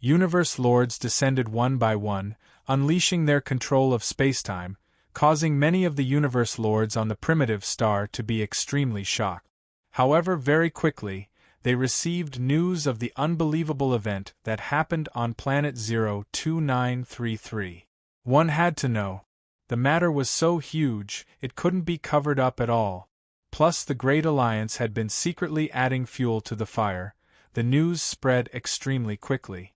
Speaker 1: Universe lords descended one by one, unleashing their control of spacetime, causing many of the universe lords on the primitive star to be extremely shocked. However, very quickly, they received news of the unbelievable event that happened on planet 02933. One had to know. The matter was so huge, it couldn't be covered up at all. Plus the Great Alliance had been secretly adding fuel to the fire. The news spread extremely quickly.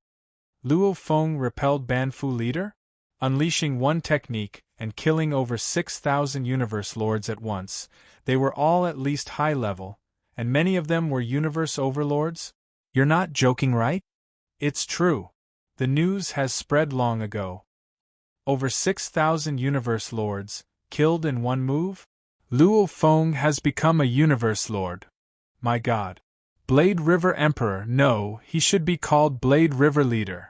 Speaker 1: Luo Feng repelled Banfu leader? Unleashing one technique and killing over 6,000 universe lords at once, they were all at least high level, and many of them were universe overlords? You're not joking, right? It's true. The news has spread long ago. Over 6,000 universe lords, killed in one move? Luo Feng has become a universe lord. My god. Blade River Emperor, no, he should be called Blade River Leader.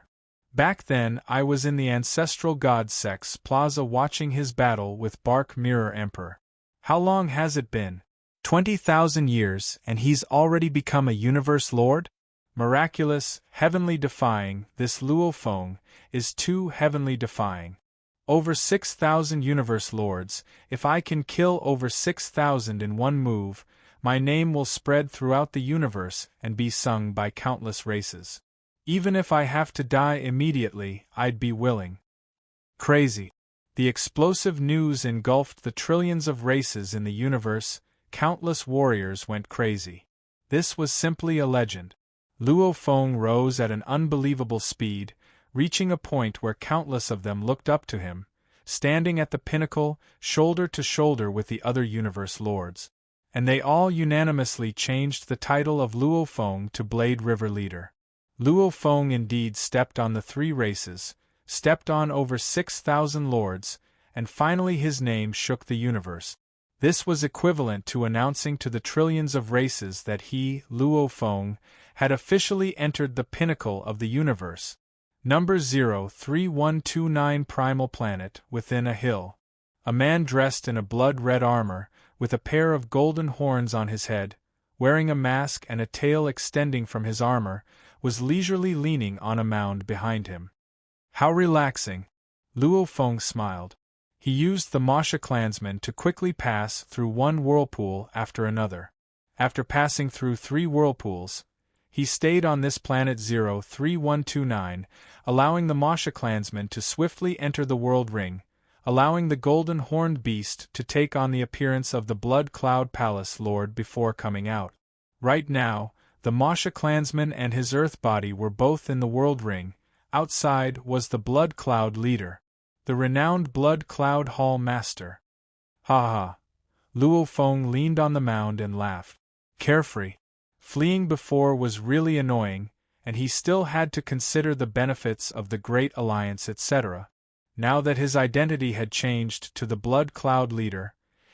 Speaker 1: Back then I was in the Ancestral God Sex Plaza watching his battle with Bark Mirror Emperor. How long has it been? 20,000 years, and he's already become a universe lord? Miraculous, heavenly defying, this Luo Feng is too heavenly defying. Over 6,000 universe lords, if I can kill over 6,000 in one move, my name will spread throughout the universe and be sung by countless races. Even if I have to die immediately, I'd be willing. Crazy. The explosive news engulfed the trillions of races in the universe. Countless warriors went crazy. This was simply a legend. Luo Feng rose at an unbelievable speed, reaching a point where countless of them looked up to him, standing at the pinnacle, shoulder to shoulder with the other universe lords. And they all unanimously changed the title of Luo Feng to Blade River Leader. Luo Feng indeed stepped on the three races, stepped on over 6,000 lords, and finally his name shook the universe. This was equivalent to announcing to the trillions of races that he, Luo Feng, had officially entered the pinnacle of the universe. Number 03129 Primal Planet, within a hill. A man dressed in a blood-red armor, with a pair of golden horns on his head, wearing a mask and a tail extending from his armor, was leisurely leaning on a mound behind him. How relaxing! Luo Feng smiled. He used the Masha clansmen to quickly pass through one whirlpool after another. After passing through 3 whirlpools, he stayed on this planet 03129, allowing the Masha clansmen to swiftly enter the world ring, allowing the golden horned beast to take on the appearance of the Blood Cloud Palace Lord before coming out. Right now, the Masha clansman and his earth body were both in the world ring. Outside was the Blood Cloud leader, the renowned Blood Cloud Hall Master. Ha ha! Luo Feng leaned on the mound and laughed. Carefree. Fleeing before was really annoying, and he still had to consider the benefits of the Great Alliance, etc. Now that his identity had changed to the Blood Cloud leader,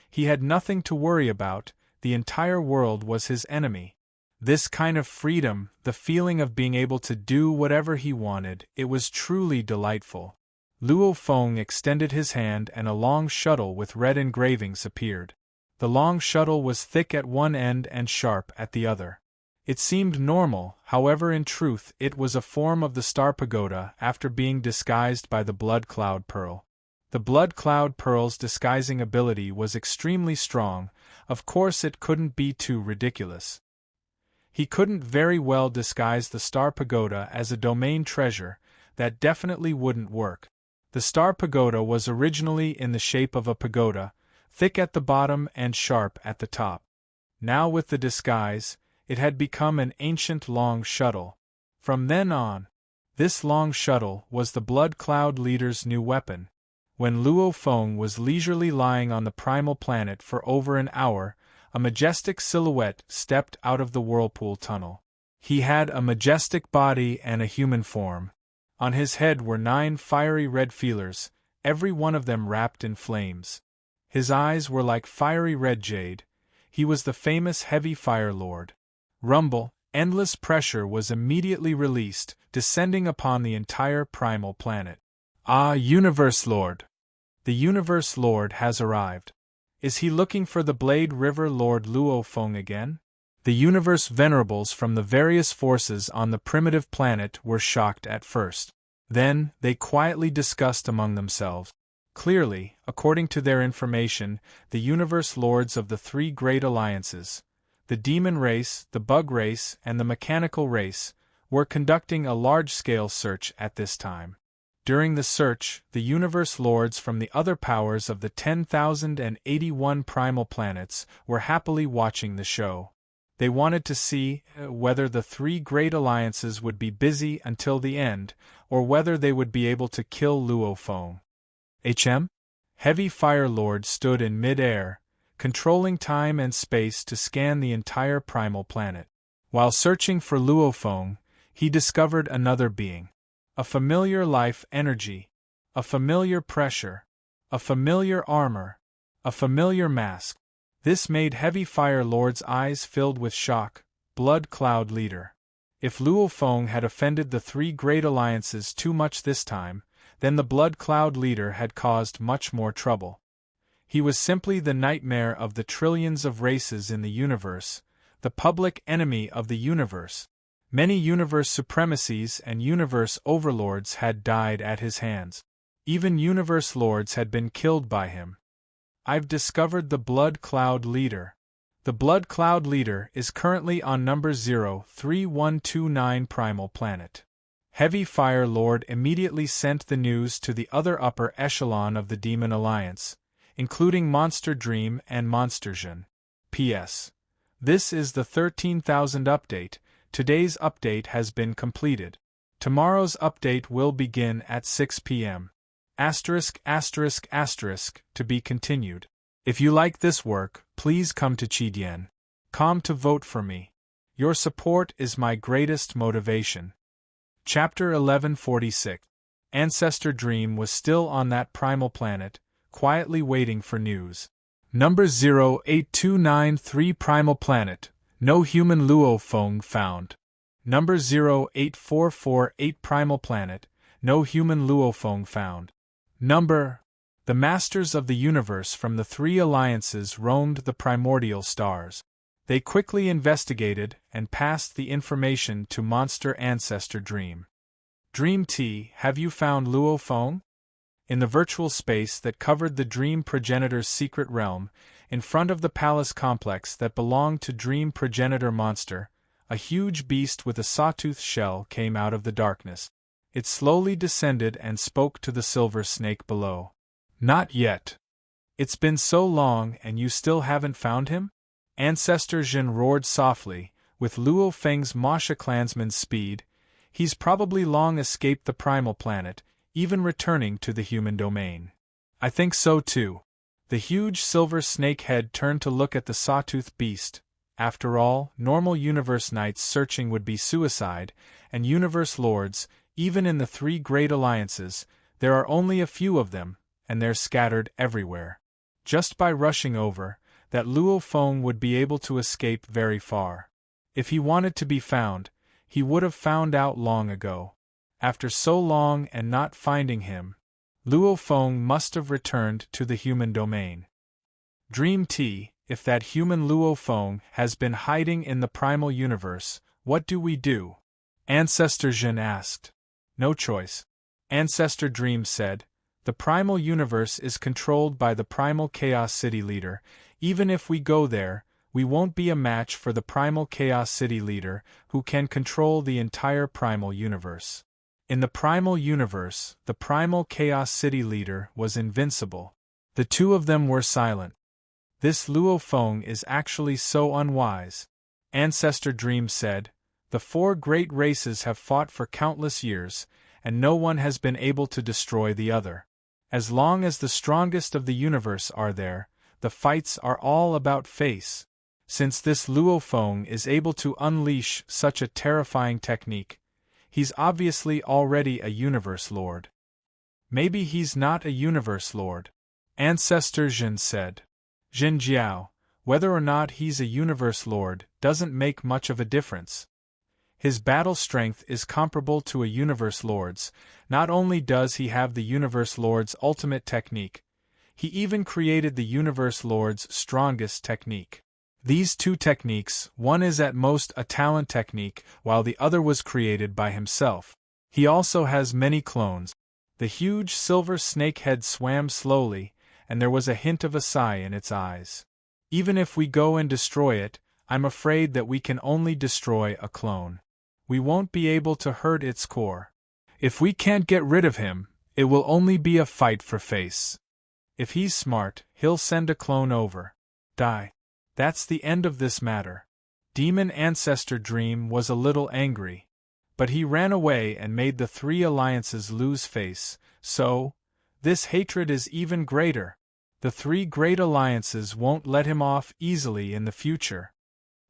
Speaker 1: he had nothing to worry about. The entire world was his enemy. This kind of freedom, the feeling of being able to do whatever he wanted, it was truly delightful. Luo Feng extended his hand and a long shuttle with red engravings appeared. The long shuttle was thick at one end and sharp at the other. It seemed normal, however in truth it was a form of the Star Pagoda after being disguised by the Blood Cloud Pearl. The Blood Cloud Pearl's disguising ability was extremely strong. Of course it couldn't be too ridiculous. He couldn't very well disguise the Star Pagoda as a domain treasure. That definitely wouldn't work. The Star Pagoda was originally in the shape of a pagoda, thick at the bottom and sharp at the top. Now with the disguise, it had become an ancient long shuttle. From then on, this long shuttle was the Blood Cloud leader's new weapon. When Luo Feng was leisurely lying on the primal planet for over an hour, a majestic silhouette stepped out of the whirlpool tunnel. He had a majestic body and a human form. On his head were 9 fiery red feelers, every one of them wrapped in flames. His eyes were like fiery red jade. He was the famous Heavy Fire Lord. Rumble, endless pressure was immediately released, descending upon the entire primal planet. Ah, Universe Lord! The Universe Lord has arrived. Is he looking for the Blade River Lord Luo Feng again? The Universe Venerables from the various forces on the primitive planet were shocked at first. Then, they quietly discussed among themselves. Clearly, according to their information, the Universe Lords of the 3 great alliances, the Demon Race, the Bug Race, and the Mechanical Race, were conducting a large-scale search at this time. During the search, the Universe Lords from the other powers of the 10,081 primal planets were happily watching the show. They wanted to see whether the 3 great alliances would be busy until the end, or whether they would be able to kill Luo Feng. Heavy Fire Lord stood in mid-air, controlling time and space to scan the entire primal planet. While searching for Luo Feng, he discovered another being. A familiar life energy, a familiar pressure, a familiar armor, a familiar mask. This made Heavy Fire Lord's eyes filled with shock. Blood Cloud Leader. If Luo Feng had offended the 3 great alliances too much this time, then the Blood Cloud Leader had caused much more trouble. He was simply the nightmare of the trillions of races in the universe, the public enemy of the universe. Many universe supremacies and universe overlords had died at his hands. Even universe lords had been killed by him. I've discovered the Blood Cloud Leader. The Blood Cloud Leader is currently on number 03129 Primal Planet. Heavy Fire Lord immediately sent the news to the other upper echelon of the Demon Alliance, including Monster Dream and Monster Jin. P.S. This is the 13,000 update. Today's update has been completed. Tomorrow's update will begin at 6 p.m. To be continued. If you like this work, please come to Chidien.com to vote for me. Your support is my greatest motivation. Chapter 1146. Ancestor Dream was still on that primal planet, quietly waiting for news. Number 08293 Primal Planet. No human Luo Feng found. Number 08448 Primal Planet. No human Luo Feng found. Number. The Masters of the Universe from the three alliances roamed the primordial stars. They quickly investigated and passed the information to Monster Ancestor Dream. Dream T, have you found Luo Feng? In the virtual space that covered the Dream Progenitor's secret realm, in front of the palace complex that belonged to Dream Progenitor Monster, a huge beast with a sawtooth shell came out of the darkness. It slowly descended and spoke to the silver snake below. Not yet. It's been so long and you still haven't found him? Ancestor Jin roared softly, with Luo Feng's Masha clansman's speed. He's probably long escaped the primal planet, even returning to the human domain. I think so too. The huge silver snake head turned to look at the sawtooth beast. After all, normal universe knights searching would be suicide, and universe lords, even in the three great alliances, there are only a few of them, and they're scattered everywhere. Just by rushing over, that Luo Feng would be able to escape very far. If he wanted to be found, he would have found out long ago. After so long and not finding him, Luo Feng must have returned to the human domain. Dream T, if that human Luo Feng has been hiding in the primal universe, what do we do? Ancestor Jin asked. No choice. Ancestor Dream said. The primal universe is controlled by the primal Chaos City leader. Even if we go there, we won't be a match for the primal Chaos City leader, who can control the entire primal universe. In the primal universe, the primal Chaos City leader was invincible. The two of them were silent. This Luo Feng is actually so unwise. Ancestor Dream said. The four great races have fought for countless years, and no one has been able to destroy the other. As long as the strongest of the universe are there, the fights are all about face. Since this Luo Feng is able to unleash such a terrifying technique, he's obviously already a universe lord. Maybe he's not a universe lord. Ancestor Jin said. Jin Jiao, whether or not he's a universe lord doesn't make much of a difference. His battle strength is comparable to a universe lord's. Not only does he have the universe lord's ultimate technique, he even created the universe lord's strongest technique. These two techniques, one is at most a talent technique, while the other was created by himself. He also has many clones. The huge silver snake head swam slowly, and there was a hint of a sigh in its eyes. Even if we go and destroy it, I'm afraid that we can only destroy a clone. We won't be able to hurt its core. If we can't get rid of him, it will only be a fight for face. If he's smart, he'll send a clone over. Die. That's the end of this matter. Demon Ancestor Dream was a little angry, but he ran away and made the three alliances lose face, so, this hatred is even greater. The three great alliances won't let him off easily in the future.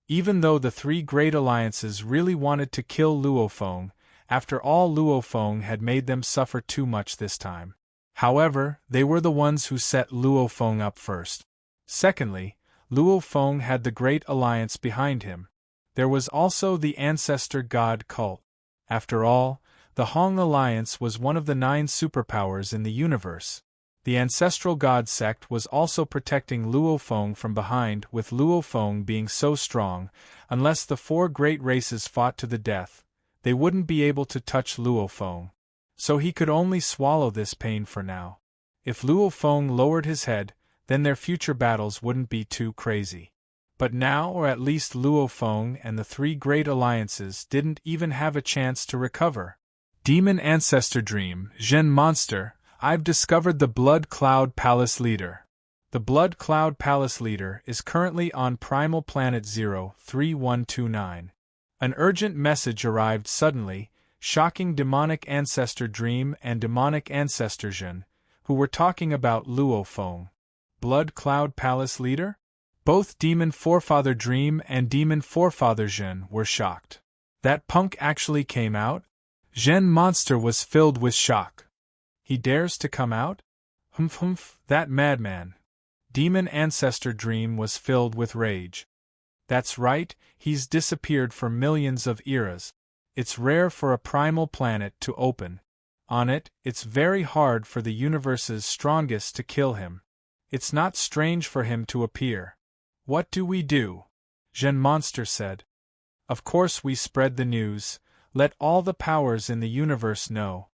Speaker 1: Even though the three great alliances really wanted to kill Luo Feng, after all Luo Feng had made them suffer too much this time. However, they were the ones who set Luo Feng up first. Secondly, Luo Feng had the Great Alliance behind him. There was also the Ancestor God cult. After all, the Hong Alliance was one of the 9 superpowers in the universe. The ancestral god sect was also protecting Luo Feng from behind, with Luo Feng being so strong, unless the four great races fought to the death, they wouldn't be able to touch Luo Feng. So he could only swallow this pain for now. If Luo Feng lowered his head, then their future battles wouldn't be too crazy. But now, or at least Luo Feng and the three great alliances didn't even have a chance to recover. Demon Ancestor Dream, Zhen Monster, I've discovered the Blood Cloud Palace Leader. The Blood Cloud Palace Leader is currently on Primal Planet 03129. An urgent message arrived suddenly, shocking Demonic Ancestor Dream and Demonic Ancestor Zhen, who were talking about Luo Feng. Blood Cloud Palace Leader? Both Demon Forefather Dream and Demon Forefather Zhen were shocked. That punk actually came out? Zhen Monster was filled with shock. He dares to come out? Humph, that madman. Demon Ancestor Dream was filled with rage. That's right, he's disappeared for millions of eras. It's rare for a primal planet to open. On it, it's very hard for the universe's strongest to kill him. It's not strange for him to appear. What do we do? Zhen Monster said. Of course we spread the news, let all the powers in the universe know.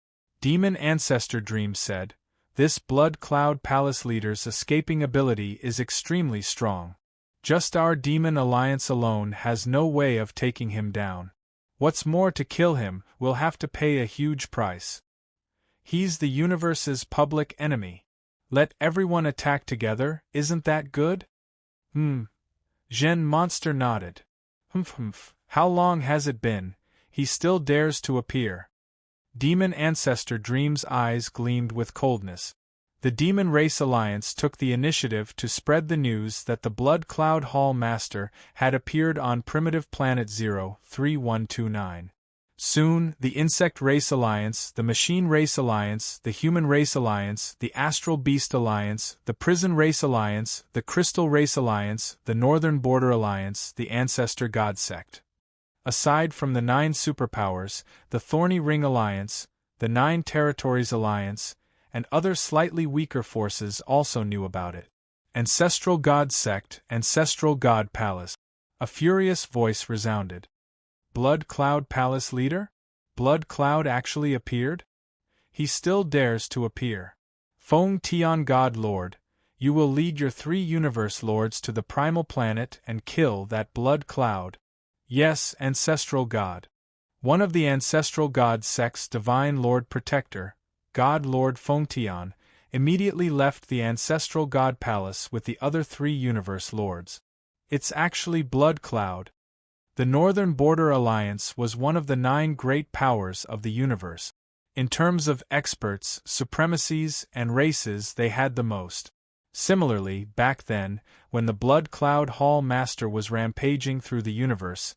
Speaker 1: Demon Ancestor Dream said, this Blood Cloud Palace Leader's escaping ability is extremely strong. Just our Demon Alliance alone has no way of taking him down. What's more, to kill him, we'll have to pay a huge price. He's the universe's public enemy. Let everyone attack together, isn't that good? Zhen Monster nodded. Humph, how long has it been? He still dares to appear. Demon Ancestor Dream's eyes gleamed with coldness. The Demon Race Alliance took the initiative to spread the news that the Blood Cloud Hall Master had appeared on Primitive Planet 03129. Soon, the Insect Race Alliance, the Machine Race Alliance, the Human Race Alliance, the Astral Beast Alliance, the Prison Race Alliance, the Crystal Race Alliance, the Northern Border Alliance, the Ancestor God Sect. Aside from the 9 superpowers, the Thorny Ring Alliance, the 9 Territories Alliance, and other slightly weaker forces also knew about it. Ancestral God Sect, Ancestral God Palace. A furious voice resounded. Blood Cloud Palace Leader? Blood Cloud actually appeared? He still dares to appear. Feng Tian God Lord, you will lead your 3 Universe Lords to the Primal Planet and kill that Blood Cloud. Yes, Ancestral God. One of the Ancestral God Sect's Divine Lord Protector, God Lord Feng Tian, immediately left the Ancestral God Palace with the other 3 Universe Lords. It's actually Blood Cloud. The Northern Border Alliance was one of the 9 great powers of the universe. In terms of experts, supremacies, and races, they had the most. Similarly, back then, when the Blood Cloud Hall Master was rampaging through the universe,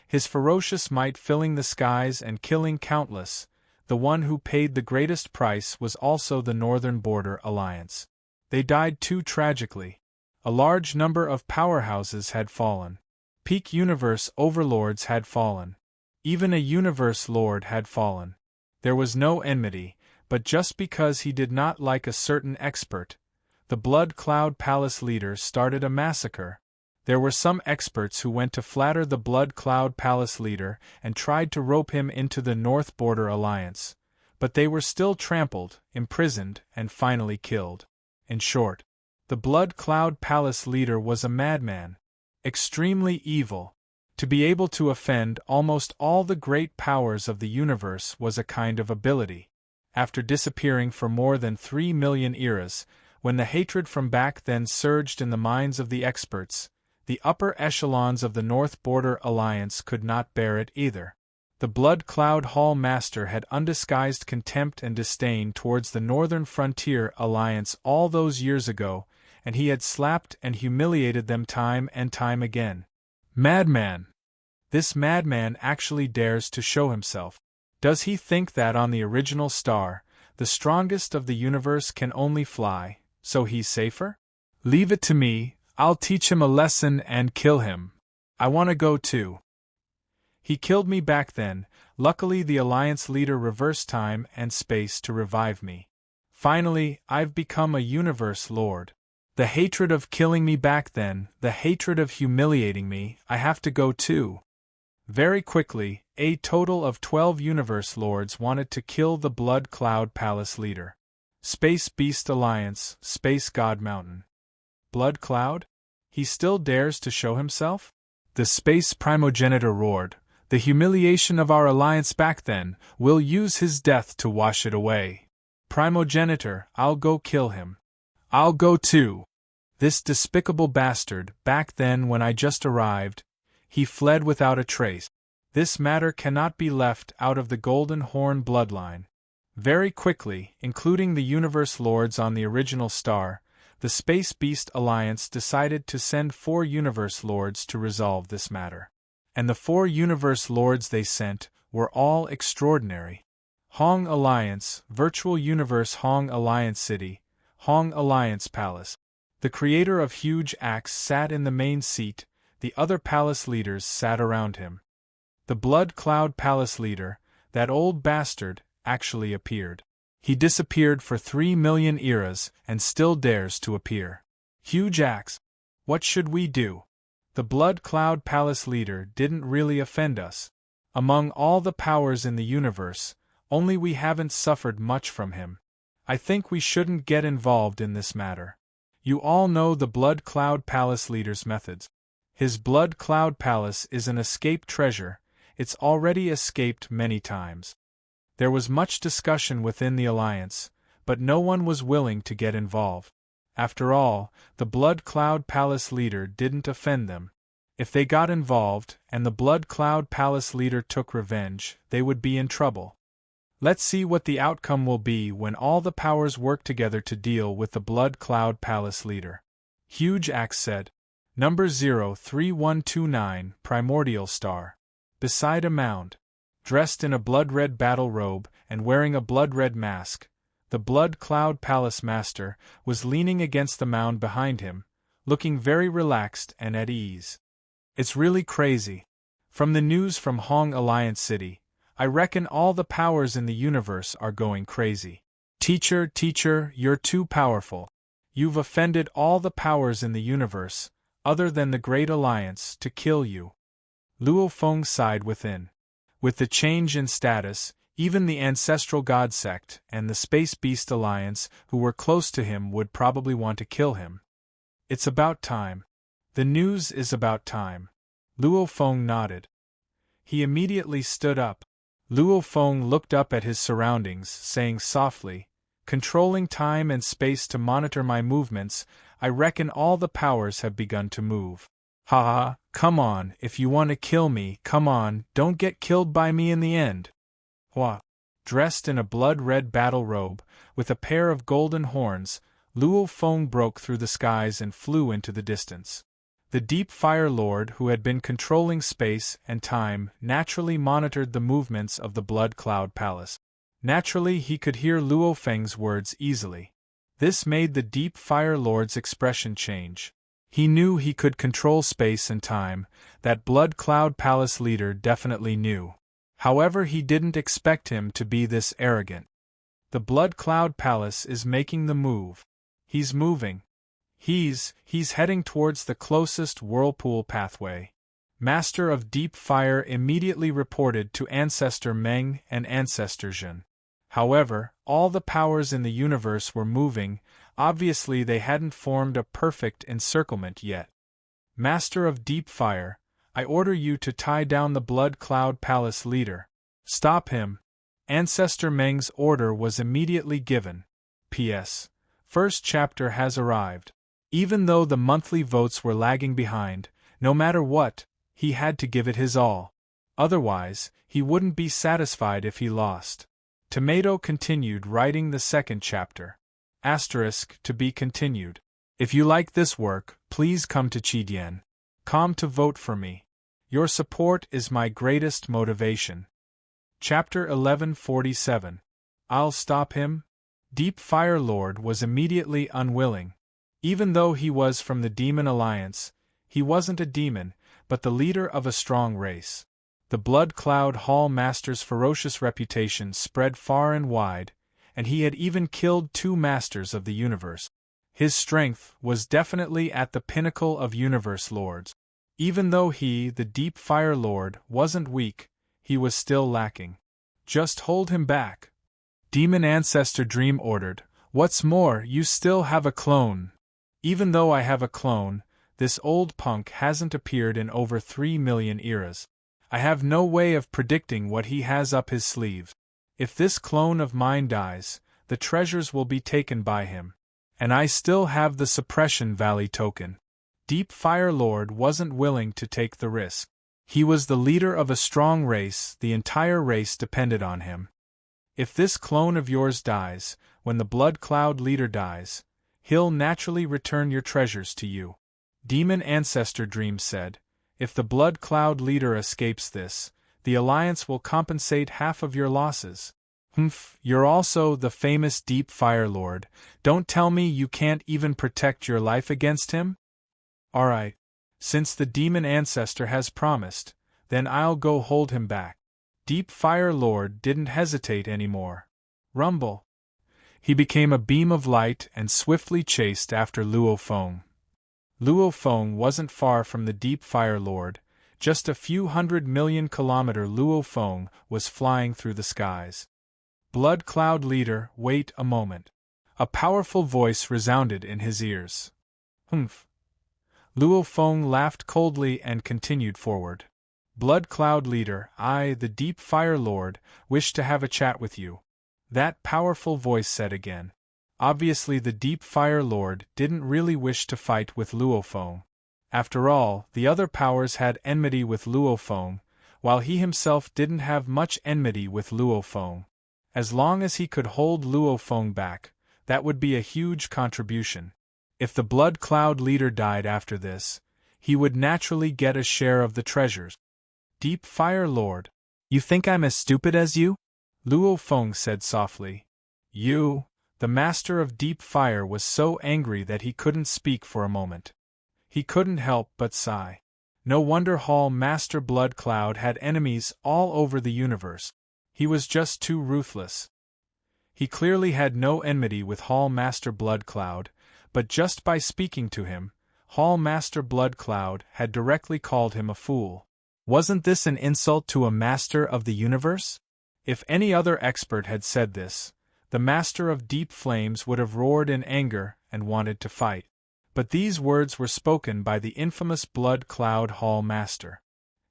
Speaker 1: his ferocious might filling the skies and killing countless, the one who paid the greatest price was also the Northern Border Alliance. They died too tragically. A large number of powerhouses had fallen. Peak universe overlords had fallen. Even a universe lord had fallen. There was no enmity, but just because he did not like a certain expert, the Blood Cloud Palace Leader started a massacre. There were some experts who went to flatter the Blood Cloud Palace Leader and tried to rope him into the North Border Alliance, but they were still trampled, imprisoned, and finally killed. In short, the Blood Cloud Palace Leader was a madman. Extremely evil. To be able to offend almost all the great powers of the universe was a kind of ability. After disappearing for more than 3 million eras, when the hatred from back then surged in the minds of the experts, the upper echelons of the North Border Alliance could not bear it either. The Blood Cloud Hall Master had undisguised contempt and disdain towards the Northern Frontier Alliance all those years ago, and he had slapped and humiliated them time and time again. Madman! This madman actually dares to show himself. Does he think that on the original star, the strongest of the universe can only fly, so he's safer? Leave it to me, I'll teach him a lesson and kill him. I want to go too. He killed me back then, luckily the Alliance leader reversed time and space to revive me. Finally, I've become a universe lord. The hatred of killing me back then, the hatred of humiliating me, I have to go too. Very quickly, a total of 12 universe lords wanted to kill the Blood Cloud Palace leader. Space Beast Alliance, Space God Mountain. Blood Cloud? He still dares to show himself? The space primogenitor roared. The humiliation of our alliance back then, we'll use his death to wash it away. Primogenitor, I'll go kill him. I'll go too. This despicable bastard, back then when I just arrived, he fled without a trace. This matter cannot be left out of the Golden Horn bloodline. Very quickly, including the Universe Lords on the original star, the Space Beast Alliance decided to send 4 Universe Lords to resolve this matter. And the 4 Universe Lords they sent were all extraordinary. Hong Alliance, Virtual Universe Hong Alliance City, Hong Alliance Palace. The creator of Huge Axe sat in the main seat, the other palace leaders sat around him. The Blood Cloud Palace leader, that old bastard, actually appeared. He disappeared for 3 million eras and still dares to appear. Huge Axe. What should we do? The Blood Cloud Palace leader didn't really offend us. Among all the powers in the universe, only we haven't suffered much from him. I think we shouldn't get involved in this matter. You all know the Blood Cloud Palace leader's methods. His Blood Cloud Palace is an escaped treasure, it's already escaped many times. There was much discussion within the alliance, but no one was willing to get involved. After all, the Blood Cloud Palace leader didn't offend them. If they got involved, and the Blood Cloud Palace leader took revenge, they would be in trouble. Let's see what the outcome will be when all the powers work together to deal with the Blood Cloud Palace leader. Huge Axe said. Number 03129, Primordial Star. Beside a mound. Dressed in a blood-red battle robe and wearing a blood-red mask, the Blood Cloud Palace Master was leaning against the mound behind him, looking very relaxed and at ease. It's really crazy. From the news from Hong Alliance City, I reckon all the powers in the universe are going crazy. Teacher, you're too powerful. You've offended all the powers in the universe, other than the Great Alliance, to kill you. Luo Feng sighed within. With the change in status, even the Ancestral God Sect and the Space Beast Alliance, who were close to him, would probably want to kill him. It's about time. The news is about time. Luo Feng nodded. He immediately stood up. Luo Feng looked up at his surroundings, saying softly, "Controlling time and space to monitor my movements, I reckon all the powers have begun to move. Ha ha, come on, if you want to kill me, come on, don't get killed by me in the end." Hua. Dressed in a blood-red battle robe, with a pair of golden horns, Luo Feng broke through the skies and flew into the distance. The Deep Fire Lord, who had been controlling space and time, naturally monitored the movements of the Blood Cloud Palace. Naturally, he could hear Luo Feng's words easily. This made the Deep Fire Lord's expression change. He knew he could control space and time, that Blood Cloud Palace leader definitely knew. However, he didn't expect him to be this arrogant. The Blood Cloud Palace is making the move. He's moving. He's heading towards the closest whirlpool pathway. Master of Deep Fire immediately reported to Ancestor Meng and Ancestor Zhen. However, all the powers in the universe were moving, obviously they hadn't formed a perfect encirclement yet. Master of Deep Fire, I order you to tie down the Blood Cloud Palace leader. Stop him. Ancestor Meng's order was immediately given. P.S. First chapter has arrived. Even though the monthly votes were lagging behind, no matter what, he had to give it his all. Otherwise, he wouldn't be satisfied if he lost. Tomato continued writing the second chapter. Asterisk to be continued. If you like this work, please come to Chidian.com to vote for me. Your support is my greatest motivation. Chapter 1147. I'll stop him? Deep Fire Lord was immediately unwilling. Even though he was from the Demon Alliance, he wasn't a demon, but the leader of a strong race. The Blood Cloud Hall Master's ferocious reputation spread far and wide, and he had even killed 2 masters of the universe. His strength was definitely at the pinnacle of universe lords. Even though he, the Deep Fire Lord, wasn't weak, he was still lacking. Just hold him back. Demon Ancestor Dream ordered. What's more, you still have a clone. Even though I have a clone, this old punk hasn't appeared in over 3 million eras. I have no way of predicting what he has up his sleeve. If this clone of mine dies, the treasures will be taken by him. And I still have the Suppression Valley token. Deep Fire Lord wasn't willing to take the risk. He was the leader of a strong race, the entire race depended on him. If this clone of yours dies, when the Blood Cloud leader dies, he'll naturally return your treasures to you. Demon Ancestor Dream said, if the Blood Cloud leader escapes this, the Alliance will compensate half of your losses. You're also the famous Deep Fire Lord. Don't tell me you can't even protect your life against him? Alright. Since the Demon Ancestor has promised, then I'll go hold him back. Deep Fire Lord didn't hesitate anymore. Rumble. He became a beam of light and swiftly chased after Luo Feng. Luo Feng wasn't far from the Deep Fire Lord. Just a few 100 million-kilometer Luo Feng was flying through the skies. Blood Cloud Leader, wait a moment. A powerful voice resounded in his ears. Humph. Luo Feng laughed coldly and continued forward. Blood Cloud Leader, I, the Deep Fire Lord, wish to have a chat with you. That powerful voice said again. Obviously the Deep Fire Lord didn't really wish to fight with Luo Feng. After all, the other powers had enmity with Luo Feng, while he himself didn't have much enmity with Luo Feng. As long as he could hold Luo Feng back, that would be a huge contribution. If the Blood Cloud leader died after this, he would naturally get a share of the treasures. Deep Fire Lord, you think I'm as stupid as you? Luo Feng said softly. You? The Master of Deep Fire was so angry that he couldn't speak for a moment. He couldn't help but sigh. No wonder Hall Master Blood Cloud had enemies all over the universe. He was just too ruthless. He clearly had no enmity with Hall Master Blood Cloud, but just by speaking to him, Hall Master Blood Cloud had directly called him a fool. Wasn't this an insult to a Master of the Universe? If any other expert had said this, the Master of Deep Flames would have roared in anger and wanted to fight. But these words were spoken by the infamous Blood Cloud Hall Master.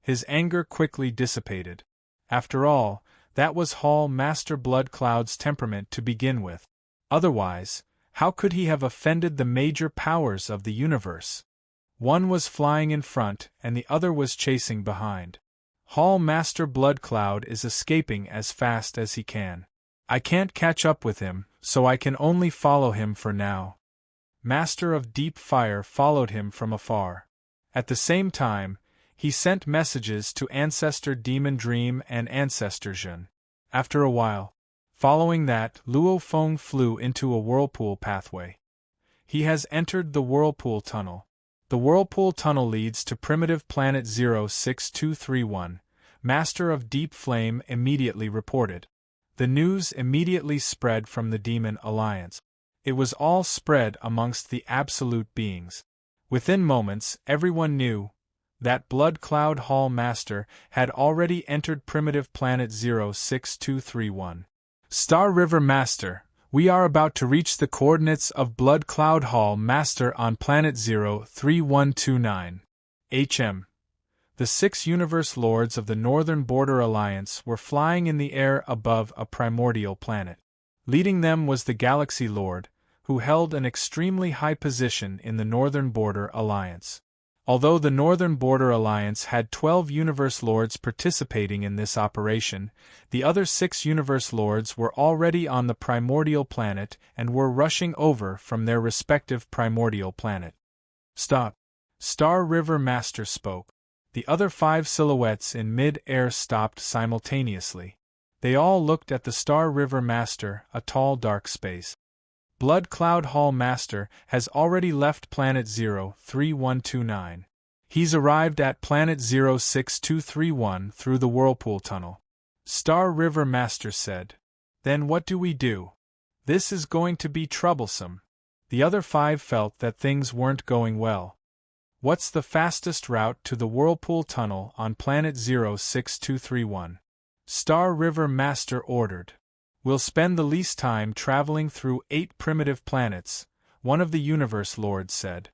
Speaker 1: His anger quickly dissipated. After all, that was Hall Master Blood Cloud's temperament to begin with. Otherwise, how could he have offended the major powers of the universe? One was flying in front and the other was chasing behind. Hall Master Blood Cloud is escaping as fast as he can. I can't catch up with him, so I can only follow him for now. Master of Deep Fire followed him from afar. At the same time, he sent messages to Ancestor Demon Dream and Ancestor Jun. After a while, following that, Luo Feng flew into a whirlpool pathway. He has entered the Whirlpool Tunnel. The Whirlpool Tunnel leads to primitive planet 06231, Master of Deep Flame immediately reported. The news immediately spread from the Demon Alliance. It was all spread amongst the Absolute Beings. Within moments, everyone knew that Blood Cloud Hall Master had already entered primitive planet 06231. Star River Master, we are about to reach the coordinates of Blood Cloud Hall Master on planet 03129. HM. The 6 Universe Lords of the Northern Border Alliance were flying in the air above a primordial planet. Leading them was the Galaxy Lord, who held an extremely high position in the Northern Border Alliance. Although the Northern Border Alliance had 12 Universe Lords participating in this operation, the other 6 Universe Lords were already on the primordial planet and were rushing over from their respective primordial planet. Stop! Star River Master spoke. The other 5 silhouettes in mid-air stopped simultaneously. They all looked at the Star River Master, a tall dark space. Blood Cloud Hall Master has already left planet 03129. He's arrived at planet 06231 through the Whirlpool Tunnel. Star River Master said. Then what do we do? This is going to be troublesome. The other 5 felt that things weren't going well. What's the fastest route to the Whirlpool Tunnel on Planet 06231? Star River Master ordered. We'll spend the least time traveling through 8 primitive planets, one of the Universe Lords said.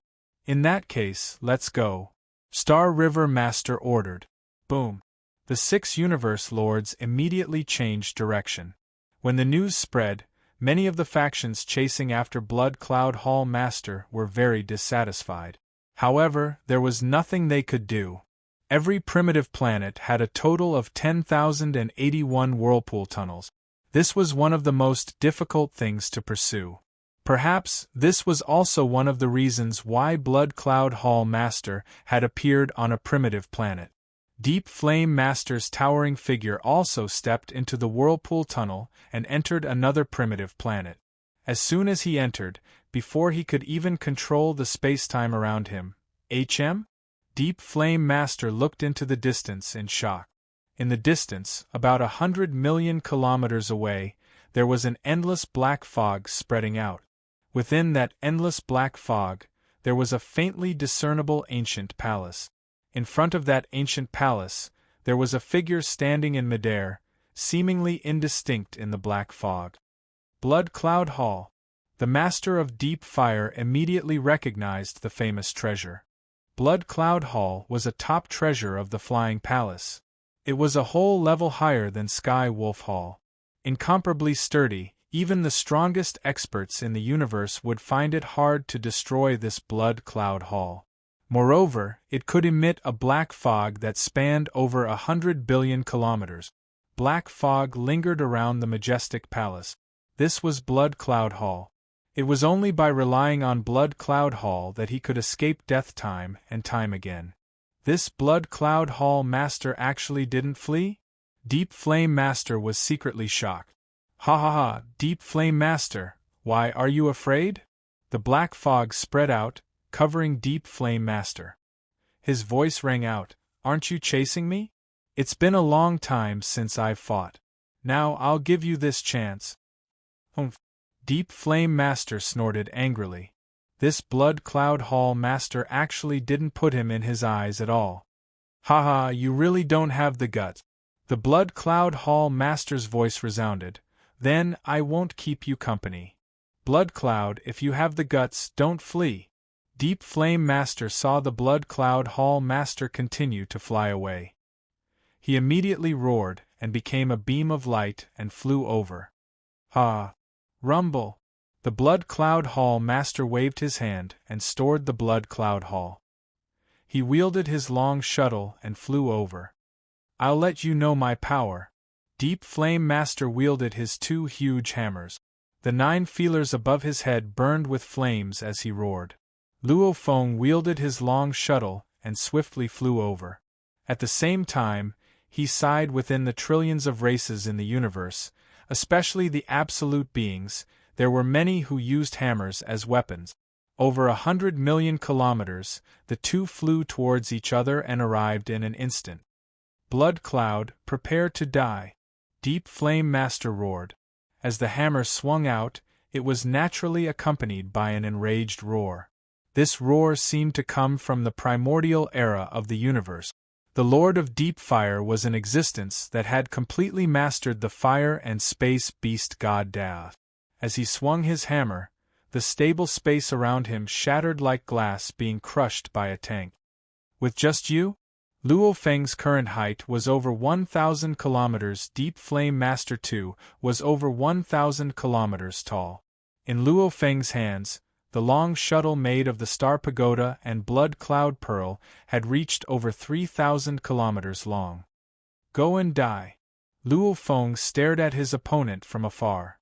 Speaker 1: In that case, let's go. Star River Master ordered. Boom. The 6 Universe Lords immediately changed direction. When the news spread, many of the factions chasing after Blood Cloud Hall Master were very dissatisfied. However, there was nothing they could do. Every primitive planet had a total of 10,081 whirlpool tunnels. This was one of the most difficult things to pursue. Perhaps this was also one of the reasons why Blood Cloud Hall Master had appeared on a primitive planet. Deep Flame Master's towering figure also stepped into the whirlpool tunnel and entered another primitive planet. As soon as he entered, before he could even control the space-time around him, Deep Flame Master looked into the distance in shock. In the distance, about 100 million kilometers away, there was an endless black fog spreading out. Within that endless black fog, there was a faintly discernible ancient palace. In front of that ancient palace, there was a figure standing in midair, seemingly indistinct in the black fog. Blood Cloud Hall. The Master of Deep Fire immediately recognized the famous treasure. Blood Cloud Hall was a top treasure of the Flying Palace. It was a whole level higher than Sky Wolf Hall. Incomparably sturdy, even the strongest experts in the universe would find it hard to destroy this Blood Cloud Hall. Moreover, it could emit a black fog that spanned over 100 billion kilometers. Black fog lingered around the majestic palace. This was Blood Cloud Hall. It was only by relying on Blood Cloud Hall that he could escape death time and time again. This Blood Cloud Hall Master actually didn't flee? Deep Flame Master was secretly shocked. Ha ha ha, Deep Flame Master, why are you afraid? The black fog spread out, covering Deep Flame Master. His voice rang out, aren't you chasing me? It's been a long time since I've fought. Now I'll give you this chance. Humph. Deep Flame Master snorted angrily. This Blood Cloud Hall Master actually didn't put him in his eyes at all. Ha ha, you really don't have the guts. The Blood Cloud Hall Master's voice resounded. Then I won't keep you company. Blood Cloud, if you have the guts, don't flee. Deep Flame Master saw the Blood Cloud Hall Master continue to fly away. He immediately roared and became a beam of light and flew over. Ha! Rumble! The Blood Cloud Hall Master waved his hand and stored the Blood Cloud Hall. He wielded his long shuttle and flew over. I'll let you know my power. Deep Flame Master wielded his 2 huge hammers. The 9 feelers above his head burned with flames as he roared. Luo Feng wielded his long shuttle and swiftly flew over. At the same time, he sighed within the trillions of races in the universe, especially the absolute beings. There were many who used hammers as weapons. Over 100 million kilometers, the 2 flew towards each other and arrived in an instant. Blood Cloud, prepare to die. Deep Flame Master roared. As the hammer swung out, it was naturally accompanied by an enraged roar. This roar seemed to come from the primordial era of the universe. The Lord of Deep Fire was an existence that had completely mastered the fire and space beast god Dath. As he swung his hammer, the stable space around him shattered like glass being crushed by a tank. With just you? Luo Feng's current height was over 1,000 kilometers. Deep Flame Master 2 was over 1,000 kilometers tall. In Luo Feng's hands, the long shuttle made of the Star Pagoda and Blood Cloud Pearl had reached over 3,000 kilometers long. Go and die. Luo Feng stared at his opponent from afar.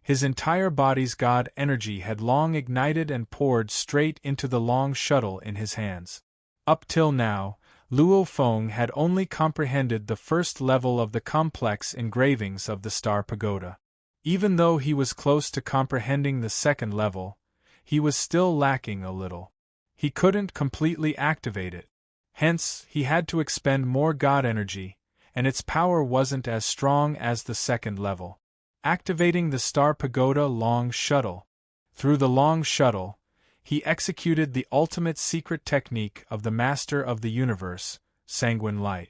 Speaker 1: His entire body's god energy had long ignited and poured straight into the long shuttle in his hands. Up till now, Luo Feng had only comprehended the first level of the complex engravings of the Star Pagoda. Even though he was close to comprehending the second level, he was still lacking a little. He couldn't completely activate it. Hence, he had to expend more god energy, and its power wasn't as strong as the second level. activating the Star Pagoda Long Shuttle. Through the Long Shuttle, he executed the ultimate secret technique of the Master of the Universe, Sanguine Light.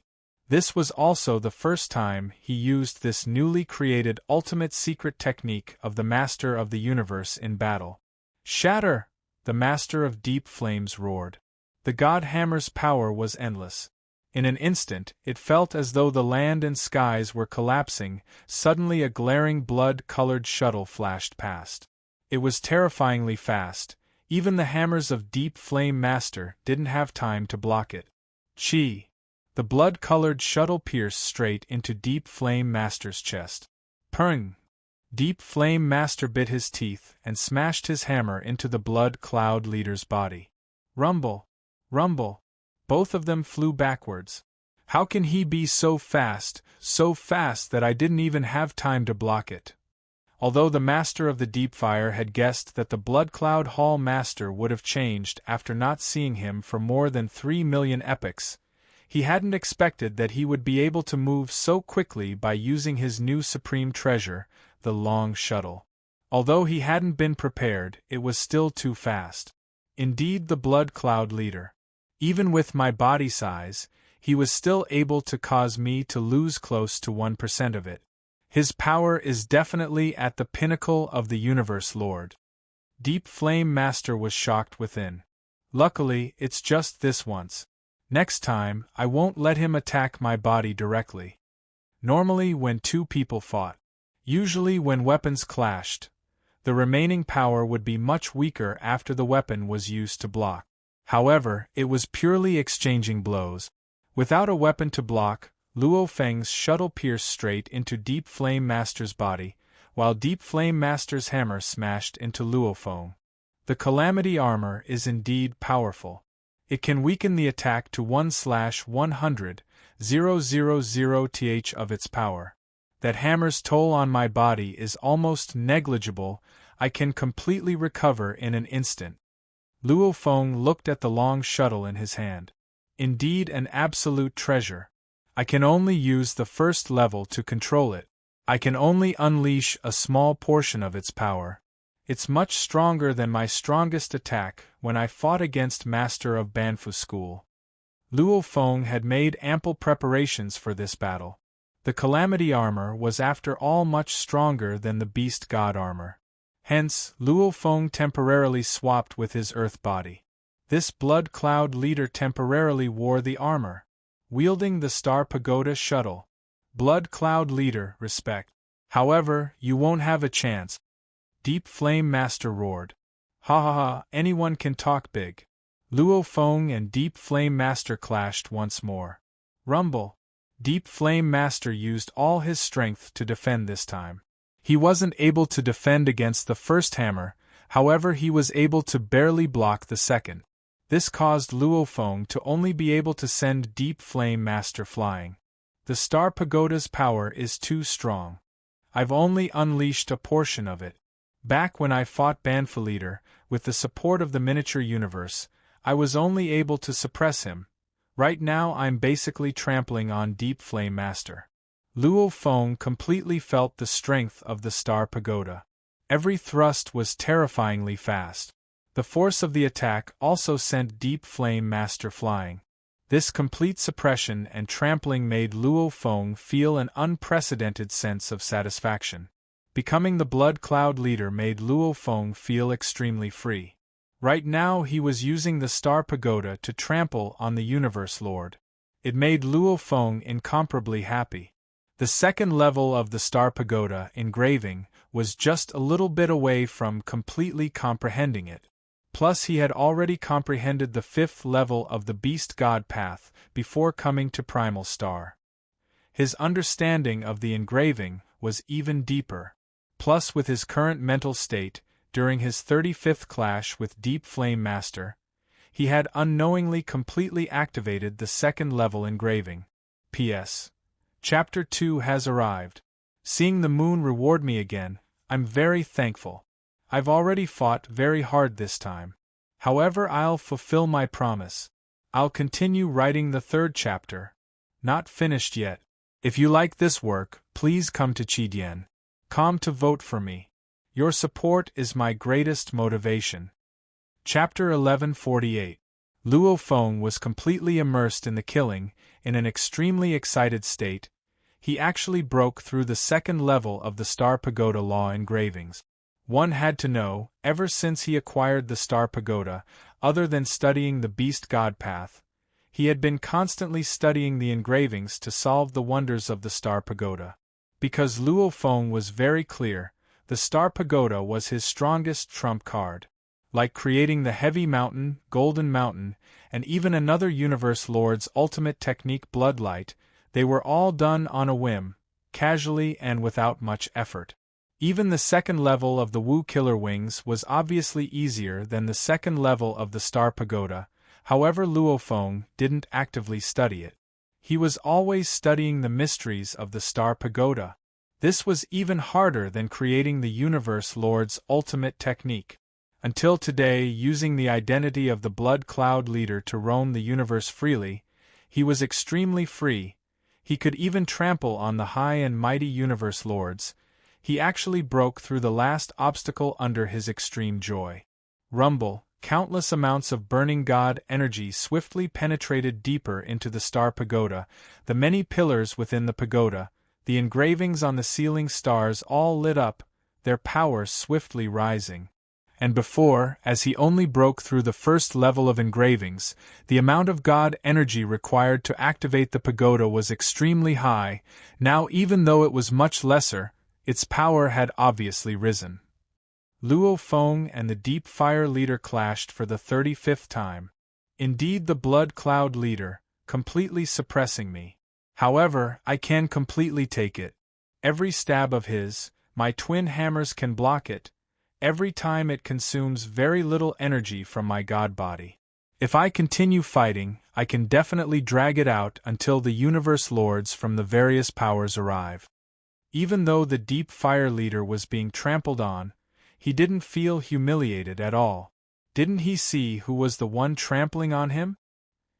Speaker 1: This was also the first time he used this newly created ultimate secret technique of the Master of the Universe in battle. Shatter! The Master of Deep Flames roared. The God Hammer's power was endless. In an instant, it felt as though the land and skies were collapsing. Suddenly a glaring blood-colored shuttle flashed past. It was terrifyingly fast. Even the hammers of Deep Flame Master didn't have time to block it. Chi! The blood-colored shuttle pierced straight into Deep Flame Master's chest. Purring! Deep Flame Master bit his teeth and smashed his hammer into the Blood Cloud Leader's body. Rumble! Rumble! Both of them flew backwards. How can he be so fast that I didn't even have time to block it? Although the Master of the Deep Fire had guessed that the Blood Cloud Hall Master would have changed after not seeing him for more than 3 million epochs, he hadn't expected that he would be able to move so quickly by using his new supreme treasure, the Long Shuttle. Although he hadn't been prepared, it was still too fast. Indeed, the Blood Cloud Leader. Even with my body size, he was still able to cause me to lose close to 1% of it. His power is definitely at the pinnacle of the universe, Lord. Deep Flame Master was shocked within. Luckily, it's just this once. Next time, I won't let him attack my body directly. Normally when two people fought, usually when weapons clashed, the remaining power would be much weaker after the weapon was used to block. However, it was purely exchanging blows. Without a weapon to block, Luo Feng's shuttle pierced straight into Deep Flame Master's body, while Deep Flame Master's hammer smashed into Luo Feng. The Calamity Armor is indeed powerful. It can weaken the attack to 1/100,000th of its power. That hammer's toll on my body is almost negligible. I can completely recover in an instant. Luo Feng looked at the Long Shuttle in his hand. Indeed an absolute treasure. I can only use the first level to control it. I can only unleash a small portion of its power. It's much stronger than my strongest attack when I fought against Master of Banfu School. Luo Feng had made ample preparations for this battle. The Calamity Armor was after all much stronger than the Beast God Armor. Hence, Luo Feng temporarily swapped with his Earth body. This Blood Cloud Leader temporarily wore the armor, wielding the Star Pagoda Shuttle. Blood Cloud Leader, respect. However, you won't have a chance. Deep Flame Master roared. Ha ha ha, anyone can talk big. Luo Feng and Deep Flame Master clashed once more. Rumble. Deep Flame Master used all his strength to defend this time. He wasn't able to defend against the first hammer, however he was able to barely block the second. This caused Luo Feng to only be able to send Deep Flame Master flying. The Star Pagoda's power is too strong. I've only unleashed a portion of it. Back when I fought Banfu Leader, with the support of the miniature universe, I was only able to suppress him. Right now I'm basically trampling on Deep Flame Master. Luo Feng completely felt the strength of the Star Pagoda. Every thrust was terrifyingly fast. The force of the attack also sent Deep Flame Master flying. This complete suppression and trampling made Luo Feng feel an unprecedented sense of satisfaction. Becoming the Blood Cloud Leader made Luo Feng feel extremely free. Right now he was using the Star Pagoda to trample on the Universe Lord. It made Luo Feng incomparably happy. The second level of the Star Pagoda engraving was just a little bit away from completely comprehending it. Plus he had already comprehended the fifth level of the Beast God Path before coming to Primal Star. His understanding of the engraving was even deeper. Plus with his current mental state, during his 35th clash with Deep Flame Master, he had unknowingly completely activated the second level engraving. P.S. Chapter 2 has arrived. Seeing the moon reward me again, I'm very thankful. I've already fought very hard this time. However, I'll fulfill my promise. I'll continue writing the third chapter. Not finished yet. If you like this work, please come to Chidian. Come to vote for me. Your support is my greatest motivation. Chapter 1148. Luo Feng was completely immersed in the killing, in an extremely excited state. He actually broke through the second level of the Star Pagoda law engravings. One had to know, ever since he acquired the Star Pagoda, other than studying the Beast God path, he had been constantly studying the engravings to solve the wonders of the Star Pagoda. Because Luo Feng was very clear, the Star Pagoda was his strongest trump card. Like creating the Heavy Mountain, Golden Mountain, and even another Universe Lord's ultimate technique Bloodlight, they were all done on a whim, casually and without much effort. Even the second level of the Wu Killer Wings was obviously easier than the second level of the Star Pagoda, however Luo Feng didn't actively study it. He was always studying the mysteries of the Star Pagoda. This was even harder than creating the Universe Lord's ultimate technique. Until today, using the identity of the Blood Cloud Leader to roam the universe freely, he was extremely free. He could even trample on the high and mighty Universe Lords. He actually broke through the last obstacle under his extreme joy. Rumble, countless amounts of burning god energy swiftly penetrated deeper into the Star Pagoda, the many pillars within the pagoda, the engravings on the ceiling stars all lit up, their power swiftly rising. And before, as he only broke through the first level of engravings, the amount of god energy required to activate the pagoda was extremely high. Now, even though it was much lesser, its power had obviously risen. Luo Feng and the Deep Fire Leader clashed for the 35th time. Indeed, the Blood Cloud Leader, completely suppressing me. However, I can completely take it. Every stab of his, my twin hammers can block it. Every time it consumes very little energy from my god body. If I continue fighting, I can definitely drag it out until the Universe Lords from the various powers arrive. Even though the Deep Fire Leader was being trampled on, he didn't feel humiliated at all. Didn't he see who was the one trampling on him?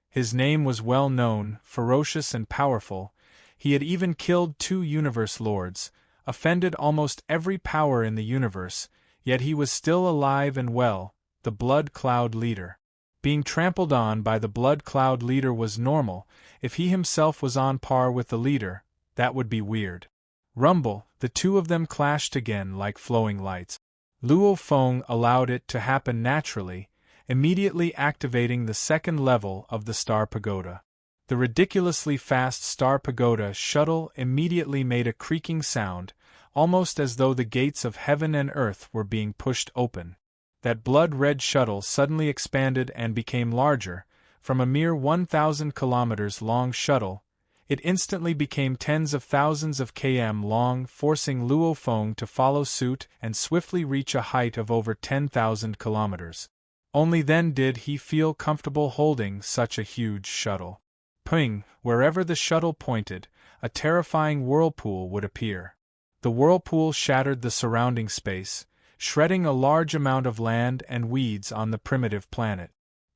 Speaker 1: His name was well known, ferocious and powerful. He had even killed 2 Universe Lords, offended almost every power in the universe, yet he was still alive and well, the Blood Cloud Leader. Being trampled on by the Blood Cloud Leader was normal. If he himself was on par with the leader, that would be weird. Rumble, the two of them clashed again like flowing lights. Luo Feng allowed it to happen naturally, immediately activating the second level of the Star Pagoda. The ridiculously fast Star Pagoda shuttle immediately made a creaking sound, almost as though the gates of heaven and earth were being pushed open. That blood-red shuttle suddenly expanded and became larger. From a mere 1,000 kilometers long shuttle, it instantly became tens of thousands of km long, forcing Luo Feng to follow suit and swiftly reach a height of over 10,000 kilometers. Only then did he feel comfortable holding such a huge shuttle. Ping, wherever the shuttle pointed, a terrifying whirlpool would appear. The whirlpool shattered the surrounding space, shredding a large amount of land and weeds on the primitive planet.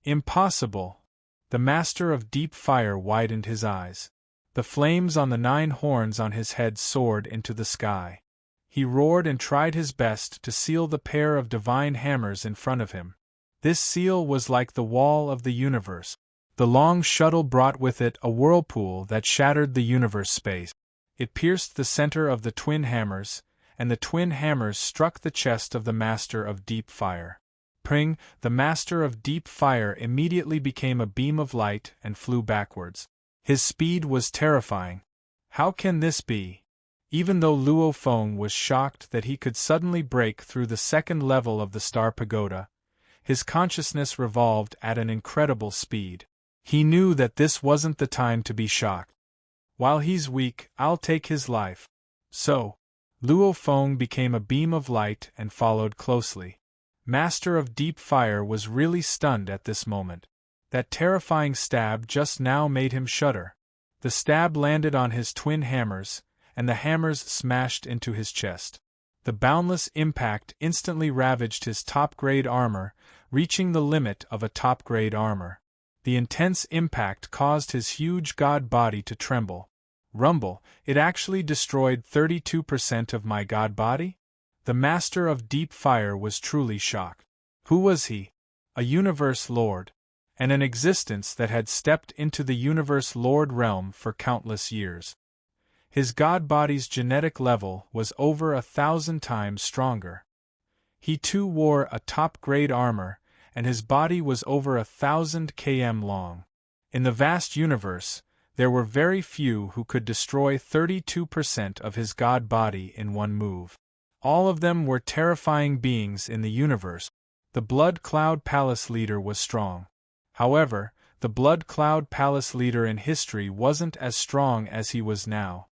Speaker 1: Impossible! The Master of Deep Fire widened his eyes. The flames on the 9 horns on his head soared into the sky. He roared and tried his best to seal the pair of divine hammers in front of him. This seal was like the wall of the universe. The long shuttle brought with it a whirlpool that shattered the universe space. It pierced the center of the twin hammers, and the twin hammers struck the chest of the Master of Deep Fire. Pring, the Master of Deep Fire immediately became a beam of light and flew backwards. His speed was terrifying. How can this be? Even though Luo Feng was shocked that he could suddenly break through the second level of the Star Pagoda, his consciousness revolved at an incredible speed. He knew that this wasn't the time to be shocked. While he's weak, I'll take his life. So, Luo Feng became a beam of light and followed closely. Master of Deep Fire was really stunned at this moment. That terrifying stab just now made him shudder. The stab landed on his twin hammers, and the hammers smashed into his chest. The boundless impact instantly ravaged his top-grade armor, reaching the limit of a top-grade armor. The intense impact caused his huge god body to tremble. Rumble, it actually destroyed 32% of my god body? The Master of Deep Fire was truly shocked. Who was he? A Universe Lord. And an existence that had stepped into the Universe Lord realm for countless years. His god body's genetic level was over 1,000 times stronger. He too wore a top-grade armor, and his body was over 1,000 km long. In the vast universe, there were very few who could destroy 32% of his god body in one move. All of them were terrifying beings in the universe. The Blood Cloud Palace leader was strong. However, the Blood Cloud Palace leader in history wasn't as strong as he was now.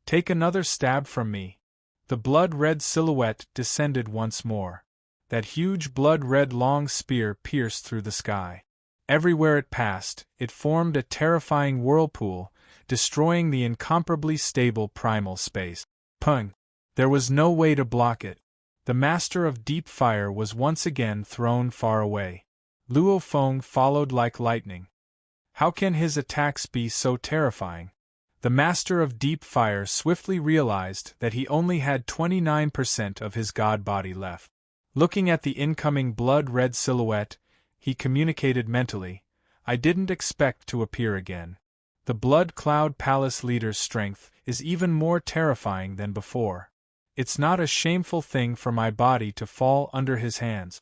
Speaker 1: Take another stab from me. The blood-red silhouette descended once more. That huge blood-red long spear pierced through the sky. Everywhere it passed, it formed a terrifying whirlpool, destroying the incomparably stable primal space. Pung! There was no way to block it. The Master of Deep Fire was once again thrown far away. Luo Feng followed like lightning. How can his attacks be so terrifying? The Master of Deep Fire swiftly realized that he only had 29% of his god body left. Looking at the incoming blood-red silhouette, he communicated mentally, "I didn't expect to appear again. The Blood Cloud Palace leader's strength is even more terrifying than before. It's not a shameful thing for my body to fall under his hands."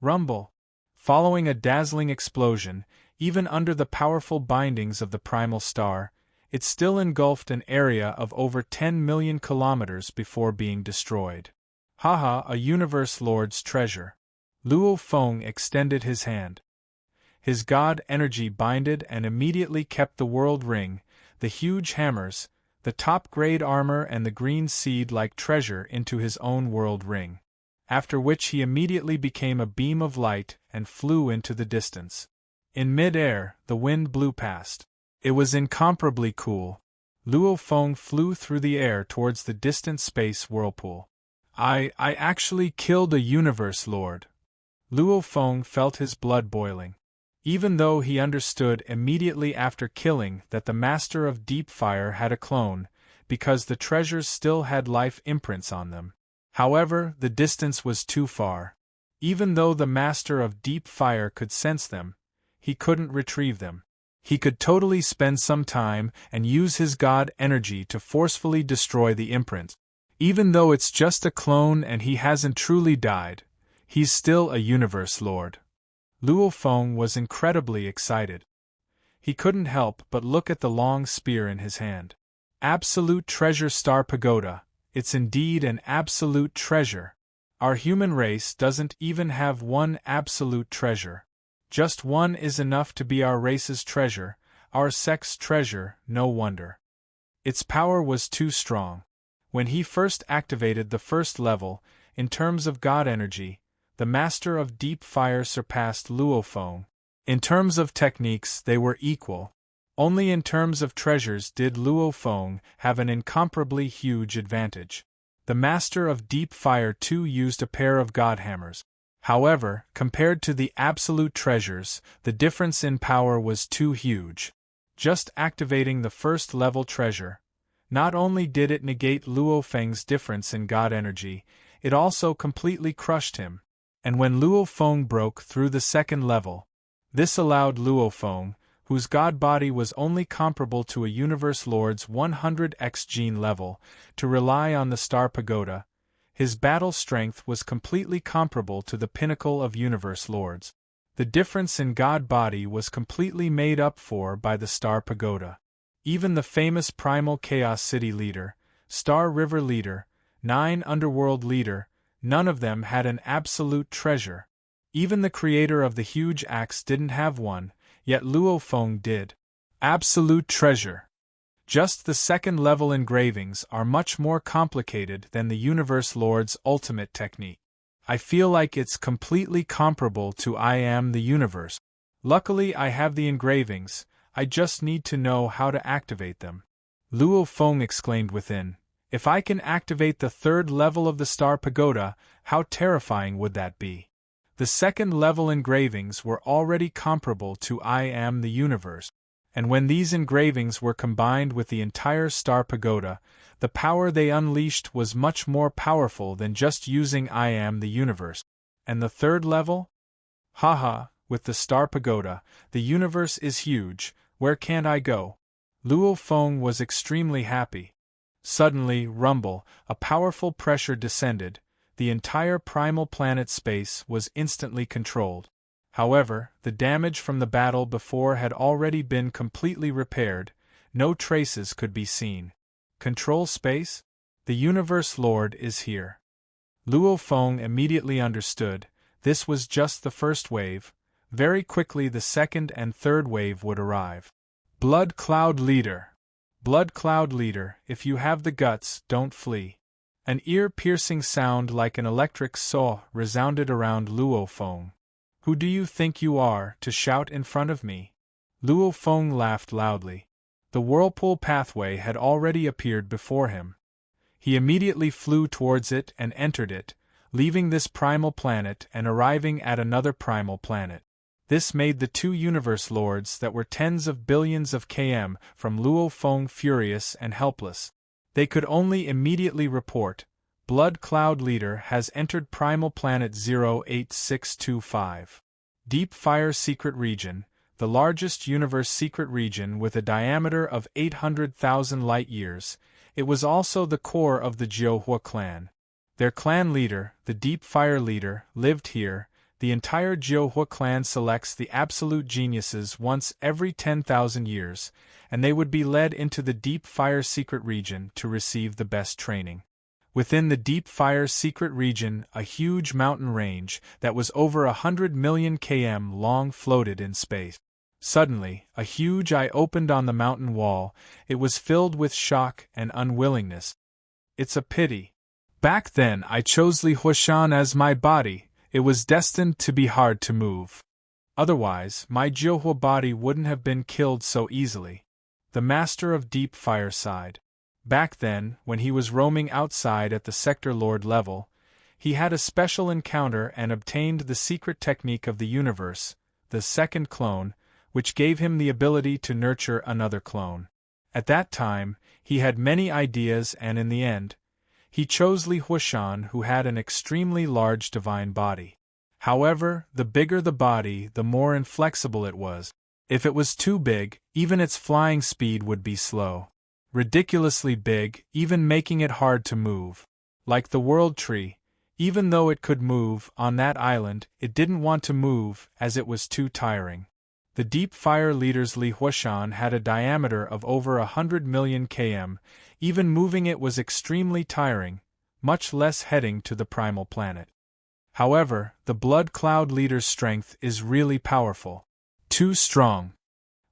Speaker 1: Rumble. Following a dazzling explosion, even under the powerful bindings of the primal star, it still engulfed an area of over 10 million kilometers before being destroyed. Haha, a Universe Lord's treasure. Luo Feng extended his hand. His god energy binded and immediately kept the world ring, the huge hammers, the top-grade armor and the green seed-like treasure into his own world ring. After which he immediately became a beam of light and flew into the distance. In mid-air, the wind blew past. It was incomparably cool. Luo Feng flew through the air towards the distant space whirlpool. I actually killed a Universe Lord. Luo Feng felt his blood boiling. Even though he understood immediately after killing that the Master of Deep Fire had a clone, because the treasures still had life imprints on them. However, the distance was too far. Even though the Master of Deep Fire could sense them, he couldn't retrieve them. He could totally spend some time and use his god energy to forcefully destroy the imprint. Even though it's just a clone and he hasn't truly died, he's still a Universe Lord. Luo Feng was incredibly excited. He couldn't help but look at the long spear in his hand. Absolute treasure Star Pagoda, it's indeed an absolute treasure. Our human race doesn't even have one absolute treasure. Just one is enough to be our race's treasure, our sect's treasure, no wonder. Its power was too strong. When he first activated the first level, in terms of god energy, the Master of Deep Fire surpassed Luo Feng. In terms of techniques, they were equal. Only in terms of treasures did Luo Feng have an incomparably huge advantage. The Master of Deep Fire too used a pair of god hammers. However, compared to the absolute treasures, the difference in power was too huge. Just activating the first level treasure, not only did it negate Luo Feng's difference in god energy, it also completely crushed him. And when Luo Feng broke through the second level, this allowed Luo Feng, whose god body was only comparable to a Universe Lord's 100x gene level, to rely on the Star Pagoda. His battle strength was completely comparable to the pinnacle of Universe Lords. The difference in god body was completely made up for by the Star Pagoda. Even the famous Primal Chaos City leader, Star River leader, 9 Underworld leader, none of them had an absolute treasure. Even the creator of the huge axe didn't have one, yet Luo Feng did. Absolute treasure. Just the second-level engravings are much more complicated than the Universe Lord's ultimate technique. I feel like it's completely comparable to I Am the Universe. Luckily I have the engravings, I just need to know how to activate them. Luo Feng exclaimed within. If I can activate the third level of the Star Pagoda, how terrifying would that be? The second-level engravings were already comparable to I Am the Universe. And when these engravings were combined with the entire star pagoda, the power they unleashed was much more powerful than just using I am the universe. And the third level? Haha, with the star pagoda, the universe is huge, where can't I go? Luo Feng was extremely happy. Suddenly, rumble, a powerful pressure descended, the entire primal planet space was instantly controlled. However, the damage from the battle before had already been completely repaired, no traces could be seen. Control space? The Universe Lord is here. Luo Feng immediately understood, this was just the first wave, very quickly the second and third wave would arrive. Blood Cloud Leader! Blood Cloud Leader, if you have the guts, don't flee. An ear-piercing sound like an electric saw resounded around Luo Feng. Who do you think you are, to shout in front of me? Luo Feng laughed loudly. The whirlpool pathway had already appeared before him. He immediately flew towards it and entered it, leaving this primal planet and arriving at another primal planet. This made the two universe lords that were tens of billions of km from Luo Feng furious and helpless. They could only immediately report, Blood Cloud Leader has entered primal planet 08625. Deep Fire Secret Region, the largest universe secret region with a diameter of 800,000 light-years, it was also the core of the Jiuhua clan. Their clan leader, the Deep Fire Leader, lived here. The entire Jiuhua clan selects the absolute geniuses once every 10,000 years, and they would be led into the Deep Fire Secret Region to receive the best training. Within the Deep Fire Secret Region, a huge mountain range that was over 100 million km long floated in space. Suddenly, a huge eye opened on the mountain wall. It was filled with shock and unwillingness. It's a pity. Back then I chose Li Huashan as my body. It was destined to be hard to move. Otherwise, my Jiuhua body wouldn't have been killed so easily. The Master of Deep Fire sighed. Back then, when he was roaming outside at the Sector Lord level, he had a special encounter and obtained the secret technique of the universe, the second clone, which gave him the ability to nurture another clone. At that time, he had many ideas and in the end, he chose Li Huashan, who had an extremely large divine body. However, the bigger the body, the more inflexible it was. If it was too big, even its flying speed would be slow. Ridiculously big, even making it hard to move. Like the World Tree, even though it could move on that island, it didn't want to move as it was too tiring. The Deep Fire Leader's Li Huashan had a diameter of over 100 million km, even moving it was extremely tiring, much less heading to the primal planet. However, the Blood Cloud Leader's strength is really powerful. Too strong.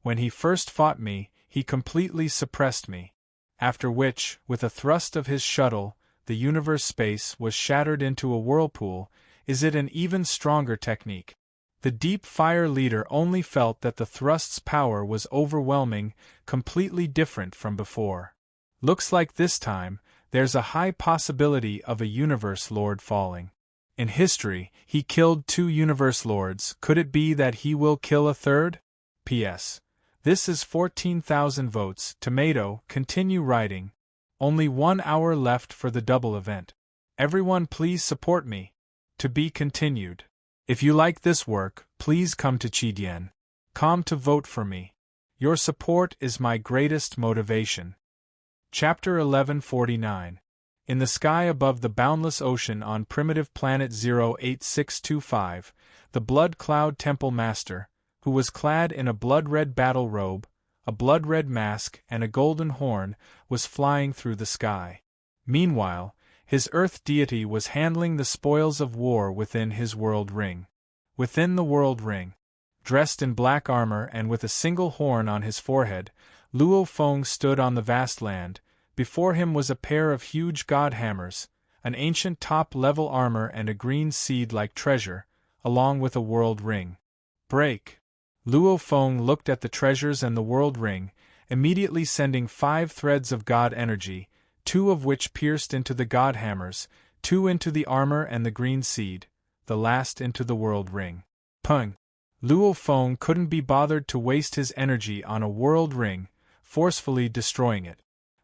Speaker 1: When he first fought me, he completely suppressed me. After which, with a thrust of his shuttle, the universe space was shattered into a whirlpool. Is it an even stronger technique? The Deep Fire Leader only felt that the thrust's power was overwhelming, completely different from before. Looks like this time, there's a high possibility of a Universe Lord falling. In history, he killed 2 Universe Lords. Could it be that he will kill a third? P.S. This is 14,000 votes. Tomato, continue writing. Only 1 hour left for the double event. Everyone please support me. To be continued. If you like this work, please come to Chidian.com to vote for me. Your support is my greatest motivation. Chapter 1149. In the sky above the boundless ocean on primitive planet 08625, the Blood Cloud Temple Master, who was clad in a blood-red battle robe, a blood-red mask and a golden horn, was flying through the sky. Meanwhile, his earth deity was handling the spoils of war within his world ring. Within the world ring, dressed in black armor and with a single horn on his forehead, Luo Feng stood on the vast land. Before him was a pair of huge god hammers, an ancient top-level armor and a green seed-like treasure, along with a world ring. Break! Luo Feng looked at the treasures and the world ring, immediately sending 5 threads of god energy, 2 of which pierced into the god hammers, 2 into the armor and the green seed, the last into the world ring. Pung! Luo Feng couldn't be bothered to waste his energy on a world ring, forcefully destroying it.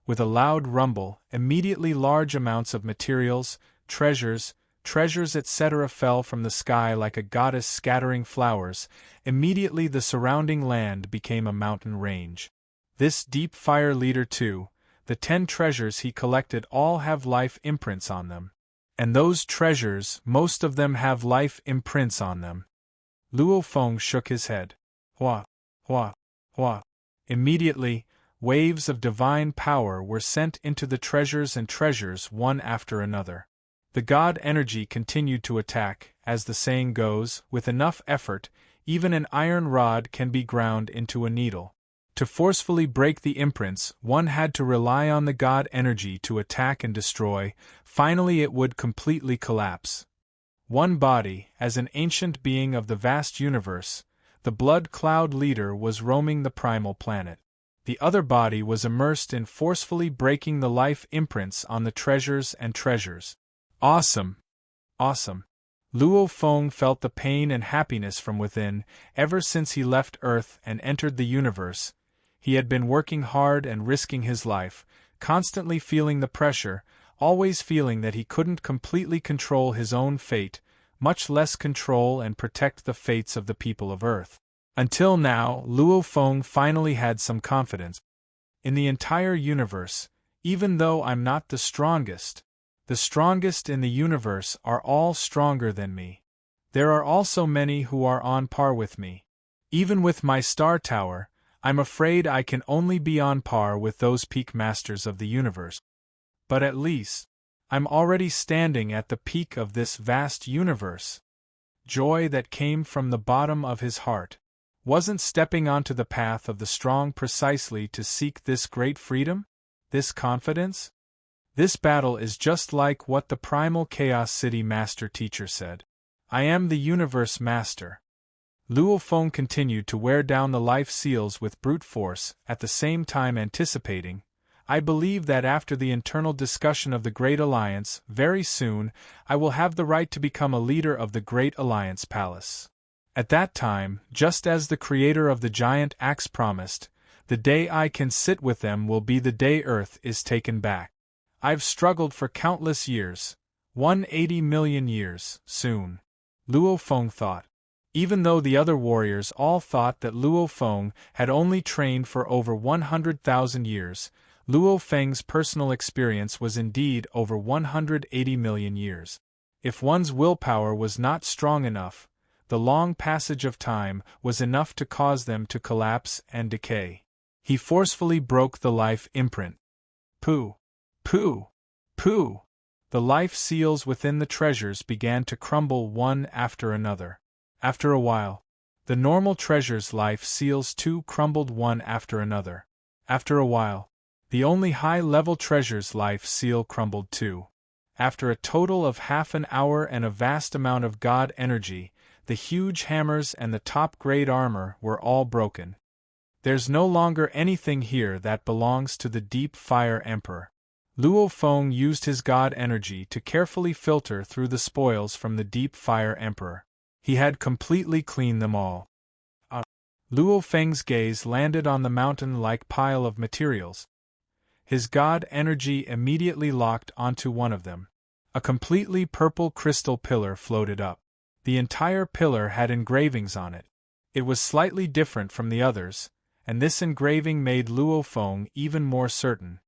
Speaker 1: With a loud rumble, immediately large amounts of materials, treasures, etc. fell from the sky like a goddess scattering flowers. Immediately the surrounding land became a mountain range. This deep fire leader too, the 10 treasures he collected all have life imprints on them. And those treasures, most of them have life imprints on them. Luo Feng shook his head. Hua, hua, hua. Immediately, waves of divine power were sent into the treasures and treasures one after another. The god energy continued to attack, as the saying goes, with enough effort, even an iron rod can be ground into a needle. To forcefully break the imprints, one had to rely on the god energy to attack and destroy. Finally it would completely collapse. One body, as an ancient being of the vast universe, the blood cloud leader was roaming the primal planet. The other body was immersed in forcefully breaking the life imprints on the treasures and treasures. Awesome! Awesome! Luo Feng felt the pain and happiness from within. Ever since he left Earth and entered the universe, he had been working hard and risking his life, constantly feeling the pressure, always feeling that he couldn't completely control his own fate, much less control and protect the fates of the people of Earth. Until now, Luo Feng finally had some confidence. In the entire universe, even though I'm not the strongest in the universe are all stronger than me. There are also many who are on par with me. Even with my star tower, I'm afraid I can only be on par with those peak masters of the universe. But at least, I'm already standing at the peak of this vast universe. Joy that came from the bottom of his heart. Wasn't stepping onto the path of the strong precisely to seek this great freedom? This confidence? This battle is just like what the primal Chaos City Master Teacher said. I am the Universe Master. Luo Feng continued to wear down the life seals with brute force, at the same time anticipating, I believe that after the internal discussion of the Great Alliance, very soon, I will have the right to become a leader of the Great Alliance Palace. At that time, just as the creator of the giant axe promised, the day I can sit with them will be the day Earth is taken back. I've struggled for countless years, 180 million years, soon. Luo Feng thought. Even though the other warriors all thought that Luo Feng had only trained for over 100,000 years, Luo Feng's personal experience was indeed over 180 million years. If one's willpower was not strong enough, the long passage of time was enough to cause them to collapse and decay. He forcefully broke the life imprint. Pooh! Pooh! Pooh! The life seals within the treasures began to crumble one after another. After a while, the normal treasure's life seals too crumbled one after another. After a while, the only high-level treasure's life seal crumbled too. After a total of half an hour and a vast amount of god energy, the huge hammers and the top-grade armor were all broken. There's no longer anything here that belongs to the Deep Fire Emperor. Luo Feng used his god energy to carefully filter through the spoils from the Deep Fire Emperor. He had completely cleaned them all. Luo Feng's gaze landed on the mountain-like pile of materials. His god energy immediately locked onto one of them. A completely purple crystal pillar floated up. The entire pillar had engravings on it. It was slightly different from the others, and this engraving made Luo Feng even more certain.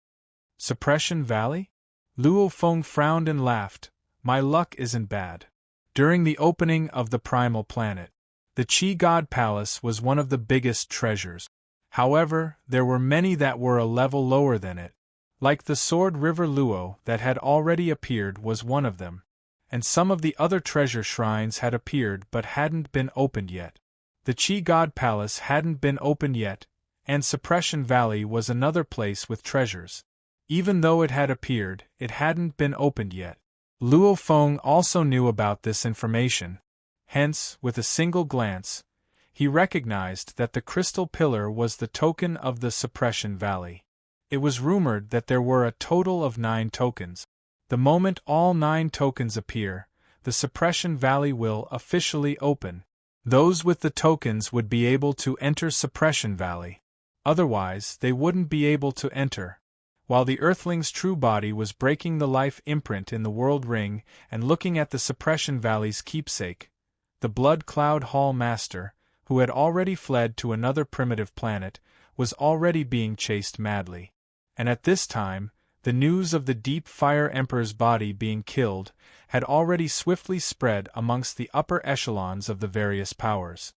Speaker 1: Suppression Valley? Luo Feng frowned and laughed. My luck isn't bad. During the opening of the primal planet, the Chi God Palace was one of the biggest treasures. However, there were many that were a level lower than it. Like the Sword River Luo that had already appeared was one of them, and some of the other treasure shrines had appeared but hadn't been opened yet. The Chi God Palace hadn't been opened yet, and Suppression Valley was another place with treasures. Even though it had appeared, it hadn't been opened yet. Luo Feng also knew about this information. Hence, with a single glance, he recognized that the crystal pillar was the token of the Suppression Valley. It was rumored that there were a total of 9 tokens. The moment all 9 tokens appear, the Suppression Valley will officially open. Those with the tokens would be able to enter Suppression Valley. Otherwise, they wouldn't be able to enter. While the Earthling's true body was breaking the life imprint in the World Ring and looking at the Suppression Valley's keepsake, the Blood Cloud Hall Master, who had already fled to another primitive planet, was already being chased madly. And at this time, the news of the Deep Fire Emperor's body being killed had already swiftly spread amongst the upper echelons of the various powers.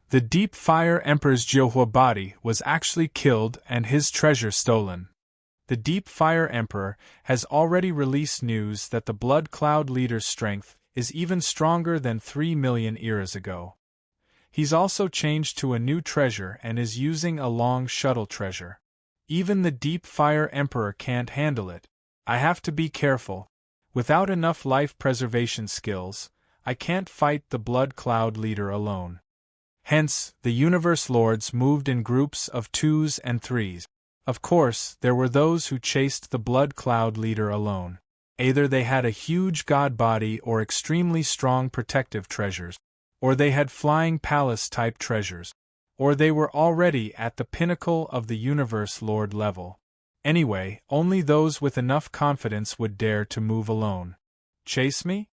Speaker 1: The Deep Fire Emperor's Johua body was actually killed and his treasure stolen. The Deep Fire Emperor has already released news that the Blood Cloud leader's strength is even stronger than 3 million eras ago. He's also changed to a new treasure and is using a long shuttle treasure. Even the Deep Fire Emperor can't handle it. I have to be careful. Without enough life preservation skills, I can't fight the Blood Cloud leader alone. Hence, the Universe Lords moved in groups of 2s and 3s. Of course, there were those who chased the Blood Cloud leader alone. Either they had a huge god body or extremely strong protective treasures, or they had flying palace-type treasures, or they were already at the pinnacle of the Universe Lord level. Anyway, only those with enough confidence would dare to move alone. Chase me?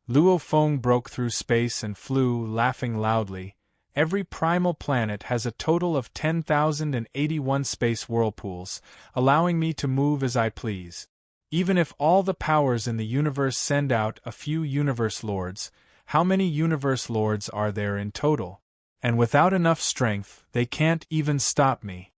Speaker 1: Luo Feng broke through space and flew, laughing loudly. Every primal planet has a total of 10,081 space whirlpools, allowing me to move as I please. Even if all the powers in the universe send out a few Universe Lords, how many Universe Lords are there in total? And without enough strength, they can't even stop me.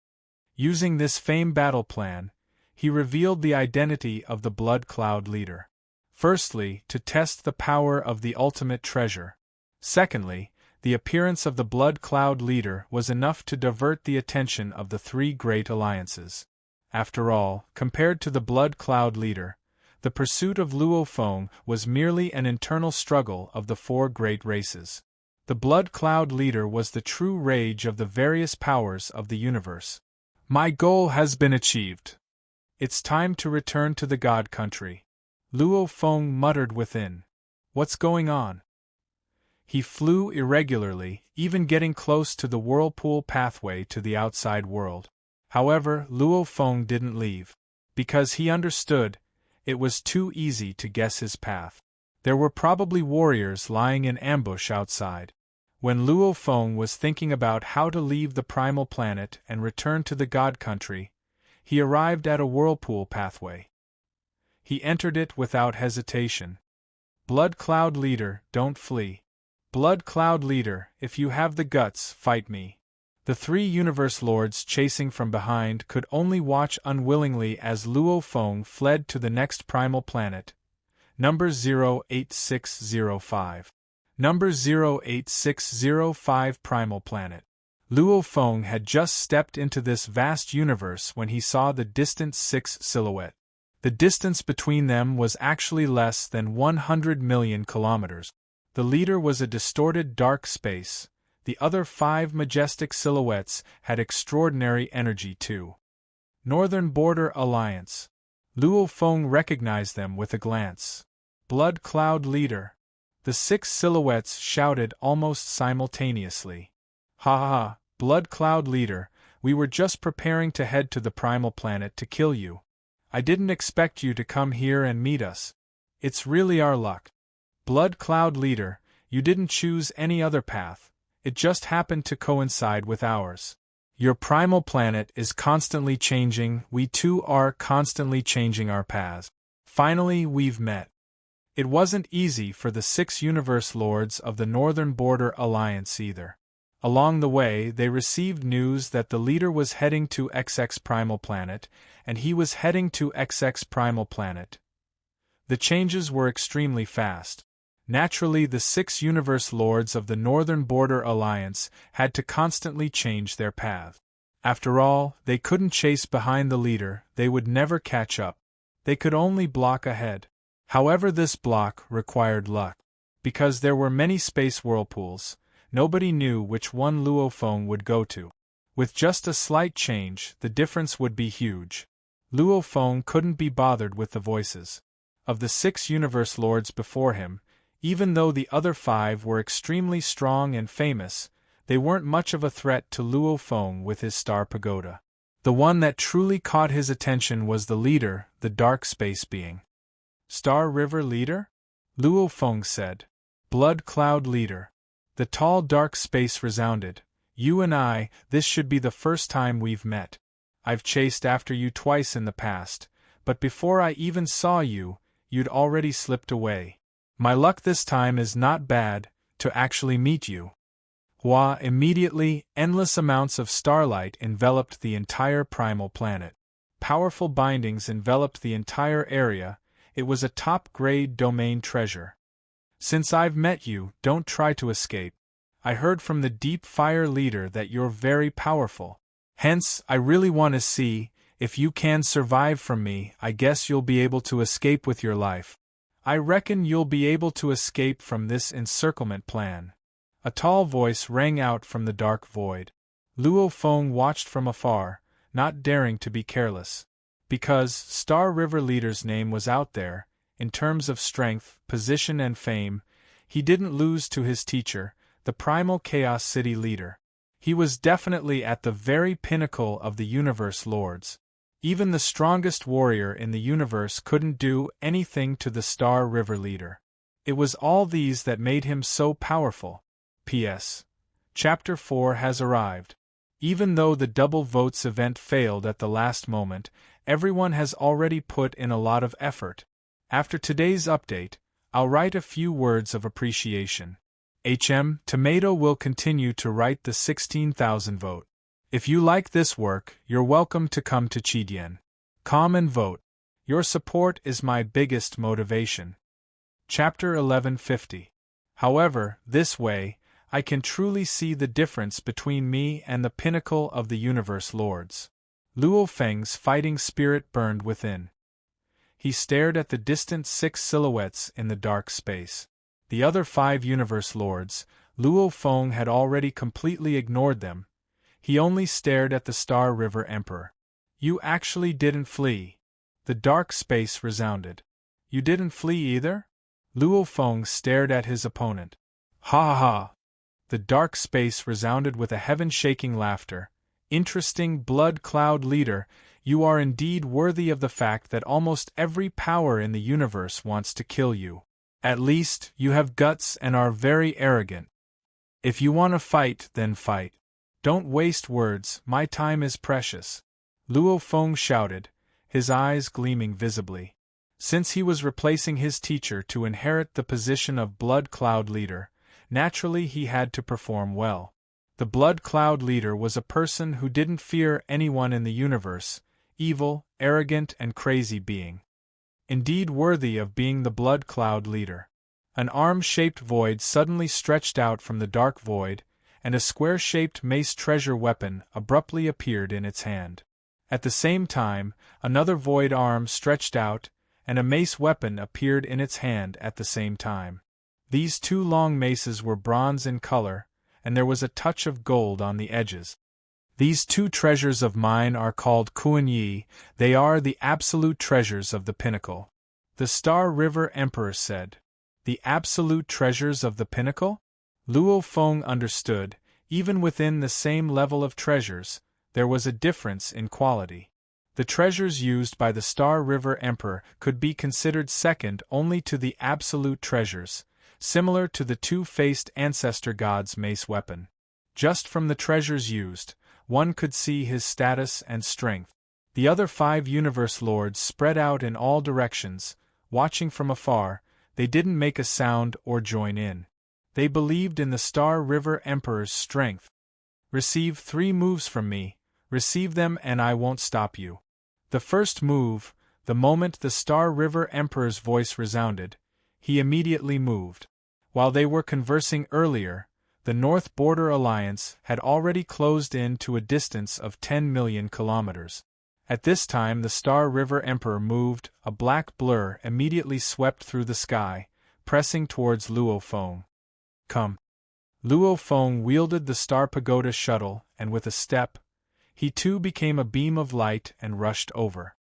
Speaker 1: Using this famed battle plan, he revealed the identity of the Blood Cloud leader. Firstly, to test the power of the ultimate treasure. Secondly, the appearance of the Blood Cloud leader was enough to divert the attention of the three great alliances. After all, compared to the Blood Cloud leader, the pursuit of Luo Feng was merely an internal struggle of the four great races. The Blood Cloud leader was the true rage of the various powers of the universe. My goal has been achieved. It's time to return to the God Country. Luo Feng muttered within. What's going on? He flew irregularly, even getting close to the whirlpool pathway to the outside world. However, Luo Feng didn't leave. Because he understood, it was too easy to guess his path. There were probably warriors lying in ambush outside. When Luo Feng was thinking about how to leave the primal planet and return to the God Country, he arrived at a whirlpool pathway. He entered it without hesitation. Blood Cloud leader, don't flee. Blood Cloud leader, if you have the guts, fight me. The three Universe Lords chasing from behind could only watch unwillingly as Luo Feng fled to the next primal planet. Number 08605. Number 08605 Primal Planet. Luo Feng had just stepped into this vast universe when he saw the distant 6 silhouette. The distance between them was actually less than 100 million kilometers. The leader was a distorted dark space. The other 5 majestic silhouettes had extraordinary energy too. Northern Border Alliance. Luo Feng recognized them with a glance. Blood Cloud leader. The 6 silhouettes shouted almost simultaneously. Ha ha, Blood Cloud leader, we were just preparing to head to the primal planet to kill you. I didn't expect you to come here and meet us. It's really our luck. Blood Cloud leader, you didn't choose any other path. It just happened to coincide with ours. Your primal planet is constantly changing, we too are constantly changing our paths. Finally, we've met. It wasn't easy for the 6 Universe Lords of the Northern Border Alliance either. Along the way, they received news that the leader was heading to XX Primal Planet, and he was heading to XX Primal Planet. The changes were extremely fast. Naturally, the 6 Universe Lords of the Northern Border Alliance had to constantly change their path. After all, they couldn't chase behind the leader, they would never catch up. They could only block ahead. However, this block required luck. Because there were many space whirlpools, nobody knew which one Luo Feng would go to. With just a slight change, the difference would be huge. Luo Feng couldn't be bothered with the voices of the 6 Universe Lords before him. Even though the other 5 were extremely strong and famous, they weren't much of a threat to Luo Feng with his star pagoda. The one that truly caught his attention was the leader, the dark space being. Star River Leader? Luo Feng said. Blood Cloud Leader. The tall dark space resounded. You and I, this should be the first time we've met. I've chased after you twice in the past, but before I even saw you, you'd already slipped away. My luck this time is not bad, to actually meet you. Hua, immediately, endless amounts of starlight enveloped the entire primal planet. Powerful bindings enveloped the entire area. It was a top-grade domain treasure. Since I've met you, don't try to escape. I heard from the Deep Fire Leader that you're very powerful. Hence, I really want to see, if you can survive from me, I guess you'll be able to escape with your life. I reckon you'll be able to escape from this encirclement plan. A tall voice rang out from the dark void. Luo Feng watched from afar, not daring to be careless. Because Star River Leader's name was out there, in terms of strength, position and fame, he didn't lose to his teacher, the Primal Chaos City Leader. He was definitely at the very pinnacle of the universe lords. Even the strongest warrior in the universe couldn't do anything to the Star River Leader. It was all these that made him so powerful. P.S. Chapter 4 has arrived. Even though the double votes event failed at the last moment, everyone has already put in a lot of effort. After today's update, I'll write a few words of appreciation. Tomato will continue to write the 16,000 vote. If you like this work, you're welcome to come to Chidian. Come and vote. Your support is my biggest motivation. Chapter 1150. However, this way, I can truly see the difference between me and the pinnacle of the universe lords. Luo Feng's fighting spirit burned within. He stared at the distant 6 silhouettes in the dark space. The other 5 universe lords, Luo Feng had already completely ignored them. He only stared at the Star River Emperor. You actually didn't flee. The dark space resounded. You didn't flee either? Luo Feng stared at his opponent. Ha ha ha! The dark space resounded with a heaven-shaking laughter. Interesting Blood Cloud Leader, you are indeed worthy of the fact that almost every power in the universe wants to kill you. At least, you have guts and are very arrogant. If you want to fight, then fight. Don't waste words, my time is precious. Luo Feng shouted, his eyes gleaming visibly. Since he was replacing his teacher to inherit the position of Blood Cloud Leader, naturally he had to perform well. The Blood Cloud Leader was a person who didn't fear anyone in the universe, evil, arrogant and crazy being. Indeed worthy of being the Blood Cloud Leader. An arm-shaped void suddenly stretched out from the dark void, and a square-shaped mace treasure weapon abruptly appeared in its hand. At the same time, another void arm stretched out, and a mace weapon appeared in its hand at the same time. These 2 long maces were bronze in color, and there was a touch of gold on the edges. These 2 treasures of mine are called Kuan-Yi, they are the absolute treasures of the pinnacle. The Star River Emperor said. The absolute treasures of the pinnacle? Luo Feng understood, even within the same level of treasures, there was a difference in quality. The treasures used by the Star River Emperor could be considered second only to the absolute treasures, similar to the 2-faced ancestor god's mace weapon. Just from the treasures used, one could see his status and strength. The other 5 universe lords spread out in all directions, watching from afar. They didn't make a sound or join in. They believed in the Star River Emperor's strength. Receive 3 moves from me, receive them and I won't stop you. The first move, the moment the Star River Emperor's voice resounded, he immediately moved. While they were conversing earlier, the North Border Alliance had already closed in to a distance of 10 million kilometers. At this time the Star River Emperor moved, a black blur immediately swept through the sky, pressing towards Luo Feng. Come. Luo Feng wielded the Star Pagoda shuttle, and with a step, he too became a beam of light and rushed over.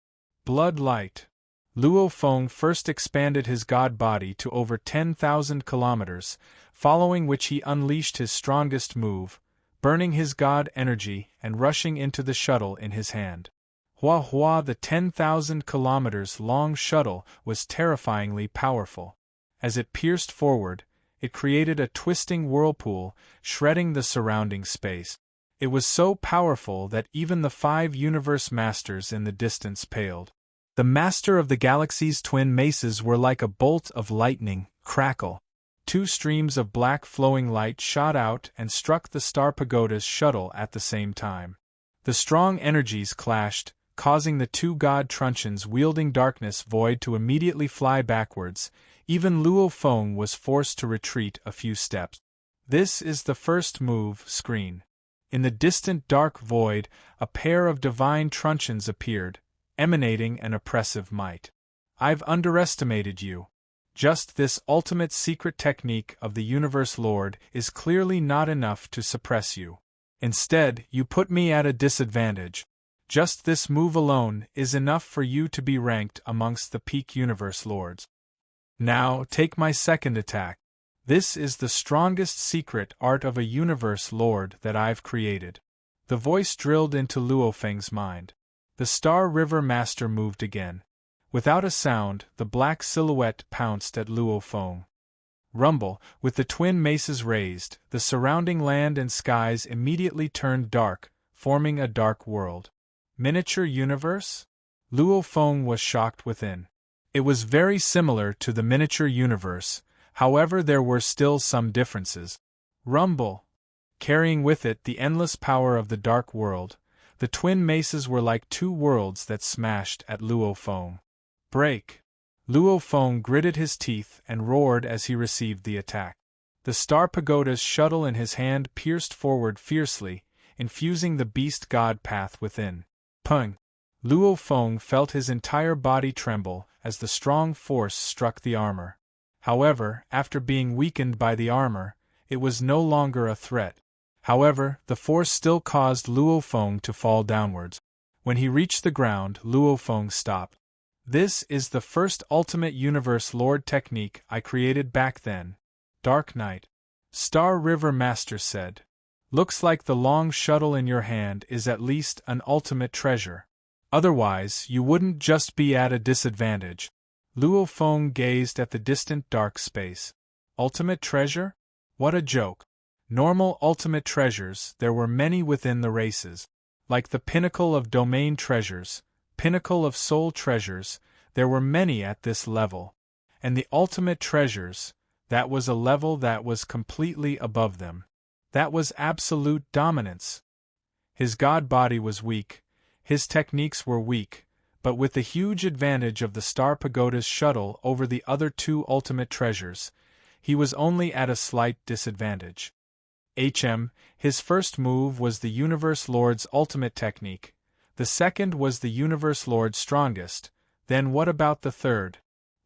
Speaker 1: Blood light. Luo Feng first expanded his god body to over 10,000 kilometers, following which he unleashed his strongest move, burning his god energy and rushing into the shuttle in his hand. Hua Hua, the 10,000 kilometers long shuttle, was terrifyingly powerful. As it pierced forward, it created a twisting whirlpool, shredding the surrounding space. It was so powerful that even the 5 universe masters in the distance paled. The master of the galaxy's twin maces were like a bolt of lightning, crackle. 2 streams of black flowing light shot out and struck the Star Pagoda's shuttle at the same time. The strong energies clashed, causing the 2 god truncheons wielding darkness void to immediately fly backwards. Even Luo Feng was forced to retreat a few steps. This is the first move, screen. In the distant dark void, a pair of divine truncheons appeared, emanating an oppressive might. I've underestimated you. Just this ultimate secret technique of the Universe Lord is clearly not enough to suppress you. Instead, you put me at a disadvantage. Just this move alone is enough for you to be ranked amongst the peak Universe Lords. Now, take my second attack. This is the strongest secret art of a Universe Lord that I've created. The voice drilled into Luo Feng's mind. The Star River Master moved again. Without a sound, the black silhouette pounced at Luo Feng. Rumble, with the twin maces raised, the surrounding land and skies immediately turned dark, forming a dark world. Miniature universe? Luo Feng was shocked within. It was very similar to the miniature universe, however there were still some differences. Rumble. Carrying with it the endless power of the dark world, the twin maces were like 2 worlds that smashed at Luo Feng. Break. Luo Feng gritted his teeth and roared as he received the attack. The Star Pagoda's shuttle in his hand pierced forward fiercely, infusing the beast god path within. Pung! Luo Feng felt his entire body tremble as the strong force struck the armor. However, after being weakened by the armor, it was no longer a threat. However, the force still caused Luo Feng to fall downwards. When he reached the ground, Luo Feng stopped. This is the first Ultimate Universe Lord technique I created back then. Dark Night. Star River Master said. Looks like the long shuttle in your hand is at least an ultimate treasure. Otherwise, you wouldn't just be at a disadvantage. Luo Feng gazed at the distant dark space. Ultimate treasure? What a joke. Normal ultimate treasures, there were many within the races. Like the pinnacle of domain treasures, pinnacle of soul treasures, there were many at this level. And the ultimate treasures, that was a level that was completely above them. That was absolute dominance. His god body was weak, his techniques were weak, but with the huge advantage of the Star Pagoda's shuttle over the other 2 ultimate treasures, he was only at a slight disadvantage. His first move was the Universe Lord's ultimate technique, the second was the Universe Lord's strongest, then what about the third?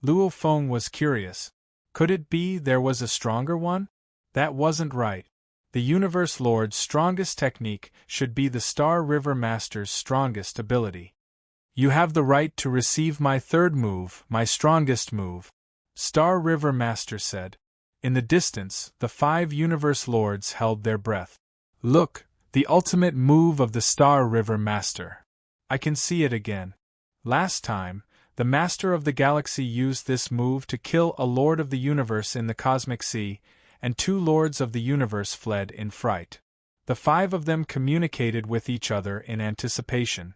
Speaker 1: Luo Feng was curious. Could it be there was a stronger one? That wasn't right. The Universe Lord's strongest technique should be the Star River Master's strongest ability. You have the right to receive my third move, my strongest move, Star River Master said. In the distance, the 5 Universe Lords held their breath. Look, the ultimate move of the Star River Master. I can see it again. Last time, the Master of the Galaxy used this move to kill a Lord of the Universe in the Cosmic Sea, and 2 Lords of the Universe fled in fright. The 5 of them communicated with each other in anticipation.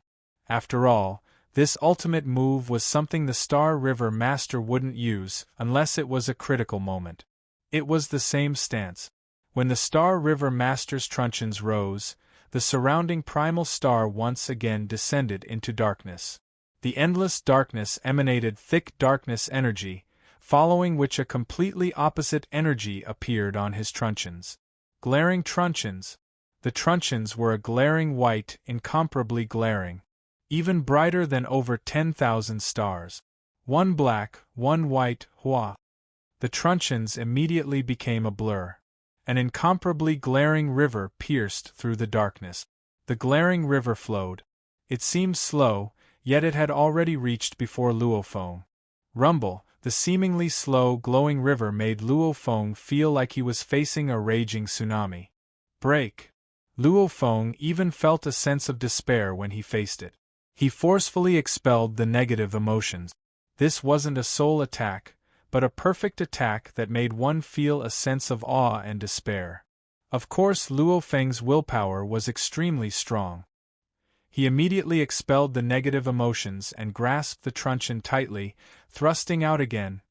Speaker 1: After all, this ultimate move was something the Star River Master wouldn't use unless it was a critical moment. It was the same stance. When the Star River Master's truncheons rose, the surrounding primal star once again descended into darkness. The endless darkness emanated thick darkness energy, following which a completely opposite energy appeared on his truncheons. Glaring truncheons. The truncheons were a glaring white, incomparably glaring. Even brighter than over 10,000 stars. One black, one white, hua. The truncheons immediately became a blur. An incomparably glaring river pierced through the darkness. The glaring river flowed. It seemed slow, yet it had already reached before Luo Feng. Rumble, the seemingly slow, glowing river made Luo Feng feel like he was facing a raging tsunami. Break! Luo Feng even felt a sense of despair when he faced it. He forcefully expelled the negative emotions. This wasn't a soul attack, but a perfect attack that made one feel a sense of awe and despair. Of course, Luo Feng's willpower was extremely strong. He immediately expelled the negative emotions and grasped the truncheon tightly, thrusting out again.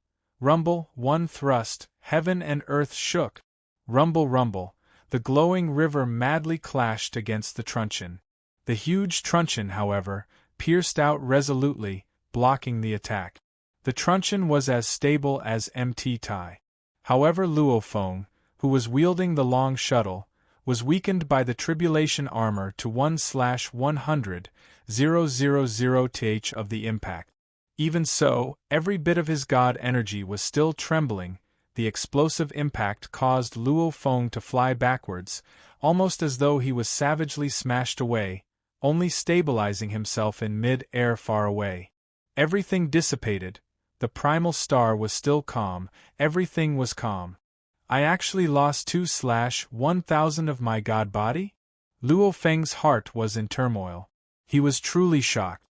Speaker 1: Rumble, one thrust, heaven and earth shook. Rumble, rumble, the glowing river madly clashed against the truncheon. The huge truncheon, however, pierced out resolutely, blocking the attack. The truncheon was as stable as Mt. Tai. However, Luo Feng, who was wielding the long shuttle, was weakened by the tribulation armor to 1/100,000 th of the impact. Even so, every bit of his god energy was still trembling. The explosive impact caused Luo Feng to fly backwards, almost as though he was savagely smashed away, only stabilizing himself in mid-air far away. Everything dissipated. The primal star was still calm, everything was calm. I actually lost 2/1000 of my god body? Luo Feng's heart was in turmoil. He was truly shocked.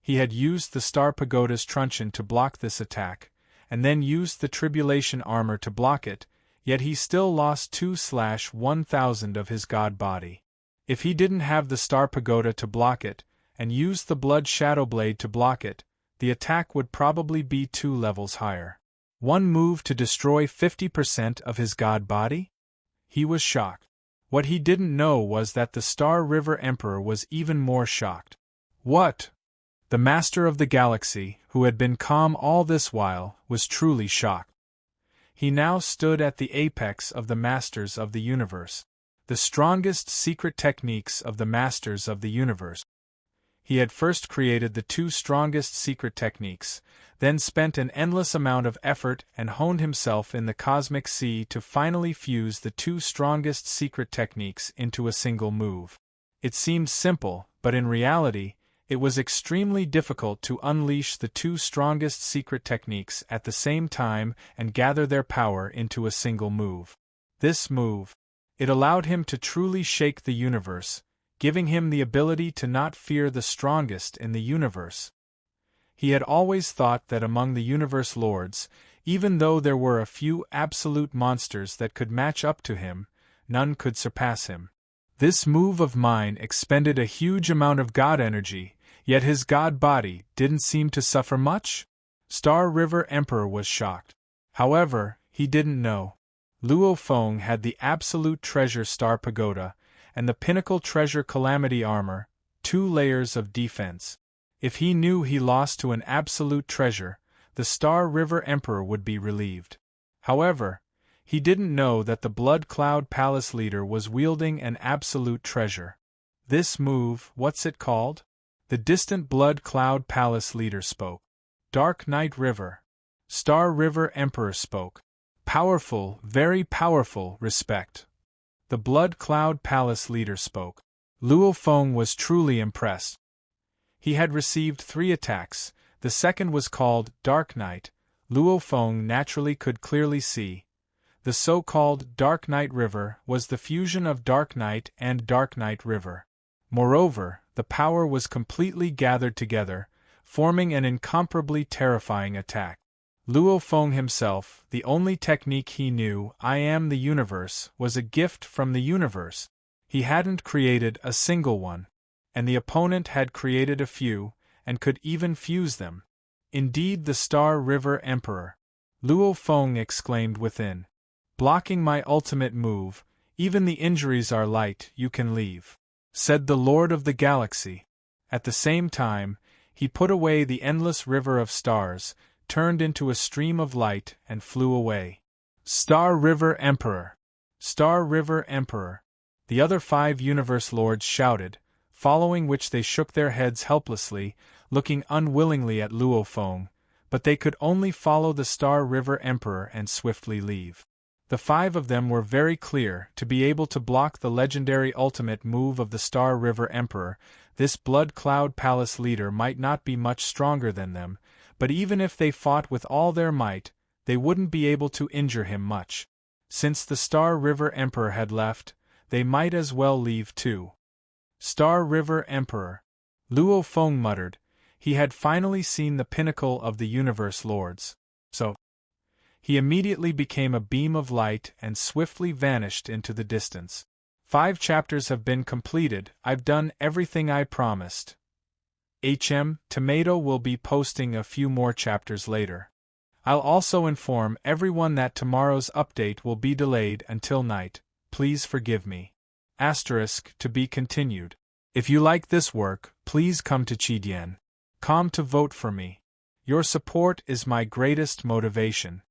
Speaker 1: He had used the Star Pagoda's truncheon to block this attack, and then used the tribulation armor to block it, yet he still lost 2/1000 of his god body. If he didn't have the Star Pagoda to block it, and used the Blood Shadow Blade to block it, the attack would probably be 2 levels higher. One move to destroy 50% of his god body? He was shocked. What he didn't know was that the Star River Emperor was even more shocked. What? The Master of the Galaxy, who had been calm all this while, was truly shocked. He now stood at the apex of the Masters of the Universe. The strongest secret techniques of the Masters of the Universe. He had first created the 2 strongest secret techniques, then spent an endless amount of effort and honed himself in the cosmic sea to finally fuse the 2 strongest secret techniques into a single move. It seemed simple, but in reality, it was extremely difficult to unleash the 2 strongest secret techniques at the same time and gather their power into a single move. This move, it allowed him to truly shake the universe, giving him the ability to not fear the strongest in the universe. He had always thought that among the universe lords, even though there were a few absolute monsters that could match up to him, none could surpass him. This move of mine expended a huge amount of god energy, yet his god body didn't seem to suffer much? Star River Emperor was shocked. However, he didn't know. Luo Feng had the absolute treasure Star Pagoda, and the pinnacle treasure Calamity Armor, 2 layers of defense. If he knew he lost to an absolute treasure, the Star River Emperor would be relieved. However, he didn't know that the Blood Cloud Palace leader was wielding an absolute treasure. This move, what's it called? The distant Blood Cloud Palace leader spoke. Dark Night River. Star River Emperor spoke. Powerful, very powerful, respect. The Blood Cloud Palace leader spoke. Luo Feng was truly impressed. He had received 3 attacks, the second was called Dark Night. Luo Feng naturally could clearly see. The so-called Dark Night River was the fusion of Dark Night and Dark Night River. Moreover, the power was completely gathered together, forming an incomparably terrifying attack. Luo Feng himself, the only technique he knew, I am the universe, was a gift from the universe. He hadn't created a single one. And the opponent had created a few, and could even fuse them. Indeed, the Star River Emperor. Luo Feng exclaimed within. Blocking my ultimate move, even the injuries are light, you can leave, said the Lord of the Galaxy. At the same time, he put away the endless river of stars, turned into a stream of light, and flew away. Star River Emperor! Star River Emperor! The other 5 universe lords shouted, following which they shook their heads helplessly, looking unwillingly at Luo Feng, but they could only follow the Star River Emperor and swiftly leave. The 5 of them were very clear to be able to block the legendary ultimate move of the Star River Emperor. This Blood Cloud Palace leader might not be much stronger than them, but even if they fought with all their might, they wouldn't be able to injure him much. Since the Star River Emperor had left, they might as well leave too. Star River Emperor, Luo Feng muttered. He had finally seen the pinnacle of the universe lords. So, he immediately became a beam of light and swiftly vanished into the distance. 5 chapters have been completed. I've done everything I promised. Tomato will be posting a few more chapters later. I'll also inform everyone that tomorrow's update will be delayed until night. Please forgive me. To be continued. If you like this work, please come to Chidien.com to vote for me. Your support is my greatest motivation.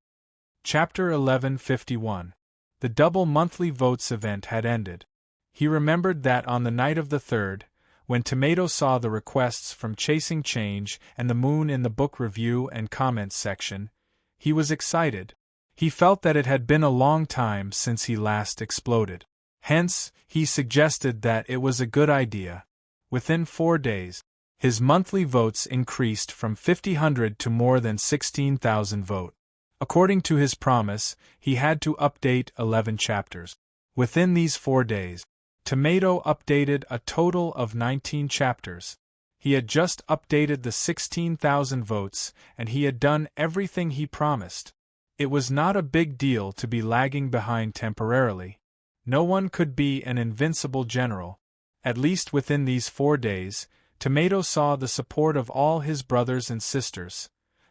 Speaker 1: Chapter 1151. The double monthly votes event had ended. He remembered that on the night of the 3rd, when Tomato saw the requests from Chasing Change and the Moon in the book review and comments section, he was excited. He felt that it had been a long time since he last exploded. Hence, he suggested that it was a good idea. Within 4 days, his monthly votes increased from 5,000 to more than 16,000 votes. According to his promise, he had to update 11 chapters. Within these 4 days, Tomato updated a total of 19 chapters. He had just updated the 16,000 votes, and he had done everything he promised. It was not a big deal to be lagging behind temporarily. No one could be an invincible general. At least within these 4 days, Tomato saw the support of all his brothers and sisters.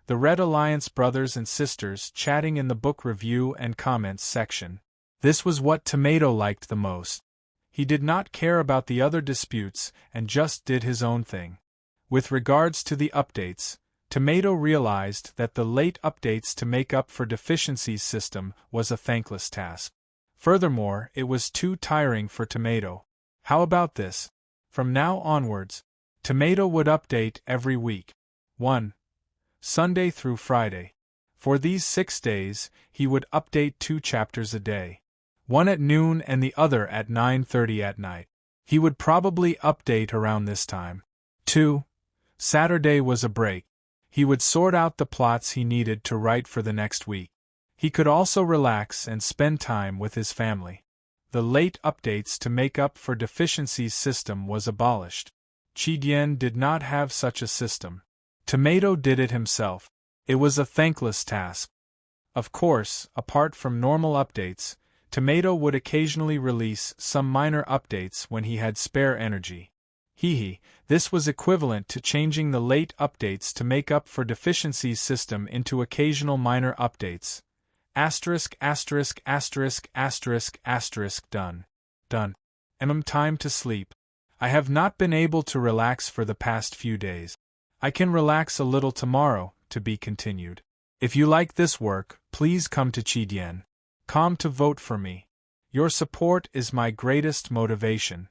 Speaker 1: The Red Alliance brothers and sisters chatting in the book review and comments section. This was what Tomato liked the most. He did not care about the other disputes and just did his own thing. With regards to the updates, Tomato realized that the late updates to make up for deficiencies system was a thankless task. Furthermore, it was too tiring for Tomato. How about this? From now onwards, Tomato would update every week. 1. Sunday through Friday. For these 6 days, he would update 2 chapters a day. One at noon and the other at 9:30 at night. He would probably update around this time. 2. Saturday was a break. He would sort out the plots he needed to write for the next week. He could also relax and spend time with his family. The late updates to make up for deficiencies system was abolished. Chidien did not have such a system. Tomato did it himself. It was a thankless task. Of course, apart from normal updates, Tomato would occasionally release some minor updates when he had spare energy. This was equivalent to changing the late updates to make up for deficiencies system into occasional minor updates. Done. Time to sleep. I have not been able to relax for the past few days. I can relax a little tomorrow, to be continued. If you like this work, please come to Chidien.com to vote for me. Your support is my greatest motivation.